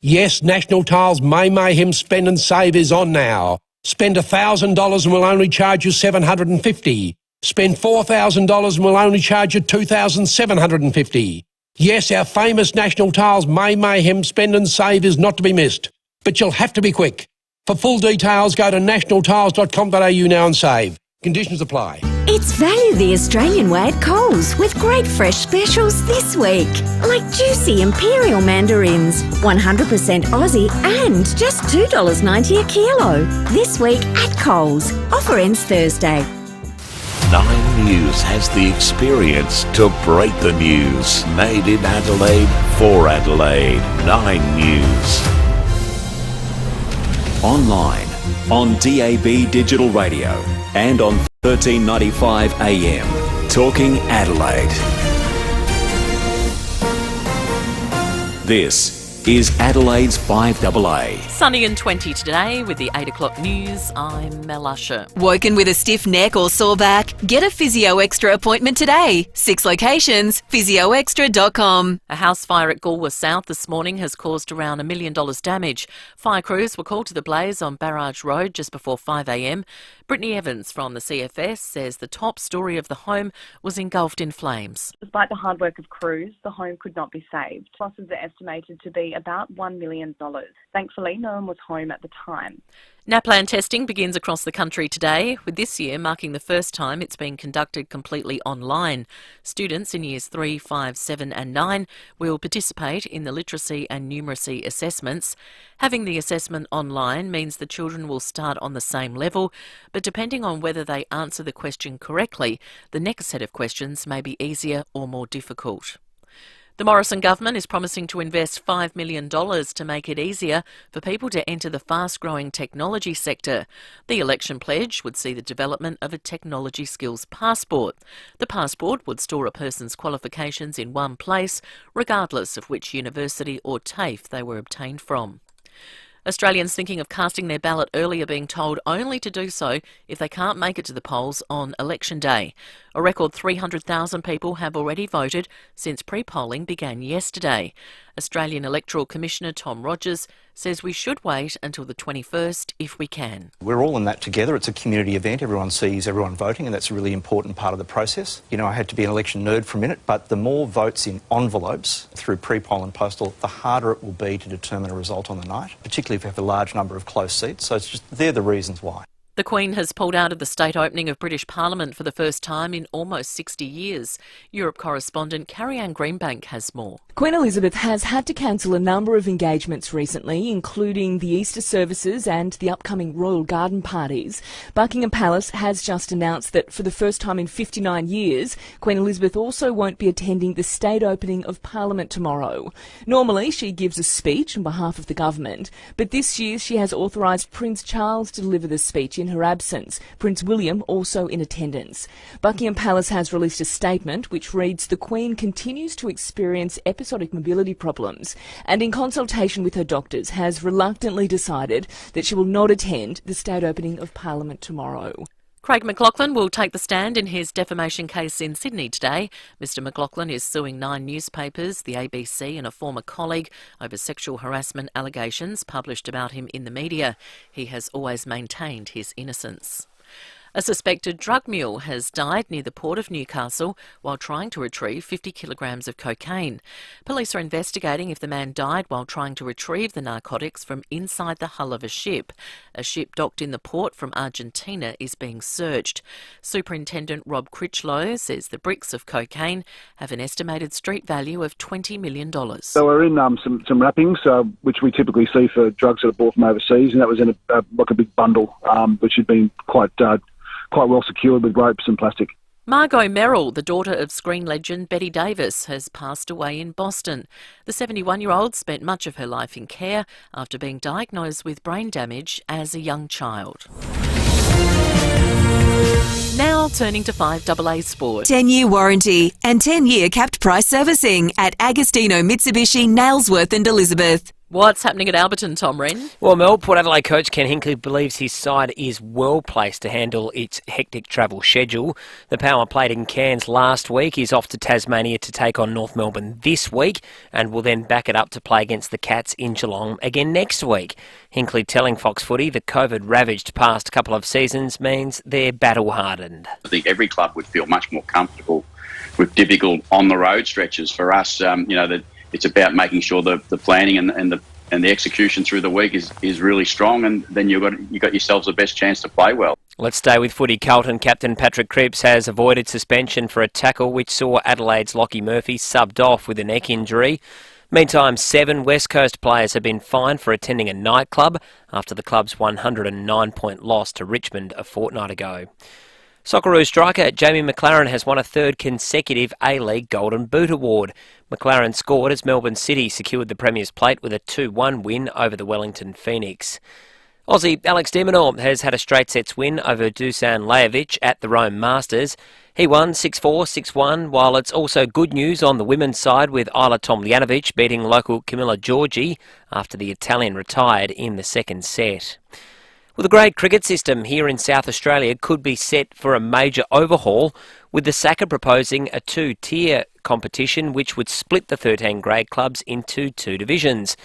Yes, National Tiles May Mayhem Spend and Save is on now. Spend $1,000 and we'll only charge you $750. Spend $4,000 and we'll only charge you $2,750. Yes, our famous National Tiles May Mayhem Spend and Save is not to be missed. But you'll have to be quick. For full details, go to nationaltiles.com.au now and save. Conditions apply. It's value the Australian way at Coles with great fresh specials this week. Like juicy imperial mandarins, 100% Aussie and just $2.90 a kilo. This week at Coles. Offer ends Thursday. 9 News has the experience to break the news. Made in Adelaide for Adelaide. 9 News. Online, on DAB Digital Radio and on 1395 AM. Talking Adelaide. This is Adelaide's 5AA. Sunny and 20 today with the 8 o'clock news. I'm Mel Usher. Woken with a stiff neck or sore back? Get a Physio Extra appointment today. 6 locations, physioextra.com. A house fire at Galway South this morning has caused around $1 million damage. Fire crews were called to the blaze on Barrage Road just before 5 a.m. Brittany Evans from the CFS says the top story of the home was engulfed in flames. Despite the hard work of crews, the home could not be saved. Losses are estimated to be about $1 million. Thankfully, no one was home at the time. Naplan testing begins across the country today, with this year marking the first time it's been conducted completely online. Students in years 3, 5, 7 and 9 will participate in the literacy and numeracy assessments. Having the assessment online means the children will start on the same level, but depending on whether they answer the question correctly, the next set of questions may be easier or more difficult. The Morrison government is promising to invest $5 million to make it easier for people to enter the fast-growing technology sector. The election pledge would see the development of a technology skills passport. The passport would store a person's qualifications in one place, regardless of which university or TAFE they were obtained from. Australians thinking of casting their ballot early are being told only to do so if they can't make it to the polls on election day. A record 300,000 people have already voted since pre-polling began yesterday. Australian Electoral Commissioner Tom Rogers says we should wait until the 21st if we can. We're all in that together. It's a community event. Everyone sees everyone voting, and that's a really important part of the process. You know, I had to be an election nerd for a minute, but the more votes in envelopes through pre-poll and postal, the harder it will be to determine a result on the night, particularly if you have a large number of close seats. So they're the reasons why. The Queen has pulled out of the state opening of British Parliament for the first time in almost 60 years. Europe correspondent Carrie-Anne Greenbank has more. Queen Elizabeth has had to cancel a number of engagements recently, including the Easter services and the upcoming Royal Garden parties. Buckingham Palace has just announced that for the first time in 59 years, Queen Elizabeth also won't be attending the state opening of Parliament tomorrow. Normally, she gives a speech on behalf of the government, but this year she has authorised Prince Charles to deliver the speech in her absence, Prince William also in attendance. Buckingham Palace has released a statement which reads, "The Queen continues to experience episodic mobility problems and in consultation with her doctors has reluctantly decided that she will not attend the state opening of Parliament tomorrow." Craig McLachlan will take the stand in his defamation case in Sydney today. Mr McLachlan is suing 9 newspapers, the ABC and a former colleague over sexual harassment allegations published about him in the media. He has always maintained his innocence. A suspected drug mule has died near the port of Newcastle while trying to retrieve 50 kilograms of cocaine. Police are investigating if the man died while trying to retrieve the narcotics from inside the hull of a ship. A ship docked in the port from Argentina is being searched. Superintendent Rob Critchlow says the bricks of cocaine have an estimated street value of $20 million. So we're in some wrappings, which we typically see for drugs that are bought from overseas, and that was in a big bundle, which had been quite well secured with ropes and plastic. Margot Merrill, the daughter of screen legend Betty Davis, has passed away in Boston. The 71-year-old spent much of her life in care after being diagnosed with brain damage as a young child. Now turning to 5AA Sport. 10-year warranty and 10-year capped price servicing at Agostino Mitsubishi, Nailsworth and Elizabeth. What's happening at Alberton, Tom Wren? Well, Mel, Port Adelaide coach Ken Hinkley believes his side is well placed to handle its hectic travel schedule. The Power played in Cairns last week. He's off to Tasmania to take on North Melbourne this week and will then back it up to play against the Cats in Geelong again next week. Hinkley telling Fox Footy the COVID-ravaged past couple of seasons means they're battle-hardened. I think every club would feel much more comfortable with difficult on-the-road stretches. For us, it's about making sure the planning and the execution through the week is really strong, and then you got yourselves the best chance to play well. Let's stay with footy. Carlton captain Patrick Cripps has avoided suspension for a tackle which saw Adelaide's Lockie Murphy subbed off with a neck injury. Meantime, 7 West Coast players have been fined for attending a nightclub after the club's 109-point loss to Richmond a fortnight ago. Socceroo striker Jamie McLaren has won a third consecutive A-League Golden Boot award. McLaren scored as Melbourne City secured the Premier's plate with a 2-1 win over the Wellington Phoenix. Aussie Alex de Minaur has had a straight sets win over Dusan Lajovic at the Rome Masters. He won 6-4, 6-1, while it's also good news on the women's side with Isla Tomljanovic beating local Camilla Giorgi after the Italian retired in the second set. Well, the grade cricket system here in South Australia could be set for a major overhaul, with the SACA proposing a 2-tier competition which would split the 13 grade clubs into 2 divisions.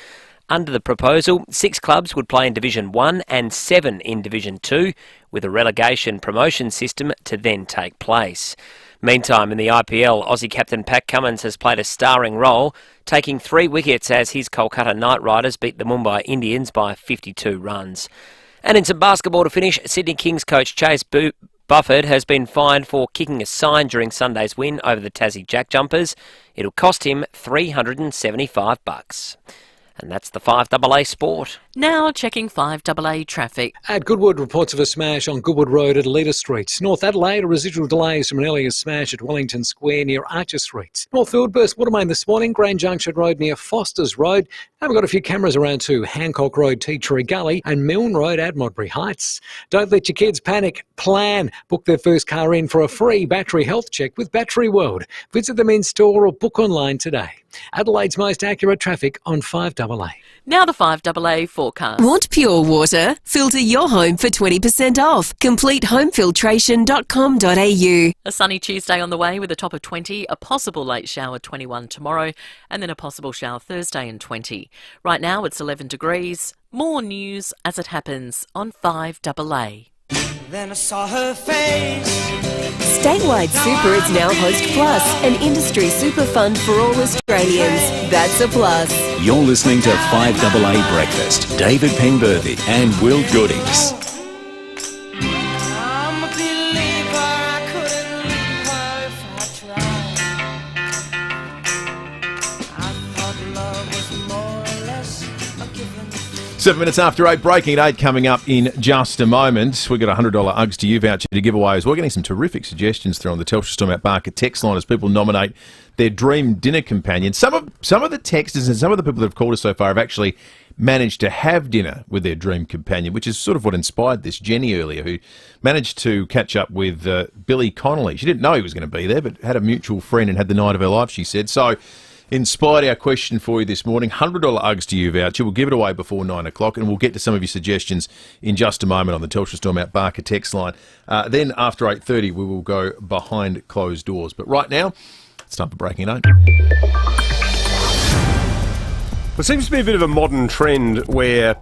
Under the proposal, 6 clubs would play in Division 1 and 7 in Division 2, with a relegation promotion system to then take place. Meantime, in the IPL, Aussie captain Pat Cummins has played a starring role, taking 3 wickets as his Kolkata Knight Riders beat the Mumbai Indians by 52 runs. And in some basketball to finish, Sydney Kings coach Chase Bufford has been fined for kicking a sign during Sunday's win over the Tassie Jack Jumpers. It'll cost him $375. And that's the 5AA Sport. Now checking 5AA traffic. At Goodwood, reports of a smash on Goodwood Road at Alita Street. North Adelaide, residual delays from an earlier smash at Wellington Square near Archer Street. Northfield, burst water main this morning, Grand Junction Road near Foster's Road. And we've got a few cameras around too. Hancock Road, Tea Tree Gully and Milne Road at Modbury Heights. Don't let your kids panic. Plan. Book their first car in for a free battery health check with Battery World. Visit them in store or book online today. Adelaide's most accurate traffic on 5AA. Now the 5AA forecast. Want pure water? Filter your home for 20% off. CompleteHomeFiltration.com.au. A sunny Tuesday on the way with a top of 20, a possible late shower 21 tomorrow, and then a possible shower Thursday and 20. Right now it's 11 degrees. More news as it happens on 5AA. Then I saw her face. Statewide Super is now Host Plus, an industry super fund for all Australians. That's a plus. You're listening to 5AA Breakfast. David Penberthy and Will Goodings. I'm a believer, I couldn't leave her if I tried. I thought love was more or less a given. 7 minutes after 8, breaking at 8 coming up in just a moment. We've got a $100 Uggs to You voucher to give away as well. We're getting some terrific suggestions through on the Telstra Storm at Barker text line as people nominate their dream dinner companion. Some of the texters and some of the people that have called us so far have actually managed to have dinner with their dream companion, which is sort of what inspired this. Jenny earlier, who managed to catch up with Billy Connolly. She didn't know he was going to be there, but had a mutual friend and had the night of her life, she said. So inspired our question for you this morning. $100 Uggs to You voucher. We'll give it away before 9 o'clock, and we'll get to some of your suggestions in just a moment on the Telstra Storm at Barker text line. Then after 8:30, we will go behind closed doors. But right now, it's time for breaking at 8. There seems to be a bit of a modern trend where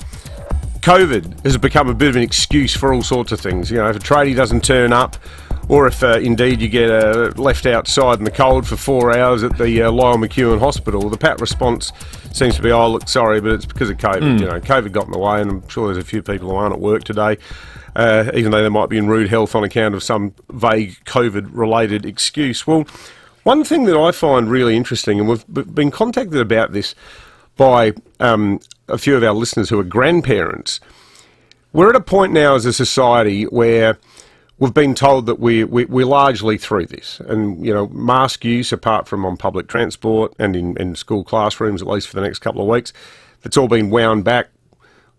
COVID has become a bit of an excuse for all sorts of things. You know, if a tradie doesn't turn up, or if indeed you get left outside in the cold for 4 hours at the Lyell McEwen Hospital, the pat response seems to be, oh, look, sorry, but it's because of COVID. You know, COVID got in the way, and I'm sure there's a few people who aren't at work today, even though they might be in rude health on account of some vague COVID-related excuse. Well, one thing that I find really interesting, and we've been contacted about this by a few of our listeners who are grandparents, we're at a point now as a society where we've been told that we're largely through this. And, mask use, apart from on public transport and in school classrooms, at least for the next couple of weeks, it's all been wound back.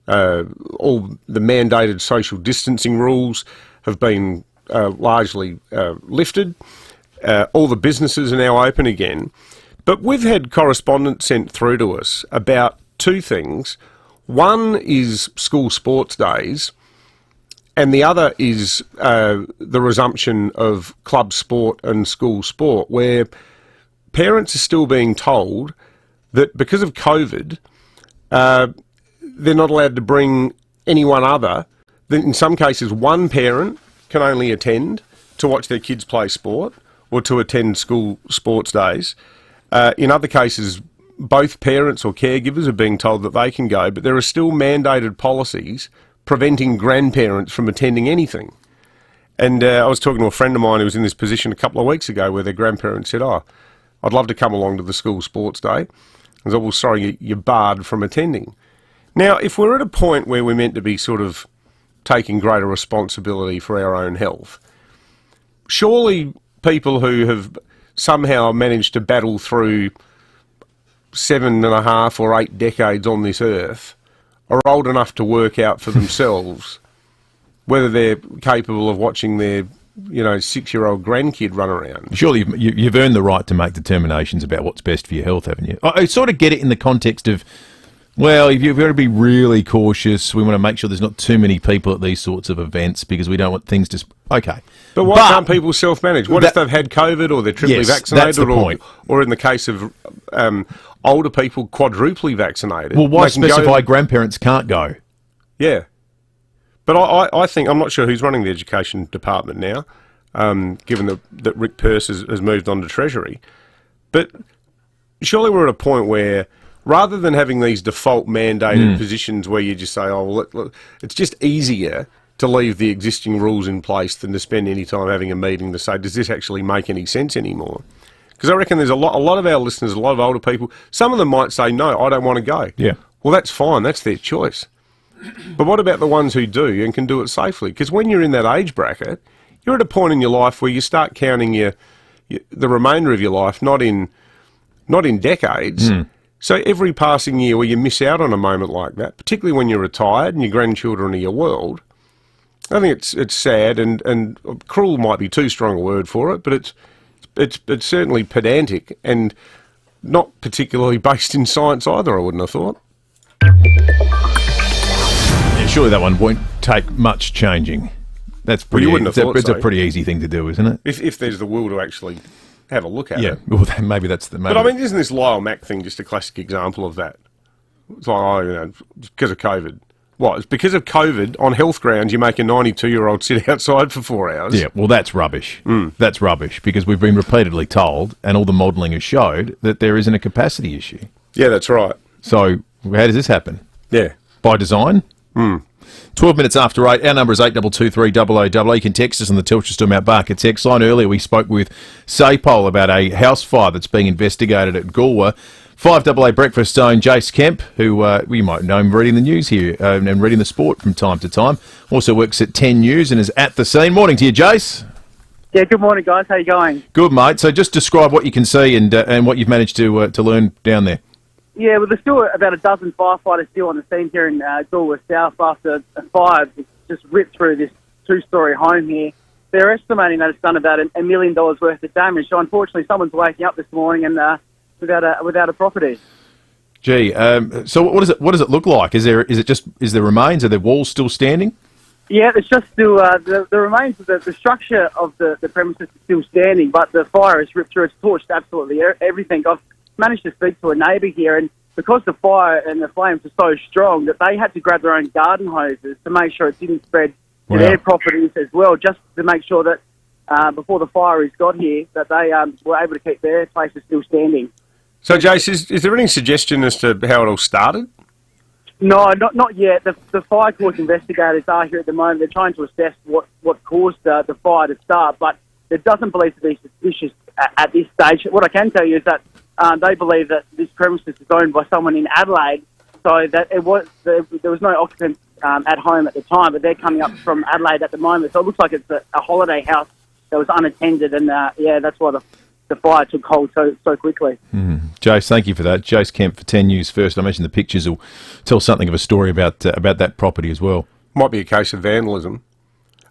All the mandated social distancing rules have been largely lifted. All the businesses are now open again. But we've had correspondence sent through to us about two things. One is school sports days, and the other is the resumption of club sport and school sport, where parents are still being told that because of COVID, they're not allowed to bring anyone other. In some cases, one parent can only attend to watch their kids play sport or to attend school sports days. In other cases, both parents or caregivers are being told that they can go, but there are still mandated policies preventing grandparents from attending anything. And I was talking to a friend of mine who was in this position a couple of weeks ago where their grandparents said, I'd love to come along to the school sports day. I said, well, sorry, you're barred from attending. Now, if we're at a point where we're meant to be sort of taking greater responsibility for our own health, surely people who have somehow managed to battle through 7.5 or 8 decades on this earth are old enough to work out for themselves whether they're capable of watching their 6-year-old grandkid run around. Surely you've earned the right to make determinations about what's best for your health, haven't you? I sort of get it in the context of, well, you've got to be really cautious. We want to make sure there's not too many people at these sorts of events because we don't want things to... Okay. But why can't people self-manage? What if they've had COVID or they're triply vaccinated? That's the point. Or in the case of older people, quadruply vaccinated? Well, why specify grandparents can't go? Yeah. But I think, I'm not sure who's running the education department now, given that Rick Purse has moved on to Treasury. But surely we're at a point where, rather than having these default mandated positions where you just say, look, it's just easier to leave the existing rules in place than to spend any time having a meeting to say, does this actually make any sense anymore? Because I reckon there's a lot of our listeners, a lot of older people, some of them might say, no, I don't want to go. Yeah. Well, that's fine. That's their choice. But what about the ones who do and can do it safely? Because when you're in that age bracket, you're at a point in your life where you start counting the remainder of your life, not in decades. So every passing year where you miss out on a moment like that, particularly when you're retired and your grandchildren are your world, I think it's sad and cruel might be too strong a word for it, but it's certainly pedantic and not particularly based in science either, I wouldn't have thought. Yeah, surely that one won't take much changing. That's pretty. You wouldn't have thought it's so. a pretty easy thing to do, isn't it? If there's the will to actually have a look at it. Well, then maybe that's the... But I mean, isn't this Lyle Mack thing just a classic example of that? It's like, because of COVID. What? It's because of COVID, on health grounds, you make a 92-year-old sit outside for 4 hours? Yeah, well, that's rubbish. That's rubbish, because we've been repeatedly told, and all the modelling has showed, that there isn't a capacity issue. Yeah, that's right. So, how does this happen? Yeah. By design? 12 minutes after 8. Our number is 8223 0000. You can text us on the Telstra Mount Barker text line. Earlier, we spoke with Sapole about a house fire that's being investigated at Galway. FIVEAA breakfast own Jace Kemp, who you might know him reading the news here and reading the sport from time to time. Also works at 10 News and is at the scene. Morning to you, Jace. Yeah, good morning, guys. How you going? Good, mate. So just describe what you can see and what you've managed to learn down there. Yeah, well, there's still about a dozen firefighters still on the scene here in Galway South after a fire just ripped through this two-storey home here. They're estimating that it's done about $1 million worth of damage. So unfortunately, someone's waking up this morning and without a property. Gee, so what does it look like? Is there remains? Are there walls still standing? Yeah, it's just still the remains of the structure of the premises is still standing, but the fire has ripped through. It's torched absolutely everything. I've managed to speak to a neighbour here, and because the fire and the flames are so strong that they had to grab their own garden hoses to make sure it didn't spread to their properties as well, just to make sure that before the fire got here, that they were able to keep their places still standing. So, Jace, is there any suggestion as to how it all started? No, not yet. The fire cause investigators are here at the moment. They're trying to assess what caused the fire to start, but it doesn't believe to be suspicious at this stage. What I can tell you is that they believe that this premises is owned by someone in Adelaide, so that there was no occupants at home at the time, but they're coming up from Adelaide at the moment. So it looks like it's a holiday house that was unattended, and that's why the fire took hold so quickly. Jace, thank you for that. Jace Kemp for 10 News First. I mentioned the pictures will tell something of a story about that property as well. Might be a case of vandalism.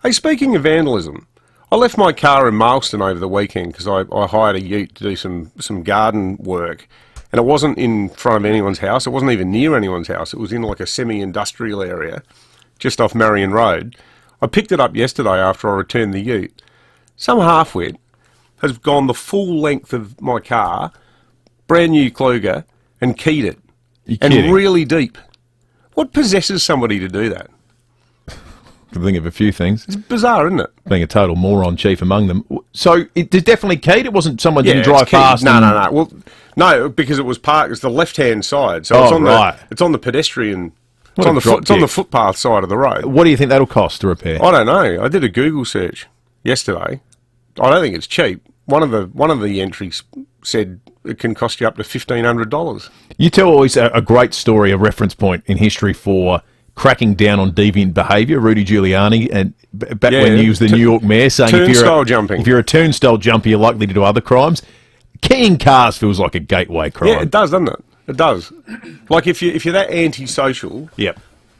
Hey, speaking of vandalism, I left my car in Mailstone over the weekend because I hired a ute to do some garden work, and it wasn't in front of anyone's house. It wasn't even near anyone's house. It was in like a semi-industrial area just off Marion Road. I picked it up yesterday after I returned the ute. Some half-wit has gone the full length of my car, brand new Kluger, and keyed it. And really deep. What possesses somebody to do that? I can think of a few things. It's bizarre, isn't it? Being a total moron chief among them. So it definitely keyed? It wasn't someone didn't drive fast? No. Well, no, because it was parked. It's the left-hand side. So it's on the pedestrian. It's on the footpath side of the road. What do you think that'll cost to repair? I don't know. I did a Google search yesterday. I don't think it's cheap. One of the entries said it can cost you up to $1,500. You tell always a great story, a reference point in history for cracking down on deviant behaviour. Rudy Giuliani, and back when he was the New York mayor, saying if you're a turnstile jumper, you're likely to do other crimes. Keying cars feels like a gateway crime. Yeah, it does, doesn't it? It does. Like if you're that antisocial,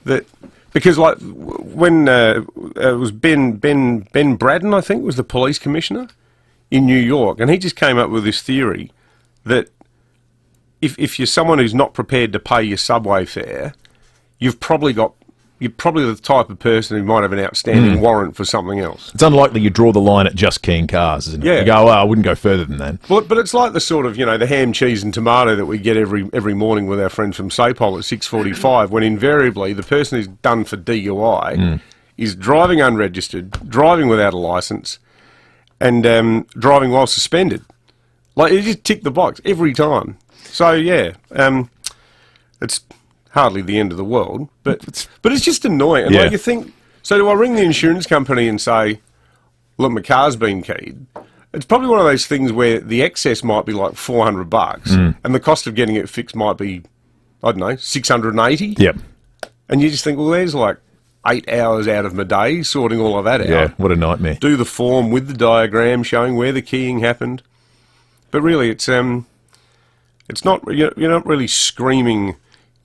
that because like when it was Ben Braddon, I think was the police commissioner in New York, and he just came up with this theory that if you're someone who's not prepared to pay your subway fare, you're probably the type of person who might have an outstanding warrant for something else. It's unlikely you draw the line at just keying cars, isn't it? Yeah. You go, I wouldn't go further than that. But it's like the sort of, the ham, cheese and tomato that we get every morning with our friends from Sapole at 6:45, when invariably the person who's done for DUI is driving unregistered, driving without a licence, and driving while suspended. Like, you just tick the box every time. So, it's hardly the end of the world, but it's just annoying. And like you think, so do I ring the insurance company and say, look, my car's been keyed? It's probably one of those things where the excess might be like $400 and the cost of getting it fixed might be, I don't know, $680. Yep. And you just think, well, there's like 8 hours out of my day sorting all of that out. Yeah, what a nightmare. Do the form with the diagram showing where the keying happened. But really, it's not, you're not really screaming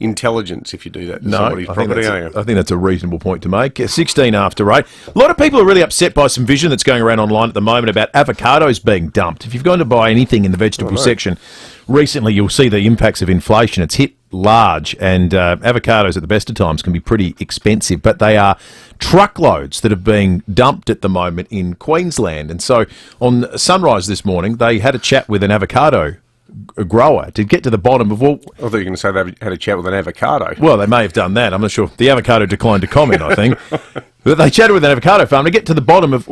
intelligence if you do that to somebody's property, are you? I think that's a reasonable point to make. 16 after 8. A lot of people are really upset by some vision that's going around online at the moment about avocados being dumped. If you've gone to buy anything in the vegetable section recently, you'll see the impacts of inflation. It's hit large, and avocados at the best of times can be pretty expensive, but they are truckloads that are being dumped at the moment in Queensland. And so on Sunrise this morning, they had a chat with an avocado grower to get to the bottom of, well, I thought you were going to say they had a chat with an avocado. Well, they may have done that. I'm not sure. The avocado declined to comment, I think. But they chatted with an avocado farm to get to the bottom of,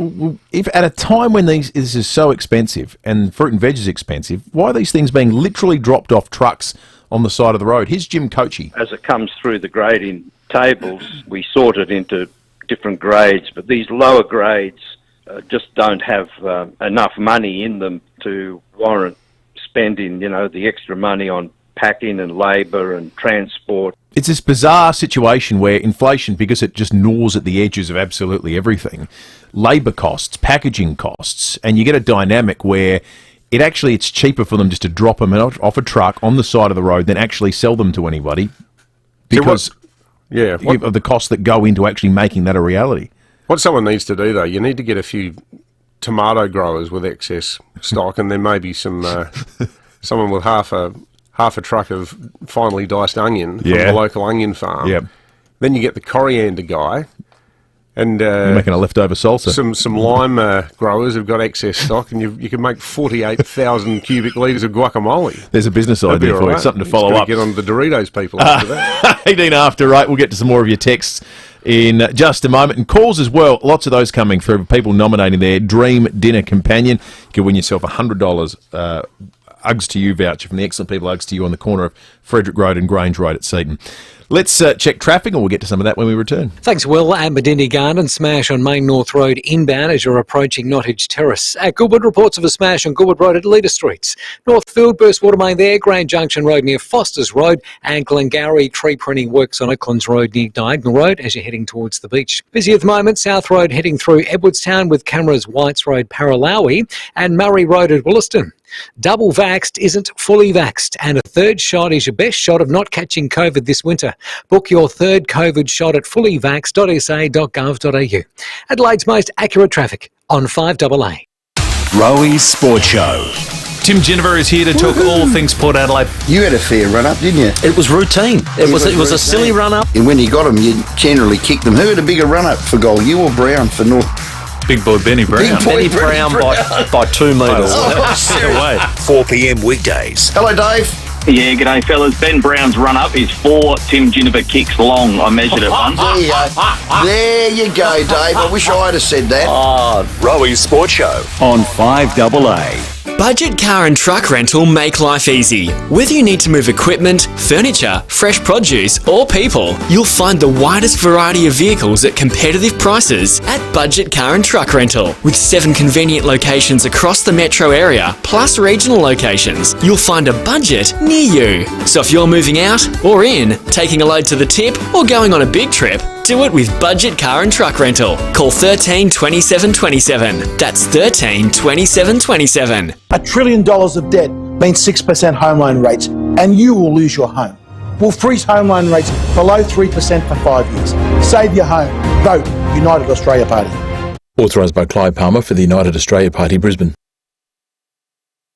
if at a time when this is so expensive and fruit and veg is expensive, why are these things being literally dropped off trucks on the side of the road? Here's Jim Coachey. As it comes through the grading tables, we sort it into different grades, but these lower grades just don't have enough money in them to warrant spending, the extra money on packing and labour and transport. It's this bizarre situation where inflation, because it just gnaws at the edges of absolutely everything, labour costs, packaging costs, and you get a dynamic where it's cheaper for them just to drop them off a truck on the side of the road than actually sell them to anybody because of the costs that go into actually making that a reality. What someone needs to do, though, you need to get a few tomato growers with excess stock, and then maybe some someone with half a truck of finely diced onion from the local onion farm. Yep. Then you get the coriander guy, and you're making a leftover salsa. Some lime growers have got excess stock, and you can make 48,000 cubic litres of guacamole. There's a business idea for you, something to follow up. Get on the Doritos people after that. 18 after 8. We'll get to some more of your texts in just a moment, and calls as well. Lots of those coming through. People nominating their dream dinner companion. You can win yourself $100 Uggs to You voucher from the excellent people Uggs to You on the corner of Frederick Road and Grange Road at Seaton. Let's check traffic, and we'll get to some of that when we return. Thanks, Will. At Medini Garden, smash on Main North Road inbound as you're approaching Nottage Terrace. At Goodwood, reports of a smash on Goodwood Road at Leader Streets. Northfield, burst water main there, Grand Junction Road near Foster's Road, and Glengarry tree pruning works on Oaklands Road near Diagonal Road as you're heading towards the beach. Busy at the moment, South Road heading through Edwardstown with cameras Whites Road, Paralawi, and Murray Road at Williston. Double vaxxed isn't fully vaxxed, and a third shot is your best shot of not catching COVID this winter. Book your third COVID shot at fullyvaxxed.sa.gov.au. Adelaide's most accurate traffic on 5AA. Roey's Sport Show. Tim Ginniver is here to talk all things Port Adelaide. You had a fair run-up, didn't you? It was routine. It was a silly run-up. And when you got them, you generally kicked them. Who had a bigger run-up for goal, you or Brown for North? Big boy Benny Brown. Benny Brown by 2 metres. Away. 4 p.m. weekdays. Hello, Dave. Yeah, g'day fellas. Ben Brown's run-up is 4 Tim Ginniver kicks long. I measured it once. There you go, Dave. I wish I'd have said that. Roey's Sport Show on 5AA. Budget car and truck rental make life easy. Whether you need to move equipment, furniture, fresh produce or people, you'll find the widest variety of vehicles at competitive prices at Budget Car and Truck Rental. With 7 convenient locations across the metro area, plus regional locations, you'll find a budget near you. So if you're moving out or in, taking a load to the tip or going on a big trip, do it with Budget Car and Truck Rental. Call 13 27 27. That's 13 27 27. $1 trillion of debt means 6% home loan rates, and you will lose your home. We'll freeze home loan rates below 3% for 5 years. Save your home. Vote United Australia Party. Authorised by Clive Palmer for the United Australia Party, Brisbane.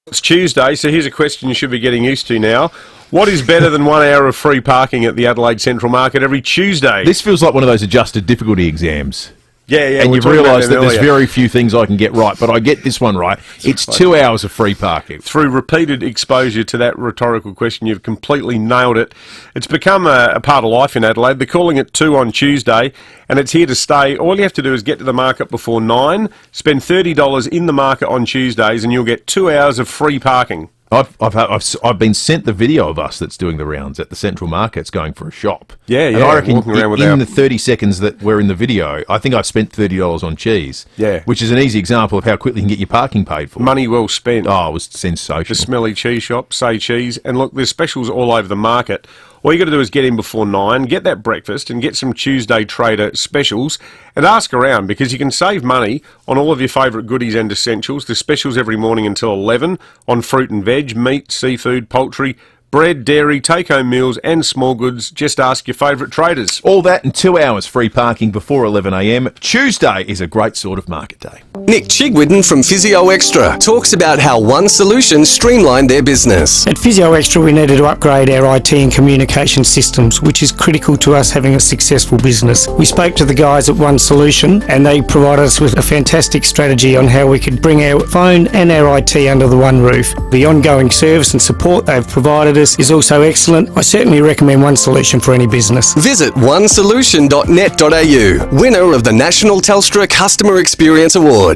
It's Tuesday, so here's a question you should be getting used to now. What is better than 1 hour of free parking at the Adelaide Central Market every Tuesday? This feels like one of those adjusted difficulty exams. Yeah. And you've realised that there's very few things I can get right, but I get this one right. It's 2 hours of free parking. Through repeated exposure to that rhetorical question, you've completely nailed it. It's become a part of life in Adelaide. They're calling it 2 on Tuesday, and it's here to stay. All you have to do is get to the market before 9, spend $30 in the market on Tuesdays, and you'll get 2 hours of free parking. I've been sent the video of us that's doing the rounds at the Central Markets going for a shop. Yeah. And I reckon walking around in the 30 seconds that we're in the video, I think I've spent $30 on cheese. Yeah. Which is an easy example of how quickly you can get your parking paid for. Money well spent. Oh, it was sensational. The smelly cheese shop, Say Cheese. And look, there's specials all over the market. All you got to do is get in before 9, get that breakfast and get some Tuesday Trader specials and ask around because you can save money on all of your favourite goodies and essentials. There's specials every morning until 11 on fruit and veg, meat, seafood, poultry, bread, dairy, take-home meals and small goods. Just ask your favourite traders. All that and 2 hours free parking before 11 a.m. Tuesday is a great sort of market day. Nick Chigwidden from Physio Extra talks about how One Solution streamlined their business. At Physio Extra, we needed to upgrade our IT and communication systems, which is critical to us having a successful business. We spoke to the guys at One Solution and they provided us with a fantastic strategy on how we could bring our phone and our IT under the one roof. The ongoing service and support they've provided us is also excellent. I certainly recommend One Solution for any business. Visit onesolution.net.au, winner of the National Telstra Customer Experience Award.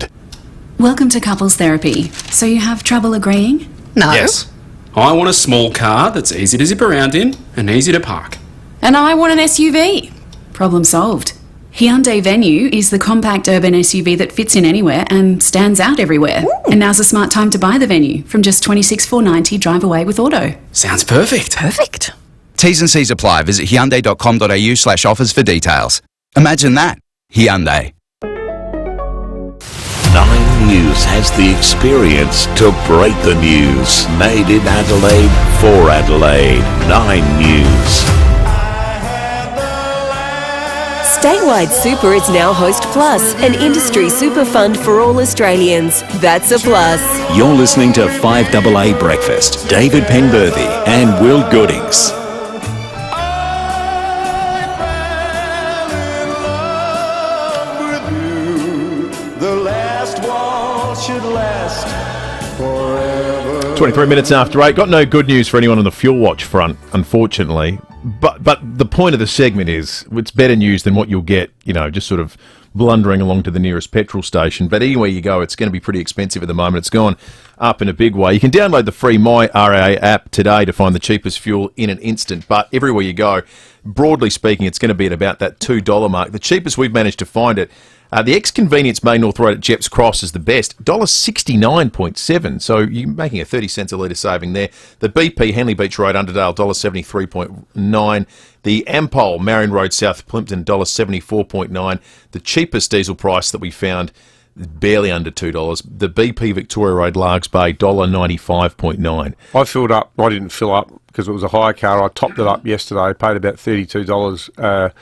Welcome to Couples Therapy. So you have trouble agreeing? No. Yes. I want a small car that's easy to zip around in and easy to park. And I want an SUV. Problem solved. Hyundai Venue is the compact urban SUV that fits in anywhere and stands out everywhere. Ooh. And now's a smart time to buy the Venue from just $26,490 drive away with auto. Sounds perfect. Perfect. T's and C's apply. Visit hyundai.com.au/offers for details. Imagine that. Hyundai. 9 News has the experience to break the news. Made in Adelaide for Adelaide. 9 News. Statewide Super is now Host Plus, an industry super fund for all Australians. That's a plus. You're listening to 5AA Breakfast. David Penberthy and Will Goodings. The last one should last forever. 23 minutes after 8. Got no good news for anyone on the fuel watch front, unfortunately. But the point of the segment is it's better news than what you'll get, just sort of blundering along to the nearest petrol station. But anywhere you go, it's going to be pretty expensive at the moment. It's gone up in a big way. You can download the free My RAA app today to find the cheapest fuel in an instant, but everywhere you go, broadly speaking, it's going to be at about that $2 mark. The cheapest we've managed to find it, the ex-convenience Main North Road at Jepp's Cross is the best, $1.69.7, so you're making a 30 cents a litre saving there. The BP Henley Beach Road Underdale, $1.73.9. The Ampol Marion Road South Plympton, $1.74.9. The cheapest diesel price that we found, barely under $2. The BP Victoria Road Largs Bay, $1.95.9. I filled up. I didn't fill up because it was a hire car. I topped it up yesterday, paid about $32,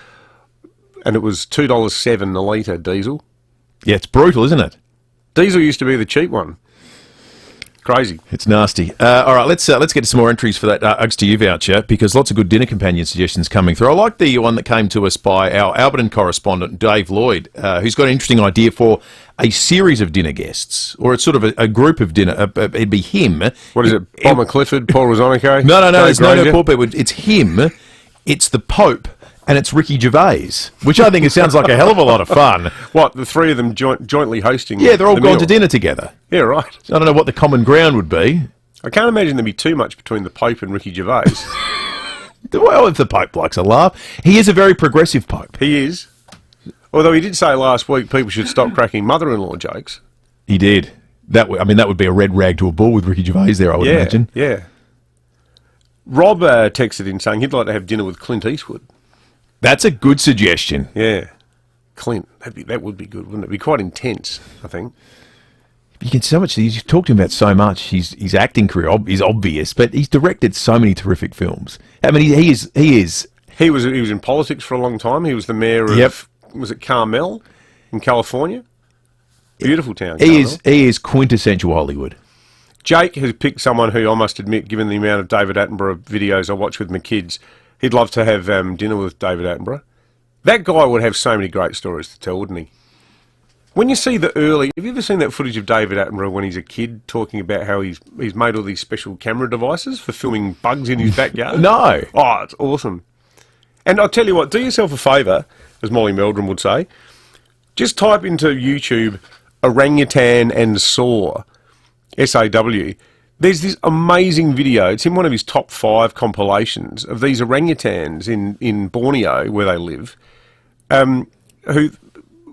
and it was $2.07 a litre diesel. Yeah, it's brutal, isn't it? Diesel used to be the cheap one. Crazy. It's nasty. All right, let's get to some more entries for that Uggs to You voucher, because lots of good dinner companion suggestions coming through. I like the one that came to us by our Alberton correspondent, Dave Lloyd, who's got an interesting idea for a series of dinner guests, or it's sort of a group of dinner. It'd be him. What is it? Bomber Clifford, Paul Rosonico? No, it's no Paul Pitt. It's him. It's the Pope. And it's Ricky Gervais, which I think it sounds like a hell of a lot of fun. What, the three of them jointly hosting? Yeah, they're all the gone meal? to dinner together. Yeah, right. I don't know what the common ground would be. I can't imagine there'd be too much between the Pope and Ricky Gervais. Well, if the Pope likes a laugh. He is a very progressive Pope. He is. Although he did say last week people should stop cracking mother-in-law jokes. He did. That would be a red rag to a bull with Ricky Gervais there, I would imagine. Yeah. Rob texted in saying he'd like to have dinner with Clint Eastwood. That's a good suggestion. Yeah. Clint, that would be good, wouldn't it? It'd be quite intense, I think. You can so much. You've talked to him about so much. His acting career is obvious, but he's directed so many terrific films. I mean, he is. He was in politics for a long time. He was the mayor of was it Carmel in California? Beautiful town. He is quintessential Hollywood. Jake has picked someone who I must admit, given the amount of David Attenborough videos I watch with my kids, he'd love to have dinner with David Attenborough. That guy would have so many great stories to tell, wouldn't he? When you see have you ever seen that footage of David Attenborough when he's a kid talking about how he's made all these special camera devices for filming bugs in his backyard? No. Oh, it's awesome. And I'll tell you what, do yourself a favour, as Molly Meldrum would say, just type into YouTube orangutan and saw, SAW. There's this amazing video. It's in one of his top 5 compilations of these orangutans in Borneo, where they live, who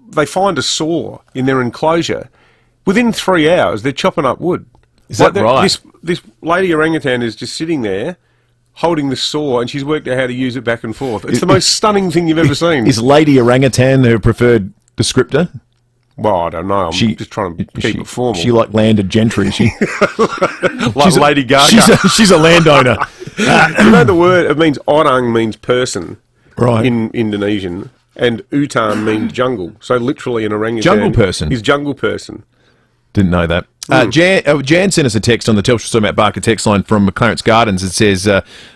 they find a saw in their enclosure. Within 3 hours, they're chopping up wood. Is that right? This lady orangutan is just sitting there holding the saw, and she's worked out how to use it back and forth. It's the most stunning thing you've ever seen. Is Lady Orangutan her preferred descriptor? Well, I don't know. I'm just trying to keep it formal. She like landed gentry. She's Lady Gaga. She's a landowner. You know the word? It means orang means person, right? In Indonesian, and utan means jungle. So literally, an orangutan jungle person is jungle person. Didn't know that. Jan sent us a text on the Telstra Stormont Barker text line from McClarence Gardens. It says,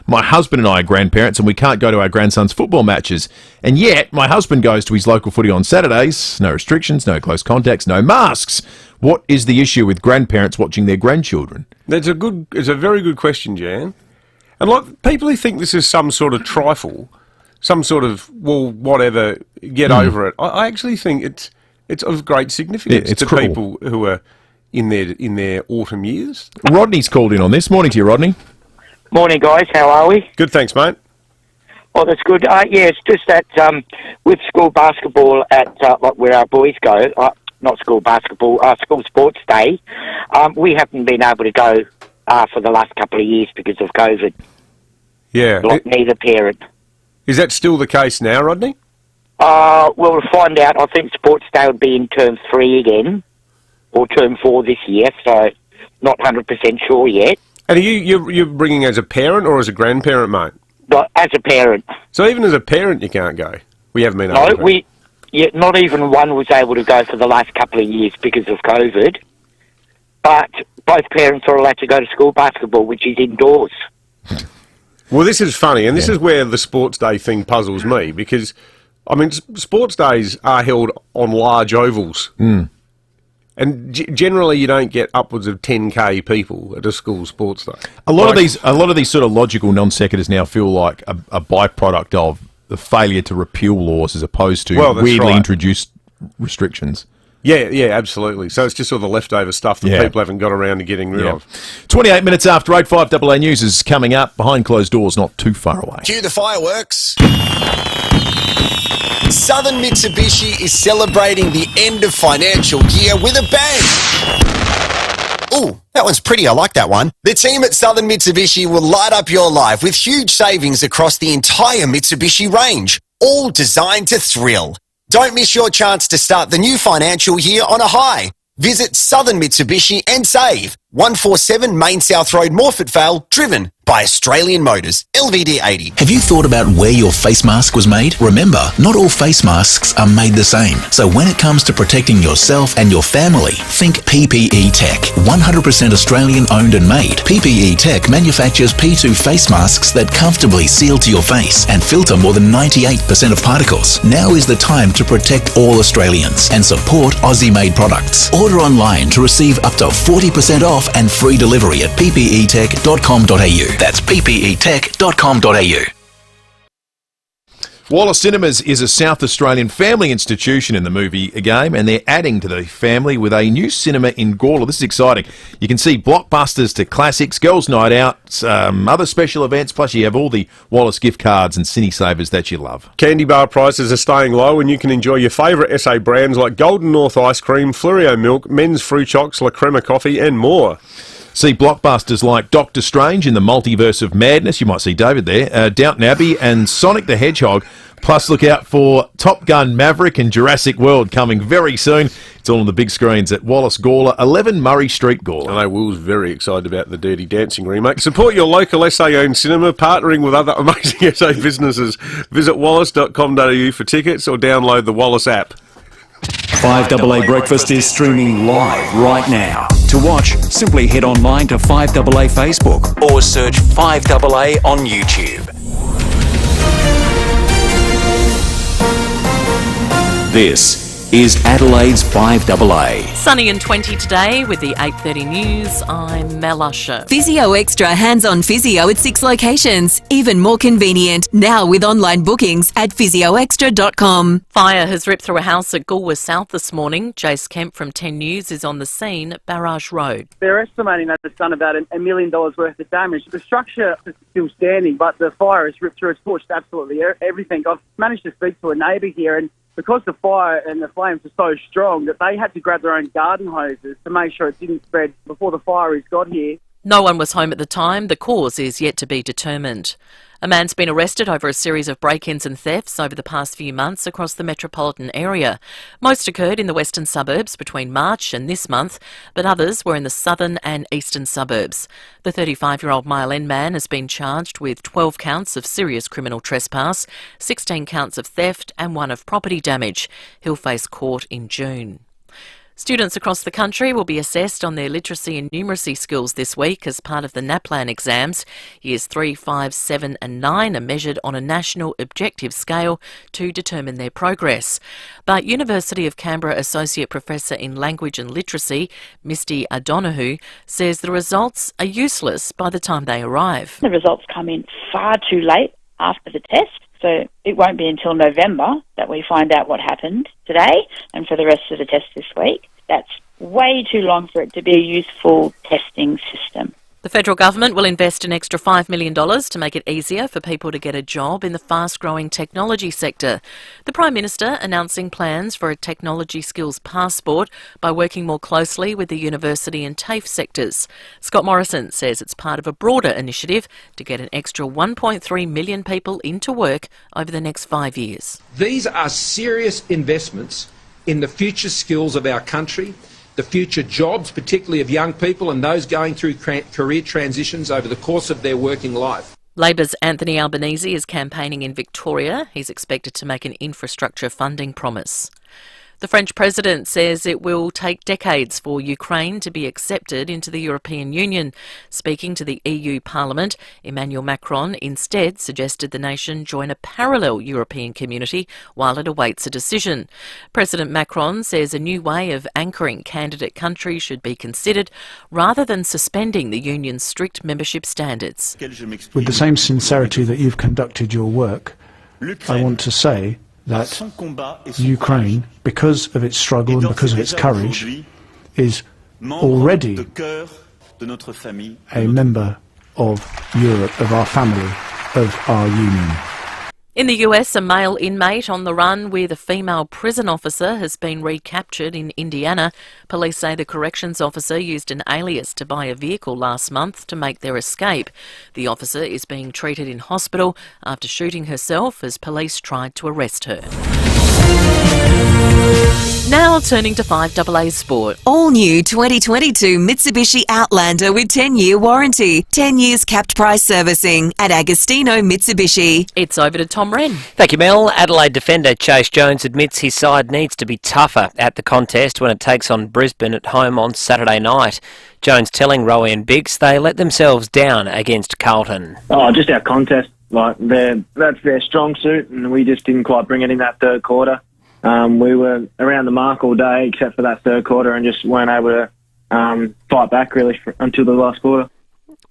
my husband and I are grandparents and we can't go to our grandson's football matches. And yet, my husband goes to his local footy on Saturdays. No restrictions, no close contacts, no masks. What is the issue with grandparents watching their grandchildren? It's a very good question, Jan. And like people who think this is some sort of trifle, some sort of, well, whatever, get over it. I actually think it's of great significance to cruel. people who are in their autumn years. Rodney's called in on this. Morning to you, Rodney. Morning, guys. How are we? Good, thanks, mate. Oh, that's good. Yeah, it's just that with school basketball at like where our boys go, not school basketball, school sports day, we haven't been able to go for the last couple of years because of COVID. Yeah. Like neither parent. Is that still the case now, Rodney? We'll find out. I think sports day would be in term 3 again, or term 4 this year, so not 100% sure yet. And are you're bringing as a parent or as a grandparent, mate? But as a parent. So even as a parent, you can't go? We haven't been able to go. No, not even one was able to go for the last couple of years because of COVID. But both parents are allowed to go to school basketball, which is indoors. Well, this is funny, and this is where the sports day thing puzzles me, because, I mean, sports days are held on large ovals. Mm. And generally, you don't get upwards of 10k people at a school sports day. A lot of these sort of logical non sequiturs now feel like a byproduct of the failure to repeal laws as opposed to weirdly introduced restrictions. Yeah, absolutely. So it's just all the leftover stuff that people haven't got around to getting rid of. 28 minutes after 8, 5AA News is coming up. Behind closed doors, not too far away. Cue the fireworks. Southern Mitsubishi is celebrating the end of financial year with a bang. Ooh, that one's pretty. I like that one. The team at Southern Mitsubishi will light up your life with huge savings across the entire Mitsubishi range, all designed to thrill. Don't miss your chance to start the new financial year on a high. Visit Southern Mitsubishi and save. 147 Main South Road, Morfettvale, driven by Australian Motors, LVD 80. Have you thought about where your face mask was made? Remember, not all face masks are made the same. So when it comes to protecting yourself and your family, think PPE Tech. 100% Australian owned and made. PPE Tech manufactures P2 face masks that comfortably seal to your face and filter more than 98% of particles. Now is the time to protect all Australians and support Aussie-made products. Order online to receive up to 40% off and free delivery at ppetech.com.au. That's ppetech.com.au. Wallace Cinemas is a South Australian family institution in the movie game, and they're adding to the family with a new cinema in Gawler. This is exciting. You can see blockbusters to classics, girls' night out, other special events, plus you have all the Wallace gift cards and cine savers that you love. Candy bar prices are staying low, and you can enjoy your favourite SA brands like Golden North Ice Cream, Fluorio Milk, Men's Fruit Chocs, La Crema Coffee and more. See blockbusters like Doctor Strange in the Multiverse of Madness, you might see David there, Downton Abbey and Sonic the Hedgehog. Plus look out for Top Gun Maverick and Jurassic World coming very soon. It's all on the big screens at Wallace Gawler, 11 Murray Street, Gawler. I know Will's very excited about the Dirty Dancing remake. Support your local SA-owned cinema, partnering with other amazing SA businesses. Visit wallace.com.au for tickets or download the Wallace app. 5AA Breakfast is streaming live right now. To watch, simply head online to 5AA Facebook or search 5AA on YouTube. This is Adelaide's 5AA. Sunny and 20 today with the 8:30 news. I'm Mel Usher. Physio Extra hands-on physio at 6 locations. Even more convenient. Now with online bookings at physioextra.com. Fire has ripped through a house at Goolwa South this morning. Jace Kemp from 10 News is on the scene at Barrage Road. They're estimating that it's done about $1 million worth of damage. The structure is still standing, but the fire has ripped through. It's torched absolutely everything. I've managed to speak to a neighbour here, and because the fire and the flames are so strong that they had to grab their own garden hoses to make sure it didn't spread before the fire got here. No one was home at the time. The cause is yet to be determined. A man's been arrested over a series of break-ins and thefts over the past few months across the metropolitan area. Most occurred in the western suburbs between March and this month, but others were in the southern and eastern suburbs. The 35-year-old Mile End man has been charged with 12 counts of serious criminal trespass, 16 counts of theft and 1 of property damage. He'll face court in June. Students across the country will be assessed on their literacy and numeracy skills this week as part of the Naplan exams. Years 3, 5, 7 and 9 are measured on a national objective scale to determine their progress. But University of Canberra Associate Professor in Language and Literacy, Misty O'Donoghue, says the results are useless by the time they arrive. The results come in far too late after the test. So it won't be until November that we find out what happened today and for the rest of the test this week. That's way too long for it to be a useful testing system. The federal government will invest an extra $5 million to make it easier for people to get a job in the fast-growing technology sector. The Prime Minister announcing plans for a technology skills passport by working more closely with the university and TAFE sectors. Scott Morrison says it's part of a broader initiative to get an extra 1.3 million people into work over the next 5 years. These are serious investments in the future skills of our country, the future jobs, particularly of young people and those going through career transitions over the course of their working life. Labor's Anthony Albanese is campaigning in Victoria. He's expected to make an infrastructure funding promise. The French president says it will take decades for Ukraine to be accepted into the European Union. Speaking to the EU Parliament, Emmanuel Macron instead suggested the nation join a parallel European community while it awaits a decision. President Macron says a new way of anchoring candidate countries should be considered rather than suspending the union's strict membership standards. With the same sincerity that you've conducted your work, I want to say that Ukraine, because of its struggle and because of its courage, is already a member of Europe, of our family, of our union. In the US, a male inmate on the run with a female prison officer has been recaptured in Indiana. Police say the corrections officer used an alias to buy a vehicle last month to make their escape. The officer is being treated in hospital after shooting herself as police tried to arrest her. Now turning to 5AA Sport. All new 2022 Mitsubishi Outlander with 10-year warranty, 10 years capped price servicing at Agostino Mitsubishi. It's over to Tom Wren. Thank you, Mel. Adelaide defender Chase Jones admits his side needs to be tougher at the contest when it takes on Brisbane at home on Saturday night. Jones telling Rowie and Biggs they let themselves down against Carlton. Oh, just our contest. That's their strong suit, and we just didn't quite bring it in that third quarter. We were around the mark all day except for that third quarter and just weren't able to fight back really until the last quarter.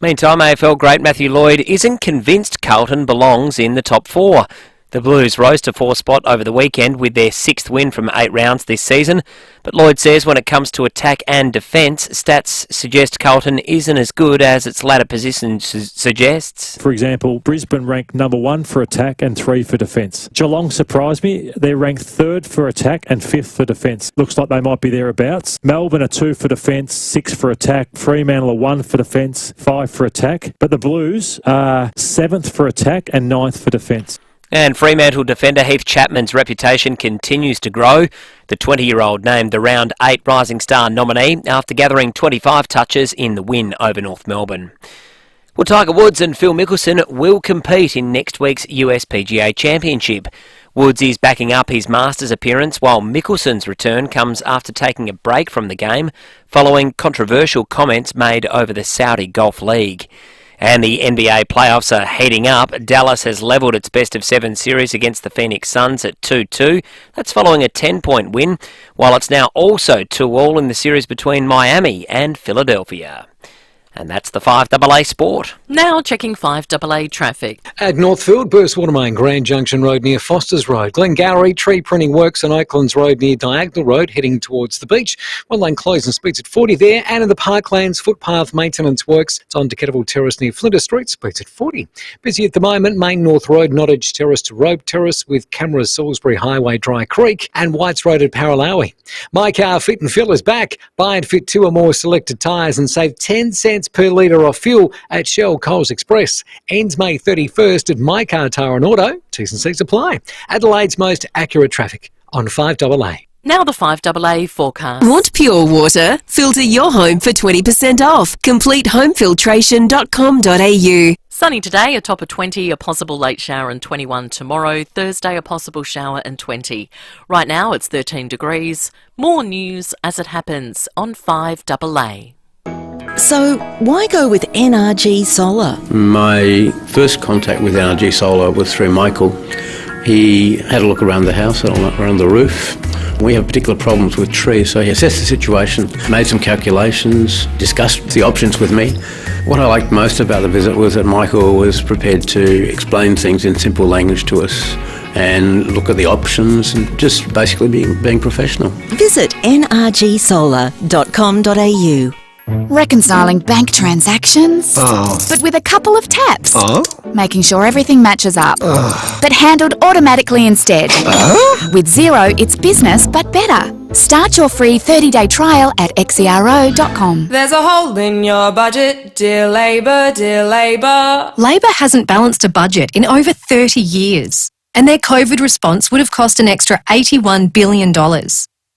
Meantime, AFL great Matthew Lloyd isn't convinced Carlton belongs in the top four. The Blues rose to fourth spot over the weekend with their 6th win from 8 rounds this season. But Lloyd says when it comes to attack and defence, stats suggest Carlton isn't as good as its latter position suggests. For example, Brisbane ranked number 1 for attack and 3 for defence. Geelong surprised me. They're ranked 3rd for attack and 5th for defence. Looks like they might be thereabouts. Melbourne are 2 for defence, 6 for attack. Fremantle are 1 for defence, 5 for attack. But the Blues are 7th for attack and 9th for defence. And Fremantle defender Heath Chapman's reputation continues to grow. The 20-year-old named the Round 8 Rising Star nominee after gathering 25 touches in the win over North Melbourne. Well, Tiger Woods and Phil Mickelson will compete in next week's US PGA Championship. Woods is backing up his Masters appearance while Mickelson's return comes after taking a break from the game following controversial comments made over the Saudi Golf League. And the NBA playoffs are heating up. Dallas has levelled its best-of-7 series against the Phoenix Suns at 2-2. That's following a 10-point win, while it's now also 2-2 in the series between Miami and Philadelphia. And that's the 5AA Sport. Now checking 5AA traffic. At Northfield, burst water main, Grand Junction Road near Foster's Road. Glengarry, tree printing works on Oaklands Road near Diagonal Road, heading towards the beach. One lane closed and speeds at 40 there. And in the Parklands, footpath maintenance works. It's on Decatable Terrace near Flinders Street, speeds at 40. Busy at the moment, Main North Road, Nottage Terrace to Robe Terrace with cameras Salisbury Highway, Dry Creek and Whites Road at Paralawi. My Car Fit and Fill is back. Buy and fit 2 or more selected tyres and save 10 cents per litre off fuel at Shell Coles Express. Ends May 31st at My Car Tire and Auto. T's and C's apply. Adelaide's most accurate traffic on 5AA. Now the 5AA forecast. Want pure water? Filter your home for 20% off. CompleteHomefiltration.com.au. Sunny today, a top of 20, a possible late shower and 21 tomorrow. Thursday, a possible shower and 20. Right now, it's 13 degrees. More news as it happens on 5AA. So, why go with NRG Solar? My first contact with NRG Solar was through Michael. He had a look around the house, had a look around the roof. We have particular problems with trees, so he assessed the situation, made some calculations, discussed the options with me. What I liked most about the visit was that Michael was prepared to explain things in simple language to us and look at the options and just basically being professional. Visit nrgsolar.com.au. Reconciling bank transactions, but with a couple of taps. Making sure everything matches up, but handled automatically instead. With Xero, it's business but better. Start your free 30-day trial at xero.com. There's a hole in your budget, dear Labor, dear Labor. Labor hasn't balanced a budget in over 30 years, and their COVID response would have cost an extra $81 billion.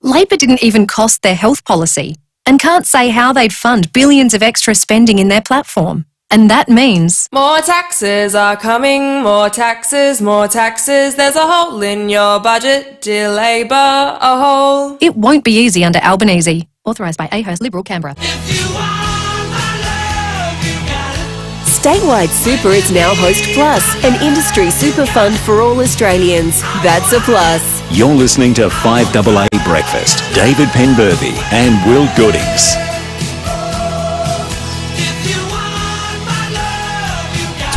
Labor didn't even cost their health policy, and can't say how they'd fund billions of extra spending in their platform. And that means More taxes are coming, more taxes, more taxes. There's a hole in your budget, dear Labor, a hole. it won't be easy under Albanese. Authorised by AHERS Liberal Canberra. Statewide Super is now Host Plus, an industry super fund for all Australians. That's a plus. You're listening to 5AA Breakfast. David Penberthy and Will Goodings.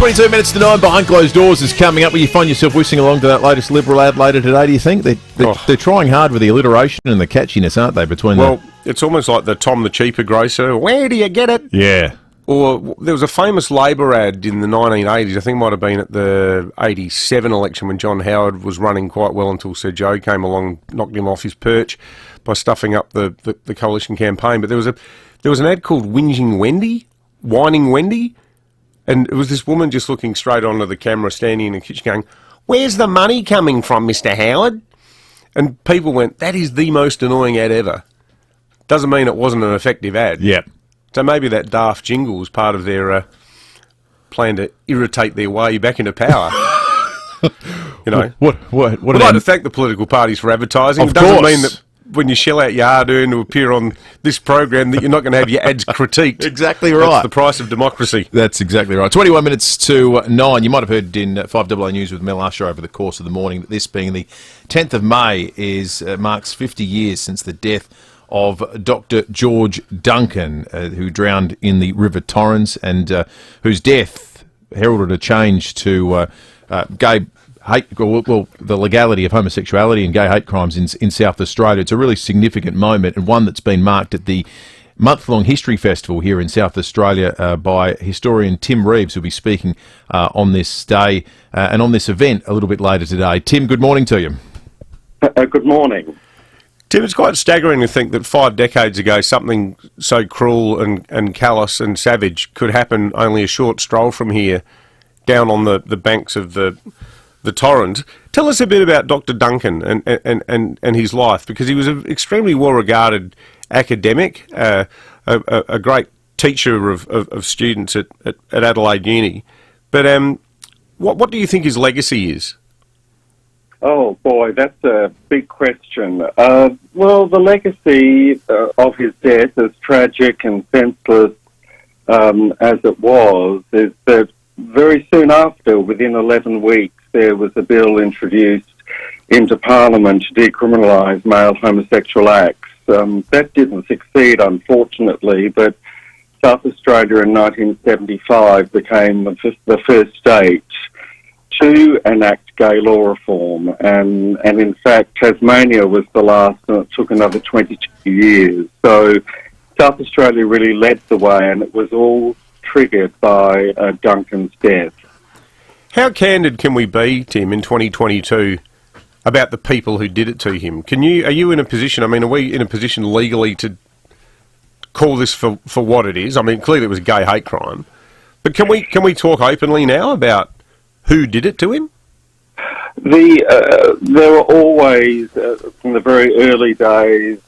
22 minutes to 9, Behind Closed Doors is coming up. Will you find yourself whistling along to that latest Liberal ad later today, do you think? They're trying hard with the alliteration and the catchiness, aren't they, between it's almost like the Tom the Cheaper Grocer. Where do you get it? Yeah. Or there was a famous Labor ad in the 1980s, I think it might have been at the 87 election when John Howard was running quite well until Sir Joe came along and knocked him off his perch by stuffing up the coalition campaign. But there was an ad called Whining Wendy, and it was this woman just looking straight onto the camera, standing in the kitchen going, "Where's the money coming from, Mr. Howard?" And people went, "That is the most annoying ad ever." Doesn't mean it wasn't an effective ad. Yeah. So maybe that daft jingle was part of their plan to irritate their way back into power. You know, what I'd like to thank the political parties for advertising. It doesn't mean that when you shell out your hard-earned to appear on this program that you're not going to have your ads critiqued. Exactly right. That's the price of democracy. That's exactly right. 21 minutes to 9. You might have heard in 5AA News with Mel Usher over the course of the morning that this being the 10th of May marks 50 years since the death of Dr. George Duncan, who drowned in the River Torrens and whose death heralded a change to gay hate, the legality of homosexuality and gay hate crimes in South Australia. It's a really significant moment, and one that's been marked at the month-long History Festival here in South Australia by historian Tim Reeves, who'll be speaking on this day and on this event a little bit later today. Tim, good morning to you. Good morning. Tim, it's quite staggering to think that 5 decades ago something so cruel and callous and savage could happen only a short stroll from here down on the banks of the Torrens. Tell us a bit about Dr. Duncan and his life, because he was an extremely well-regarded academic, a great teacher of students at Adelaide Uni. But what do you think his legacy is? Oh, boy, that's a big question. Well, the legacy of his death, as tragic and senseless as it was, is that very soon after, within 11 weeks, there was a bill introduced into Parliament to decriminalise male homosexual acts. That didn't succeed, unfortunately, but South Australia in 1975 became the first state to enact gay law reform, and in fact Tasmania was the last, and it took another 22 years. So South Australia really led the way, and it was all triggered by Duncan's death. How candid can we be, Tim, in 2022 about the people who did it to him? Are you in a position, I mean, are we in a position legally to call this for what it is? I mean, clearly it was a gay hate crime, but can we talk openly now about who did it to him? There were always, from the very early days,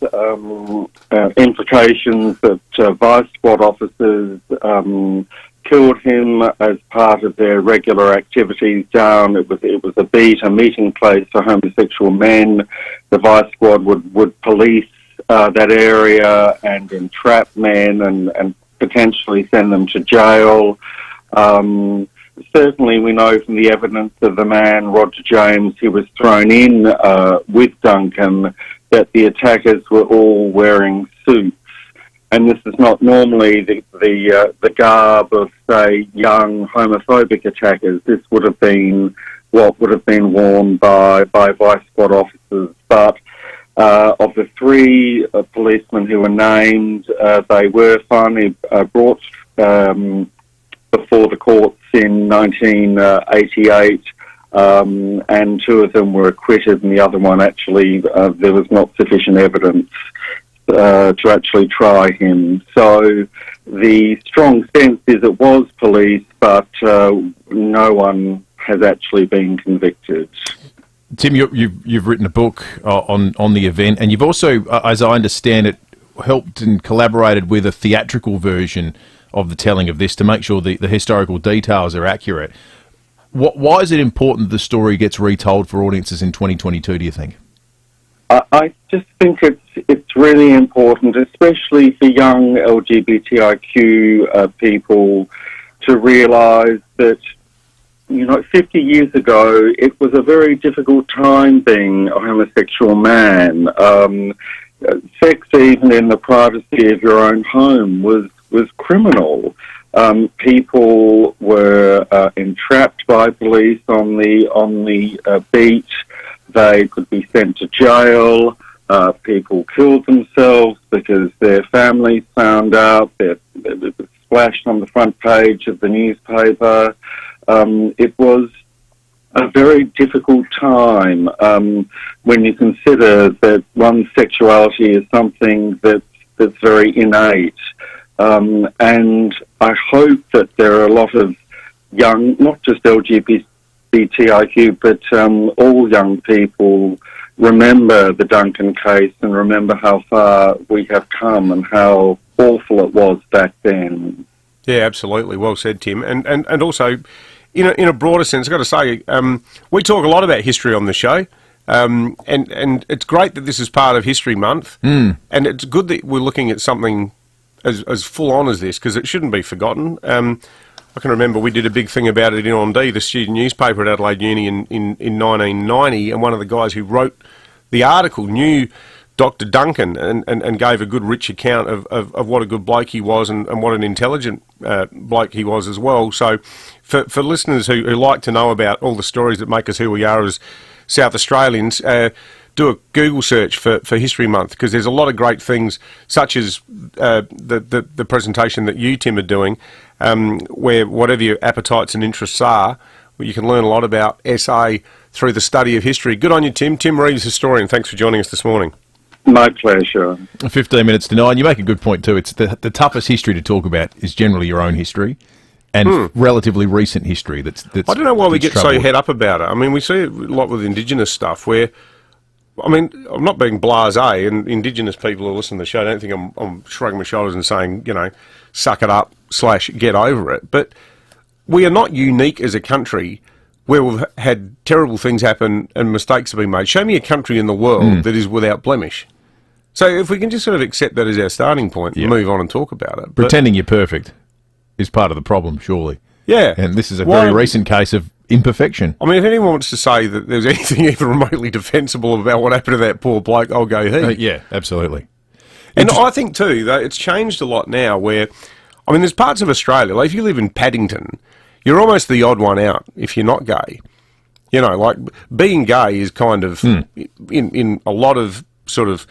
implications that vice squad officers killed him as part of their regular activities down. It was a meeting place for homosexual men. The vice squad would police that area and entrap men and potentially send them to jail. Certainly we know from the evidence of the man, Roger James, who was thrown in with Duncan, that the attackers were all wearing suits. And this is not normally the garb of, say, young homophobic attackers. This would have been what would have been worn by vice squad officers. But of the 3 policemen who were named, they were finally brought before the courts in 1988, and 2 of them were acquitted, and the other one actually there was not sufficient evidence to actually try him. So the strong sense is it was police, but no one has actually been convicted. Tim, you've written a book on the event, and you've also, as I understand it, helped and collaborated with a theatrical version of the telling of this to make sure the historical details are accurate. Why is it important the story gets retold for audiences in 2022, do you think? I just think it's really important, especially for young LGBTIQ people, to realise that, 50 years ago, it was a very difficult time being a homosexual man. Sex, even in the privacy of your own home, was criminal. People were entrapped by police on the beach. They could be sent to jail. People killed themselves because their families found out. It was splashed on the front page of the newspaper. It was a very difficult time when you consider that one's sexuality is something that's very innate. And I hope that there are a lot of young, not just LGBTIQ, but all young people remember the Duncan case and remember how far we have come and how awful it was back then. Yeah, absolutely. Well said, Tim. And also, in a broader sense, I've got to say, we talk a lot about history on the show, and it's great that this is part of History Month, and it's good that we're looking at something as full on as this, because it shouldn't be forgotten. I can remember we did a big thing about it in On D, the student newspaper at Adelaide Uni in 1990, and one of the guys who wrote the article knew Dr. Duncan and gave a good rich account of what a good bloke he was and what an intelligent bloke he was as well. So for listeners who like to know about all the stories that make us who we are as South Australians, do a Google search for History Month, because there's a lot of great things, such as the presentation that you, Tim, are doing, where whatever your appetites and interests are, you can learn a lot about SA through the study of history. Good on you, Tim. Tim Reeves, historian. Thanks for joining us this morning. My pleasure. 15 minutes to 9. You make a good point too. It's the toughest history to talk about is generally your own history and relatively recent history. That's I don't know why we get so head up about it. I mean, we see it a lot with Indigenous stuff where, I mean, I'm not being blasé, and Indigenous people who listen to the show don't think I'm shrugging my shoulders and saying, suck it up / get over it. But we are not unique as a country where we've had terrible things happen and mistakes have been made. Show me a country in the world that is without blemish. So if we can just sort of accept that as our starting point and move on and talk about it. Pretending you're perfect is part of the problem, surely. Yeah. And this is a very recent case of imperfection. I mean, if anyone wants to say that there's anything even remotely defensible about what happened to that poor bloke, I'll go he. Yeah, absolutely. And I think, too, that it's changed a lot now where, I mean, there's parts of Australia, like if you live in Paddington, you're almost the odd one out if you're not gay. Like being gay is kind of, in a lot of sort of,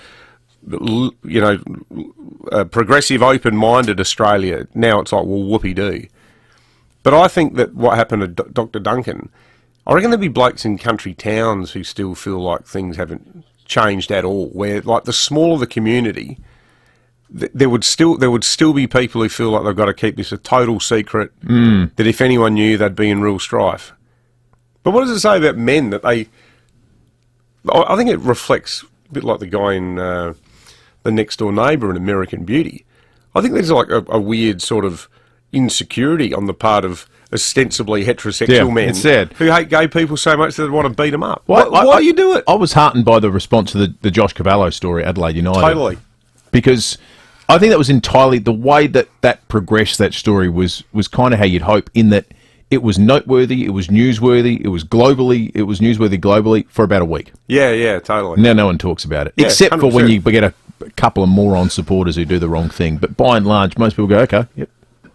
progressive, open-minded Australia, now it's like, well, whoopee-doo. But I think that what happened to Dr. Duncan, I reckon there'd be blokes in country towns who still feel like things haven't changed at all, where, like, the smaller the community, there would still be people who feel like they've got to keep this a total secret, that if anyone knew, they'd be in real strife. But what does it say about men that I think it reflects a bit like the guy in The Next Door Neighbour in American Beauty. I think there's like a weird sort of insecurity on the part of ostensibly heterosexual men who hate gay people so much that they want to beat them up. Why do you do it? I was heartened by the response to the Josh Cavallo story at Adelaide United. Totally. Because I think that was entirely the way that progressed, that story was kind of how you'd hope, in that it was noteworthy, it was newsworthy, it was newsworthy globally for about a week. Yeah, totally. Now no one talks about it, except 100%. For when you get a couple of moron supporters who do the wrong thing. But by and large, most people go, okay, yep,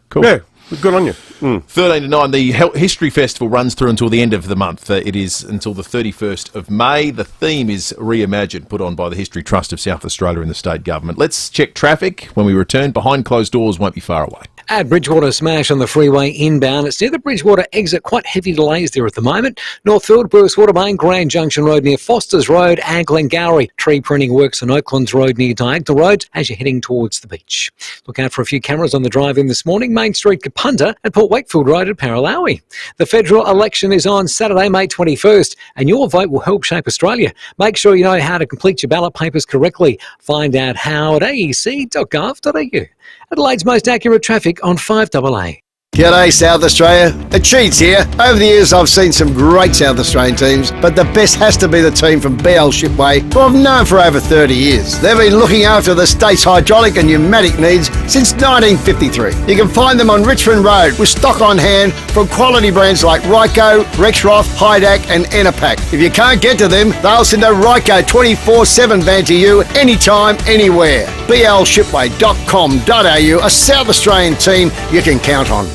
cool. Yeah, good on you. 13 to 9, the History Festival runs through until the end of the month. It is until the 31st of May. The theme is Reimagined, put on by the History Trust of South Australia and the state government. Let's check traffic. When we return, behind closed doors won't be far away. At Bridgewater, smash on the freeway inbound. It's near the Bridgewater exit. Quite heavy delays there at the moment. Northfield, Bruce Watermain, Grand Junction Road near Foster's Road, and Glengarry. Tree pruning works on Oaklands Road near Diagonal Road as you're heading towards the beach. Look out for a few cameras on the drive-in this morning. Main Street, Kapunda, and Port Wakefield Road at Paralawi. The federal election is on Saturday, May 21st, and your vote will help shape Australia. Make sure you know how to complete your ballot papers correctly. Find out how at aec.gov.au. Adelaide's most accurate traffic on 5AA. G'day South Australia, Cheats here. Over the years I've seen some great South Australian teams, but the best has to be the team from BL Shipway, who I've known for over 30 years. They've been looking after the state's hydraulic and pneumatic needs since 1953. You can find them on Richmond Road with stock on hand from quality brands like Ryco, Rexroth, Hydac and Enerpac. If you can't get to them, they'll send a Ryco 24/7 van to you anytime, anywhere. blshipway.com.au, a South Australian team you can count on.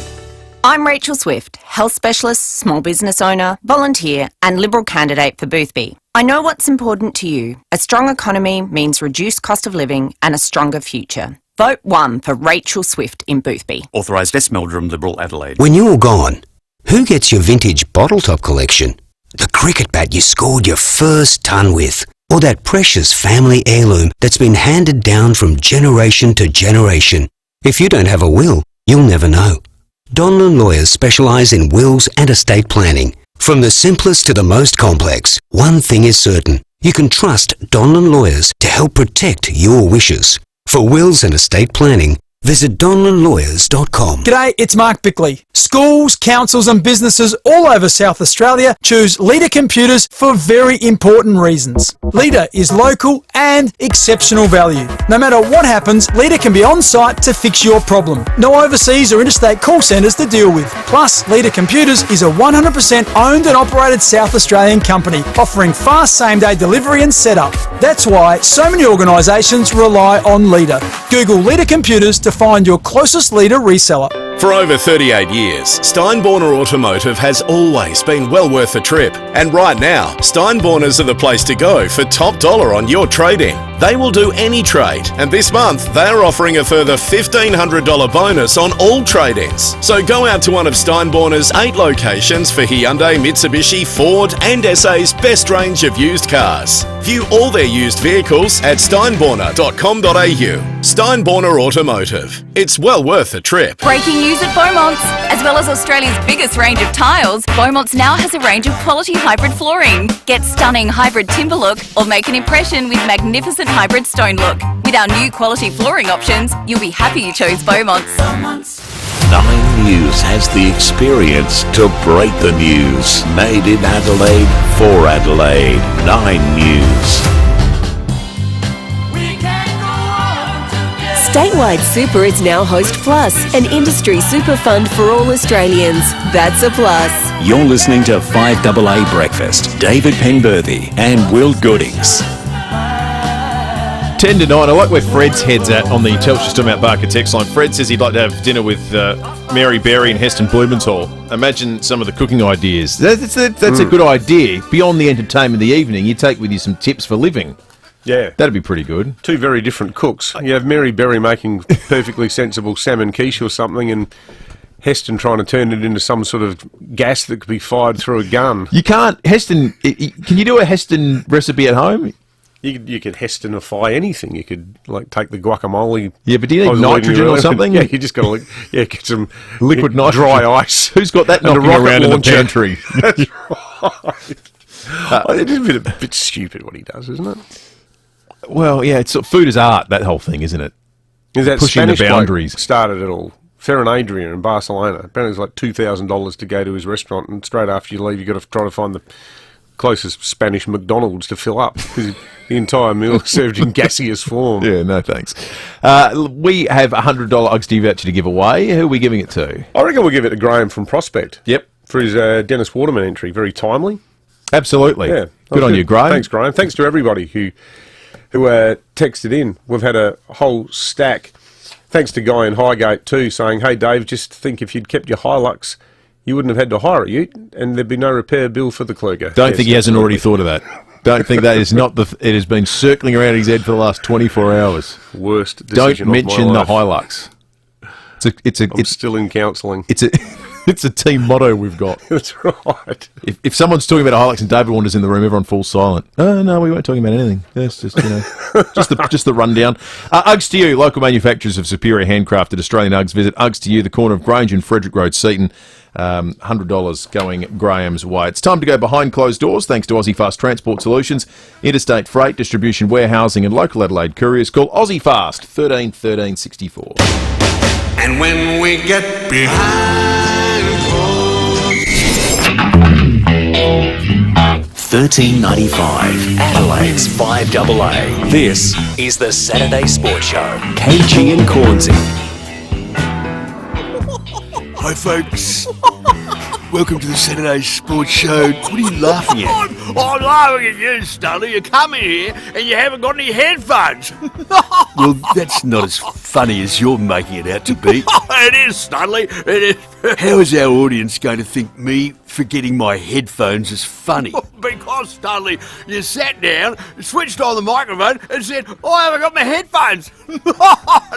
I'm Rachel Swift. health specialist, small business owner, volunteer and Liberal candidate for Boothby. I know what's important to you. A strong economy means reduced cost of living and a stronger future. Vote 1 for Rachel Swift in Boothby. Authorised West Meldrum, Liberal Adelaide. When you're gone, who gets your vintage bottle top collection? The cricket bat you scored your first ton with? Or that precious family heirloom that's been handed down from generation to generation? If you don't have a will, you'll never know. Donlan Lawyers specialise in wills and estate planning. From the simplest to the most complex, one thing is certain. You can trust Donlan Lawyers to help protect your wishes. For wills and estate planning, visit donlanlawyers.com. G'day, it's Mark Bickley. Schools, councils and businesses all over South Australia choose Leader Computers for very important reasons. Leader is local and exceptional value. No matter what happens, Leader can be on site to fix your problem. No overseas or interstate call centres to deal with. Plus, Leader Computers is a 100% owned and operated South Australian company, offering fast same-day delivery and setup. That's why so many organisations rely on Leader. Google Leader Computers to find your closest Leader reseller. For over 38 years, Steinborner Automotive has always been well worth a trip. And right now, Steinborners are the place to go for top dollar on your trade-in. They will do any trade, and this month they are offering a further $1,500 bonus on all trade-ins. So go out to one of Steinborner's 8 locations for Hyundai, Mitsubishi, Ford and SA's best range of used cars. View all their used vehicles at steinborner.com.au. Steinborner Automotive. It's well worth a trip. Breaking news at Beaumont's. As well as Australia's biggest range of tiles, Beaumont's now has a range of quality hybrid flooring. Get stunning hybrid timber look or make an impression with magnificent hybrid stone look. With our new quality flooring options, you'll be happy you chose Beaumont's. 9 News has the experience to break the news. Made in Adelaide for Adelaide. 9 News. Statewide Super is now Host Plus, an industry super fund for all Australians. That's a plus. You're listening to 5AA Breakfast. David Penberthy and Will Goodings. 10 to 9. I like where Fred's head's at on the Telstra Stormont Barker text line. Fred says he'd like to have dinner with Mary Berry and Heston Blumenthal. Imagine some of the cooking ideas. That's a good idea. Beyond the entertainment of the evening, you take with you some tips for living. Yeah. That'd be pretty good. 2 very different cooks. You have Mary Berry making perfectly sensible salmon quiche or something, and Heston trying to turn it into some sort of gas that could be fired through a gun. You can't. Heston, can you do a Heston recipe at home? You could Hestonify anything. You could take the guacamole. Yeah, but do you need nitrogen or something? Yeah, you just got to get some liquid nitrogen. Dry ice. Who's got that knocking around in the pantry? That's right. It's a bit stupid what he does, isn't it? Well, yeah, it's food is art, that whole thing, isn't it? Is that pushing Spanish the boundaries? Started it all. Ferran Adrià in Barcelona. Apparently it's like $2,000 to go to his restaurant, and straight after you leave, you've got to try to find the closest Spanish McDonald's to fill up, because the entire meal is served in gaseous form. Yeah, no thanks. We have a $100 UGSD voucher to give away. Who are we giving it to? I reckon we'll give it to Graham from Prospect. Yep. For his Dennis Waterman entry. Very timely. Absolutely. Yeah. Good on you, Graham. Thanks, Graham. Thanks to everybody who texted in. We've had a whole stack. Thanks to Guy in Highgate too, saying, "Hey Dave, just think if you'd kept your Hilux, you wouldn't have had to hire a ute, and there'd be no repair bill for the Kluger." Don't think he hasn't already thought of that. Don't think that is not the. It has been circling around his head for the last 24 hours. Worst decision. Don't mention of my the life. Hilux. I'm still in counselling. It's a team motto we've got. That's right. If someone's talking about a Hilux and David wanders in the room, everyone falls silent. Oh, no, we weren't talking about anything. That's just, just the rundown. Uggs to You, local manufacturers of superior handcrafted Australian Uggs. Visit Uggs to You, the corner of Grange and Frederick Road, Seaton. $100 going Graham's way. It's time to go behind closed doors thanks to Aussie Fast Transport Solutions, interstate freight, distribution, warehousing and local Adelaide couriers. Call Aussie Fast 13 13 64. And when we get behind $13.95. Adelaide's 5AA. This is the Saturday Sports Show. KG and Cornsey. Hi folks, welcome to the Saturday Sports Show. What are you laughing at? I'm laughing at you, Stanley. You come in here and you haven't got any headphones. Well, that's not as funny as you're making it out to be. It is, Stanley. It is How is our audience going to think me forgetting my headphones is funny? Because, Stanley, you sat down, switched on the microphone, and said, I haven't got my headphones.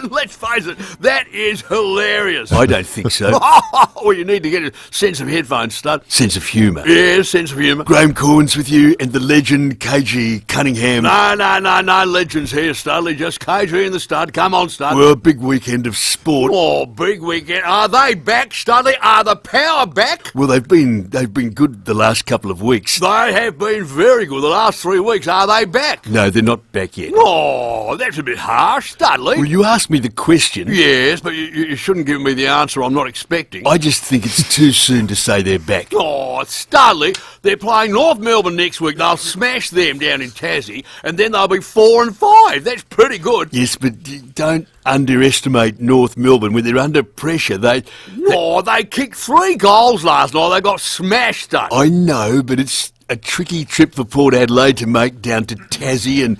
Let's face it, that is hilarious. I don't think so. Well, you need to get a sense of headphones, Stud. Sense of humour. Yes, sense of humour. Graham Corns with you and the legend KG Cunningham. No legends here, Studley. Just KG and the Stud. Come on, Stud. Well, big weekend of sport. Oh, big weekend. Are they back, Studley? Are the Power back? Well, they've been good the last couple of weeks. They have been very good the last 3 weeks. Are they back? No, they're not back yet. Oh, that's a bit harsh, Studley. Well, you asked me the question. Yes, but you shouldn't give me the answer I'm not expecting. I just think it's too soon to say they're back. Oh, Studley, they're playing North Melbourne next week. They'll smash them down in Tassie, and then they'll be 4 and 5. That's pretty good. Yes, but don't underestimate North Melbourne. When they're under pressure, they kicked 3 goals last night. They got smashed up. I know, but it's a tricky trip for Port Adelaide to make down to Tassie, and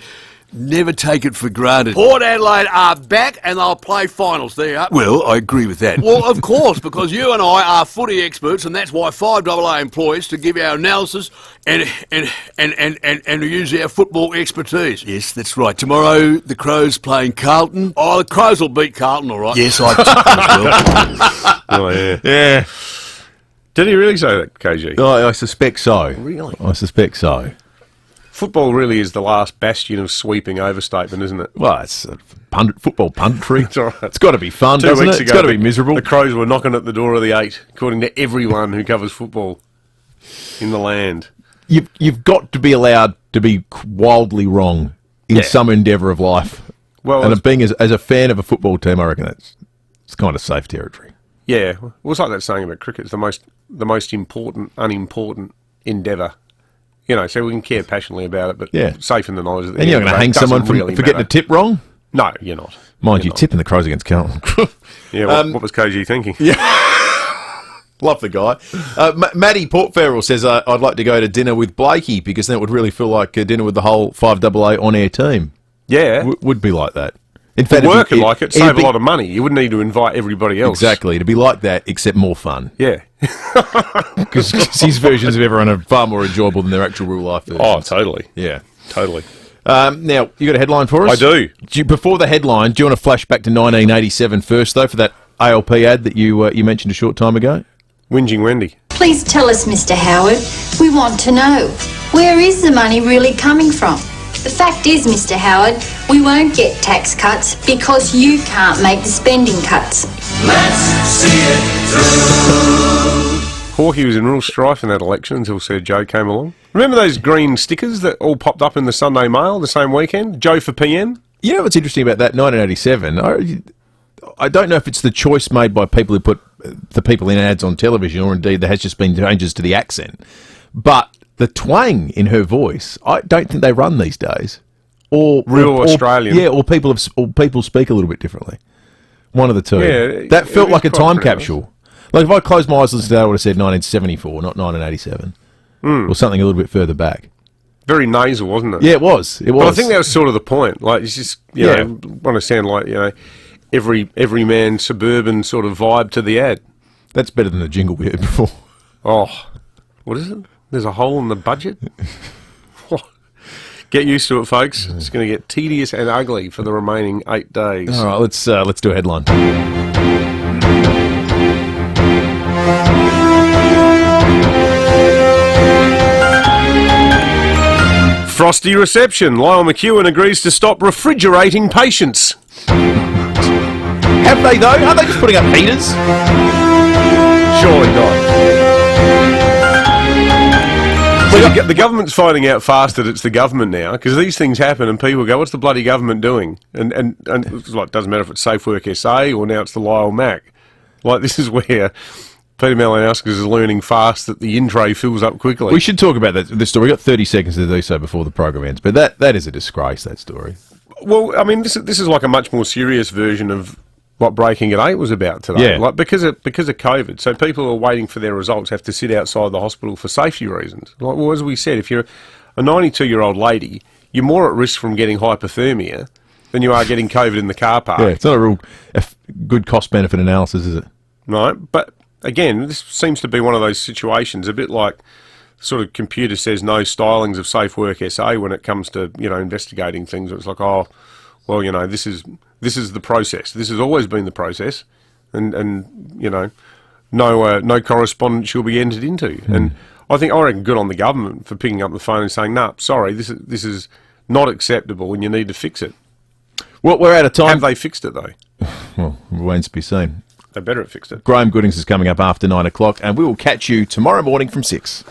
never take it for granted. Port Adelaide are back and they'll play finals there. Well, I agree with that. Well, of course, because you and I are footy experts, and that's why FIVEAA employs to give our analysis and to use our football expertise. Yes, that's right. Tomorrow, the Crows playing Carlton. Oh, the Crows will beat Carlton, all right. Yes, I tipped them as well. Oh, yeah. Yeah. Did he really say that, KG? Oh, I suspect so. Really? I suspect so. Football really is the last bastion of sweeping overstatement, isn't it? Well, it's football punditry. It's all right. It's got to be fun, 2 doesn't weeks it? It's ago, got to be miserable. The Crows were knocking at the door of the 8, according to everyone who covers football in the land. You've got to be allowed to be wildly wrong in some endeavour of life. Well, and being as a fan of a football team, I reckon it's kind of safe territory. Yeah, well, it's like that saying about cricket. It's the most important, unimportant endeavour. You know, so we can care passionately about it, but safe in the knowledge that... And you're not going to hang someone for getting a tip wrong? No, you're not. Mind you, tipping the Crows against Carlton. Yeah, what was KG thinking? Yeah. Love the guy. Matty Portferrell says, I'd like to go to dinner with Blakey because then it would really feel like a dinner with the whole FIVEAA on-air team. Yeah. Would be like that. In fact, work it like it, save a lot of money. You wouldn't need to invite everybody else. Exactly. It'd be like that, except more fun. Yeah. Because his versions of everyone are far more enjoyable than their actual real life versions. Oh, totally. Yeah. Totally. Now, you got a headline for us? I do. Before the headline, do you want to flash back to 1987 first, though, for that ALP ad that you mentioned a short time ago? Whinging Wendy. Please tell us, Mr. Howard. We want to know. Where is the money really coming from? The fact is, Mr. Howard, we won't get tax cuts because you can't make the spending cuts. Let's see it through. Hawkey was in real strife in that election until Sir Joe came along. Remember those green stickers that all popped up in the Sunday Mail the same weekend? Joe for PM? You know what's interesting about that, 1987? I don't know if it's the choice made by people who put the people in ads on television, or indeed there has just been changes to the accent. But the twang in her voice, I don't think they run these days. Or Australian. Yeah, or people speak a little bit differently. One of the two. Yeah, that felt like a time capsule. Like if I closed my eyes today, I would have said 1974, not 1987. Or something a little bit further back. Very nasal, wasn't it? Yeah, it was. But I think that was sort of the point. Like, it's just, you know, want to sound like, you know, every man suburban sort of vibe to the ad. That's better than the jingle we heard before. Oh, what is it? There's a hole in the budget? Get used to it, folks. It's going to get tedious and ugly for the remaining 8 days. All right, let's do a headline. Frosty reception. Lyle McEwen agrees to stop refrigerating patients. Have they, though? Aren't they just putting up heaters? Surely not. The government's finding out fast that it's the government now, because these things happen and people go, what's the bloody government doing? And it's like, it doesn't matter if it's Safe Work SA or now it's the Lyle Mac. Like, this is where Peter Malinauskas is learning fast that the in-tray fills up quickly. We should talk about this story. We've got 30 seconds to do so before the program ends, but that is a disgrace, that story. Well, I mean, this is like a much more serious version of what Breaking at 8 was about today. Yeah. Like, because of COVID. So people who are waiting for their results have to sit outside the hospital for safety reasons. Like, well, as we said, if you're a 92-year-old lady, you're more at risk from getting hypothermia than you are getting COVID in the car park. Yeah, it's not a real good cost-benefit analysis, is it? Right, but again, this seems to be one of those situations, a bit like sort of computer says no stylings of Safe Work SA when it comes to, investigating things. It's like, oh, well, this is the process. This has always been the process, and no correspondence shall be entered into. And I reckon good on the government for picking up the phone and saying, "No, sorry, this is not acceptable, and you need to fix it." Well, we're out of time. Have they fixed it though? Well, remains to be seen. They better have fixed it. Graham Goodings is coming up after 9 o'clock, and we will catch you tomorrow morning from 6.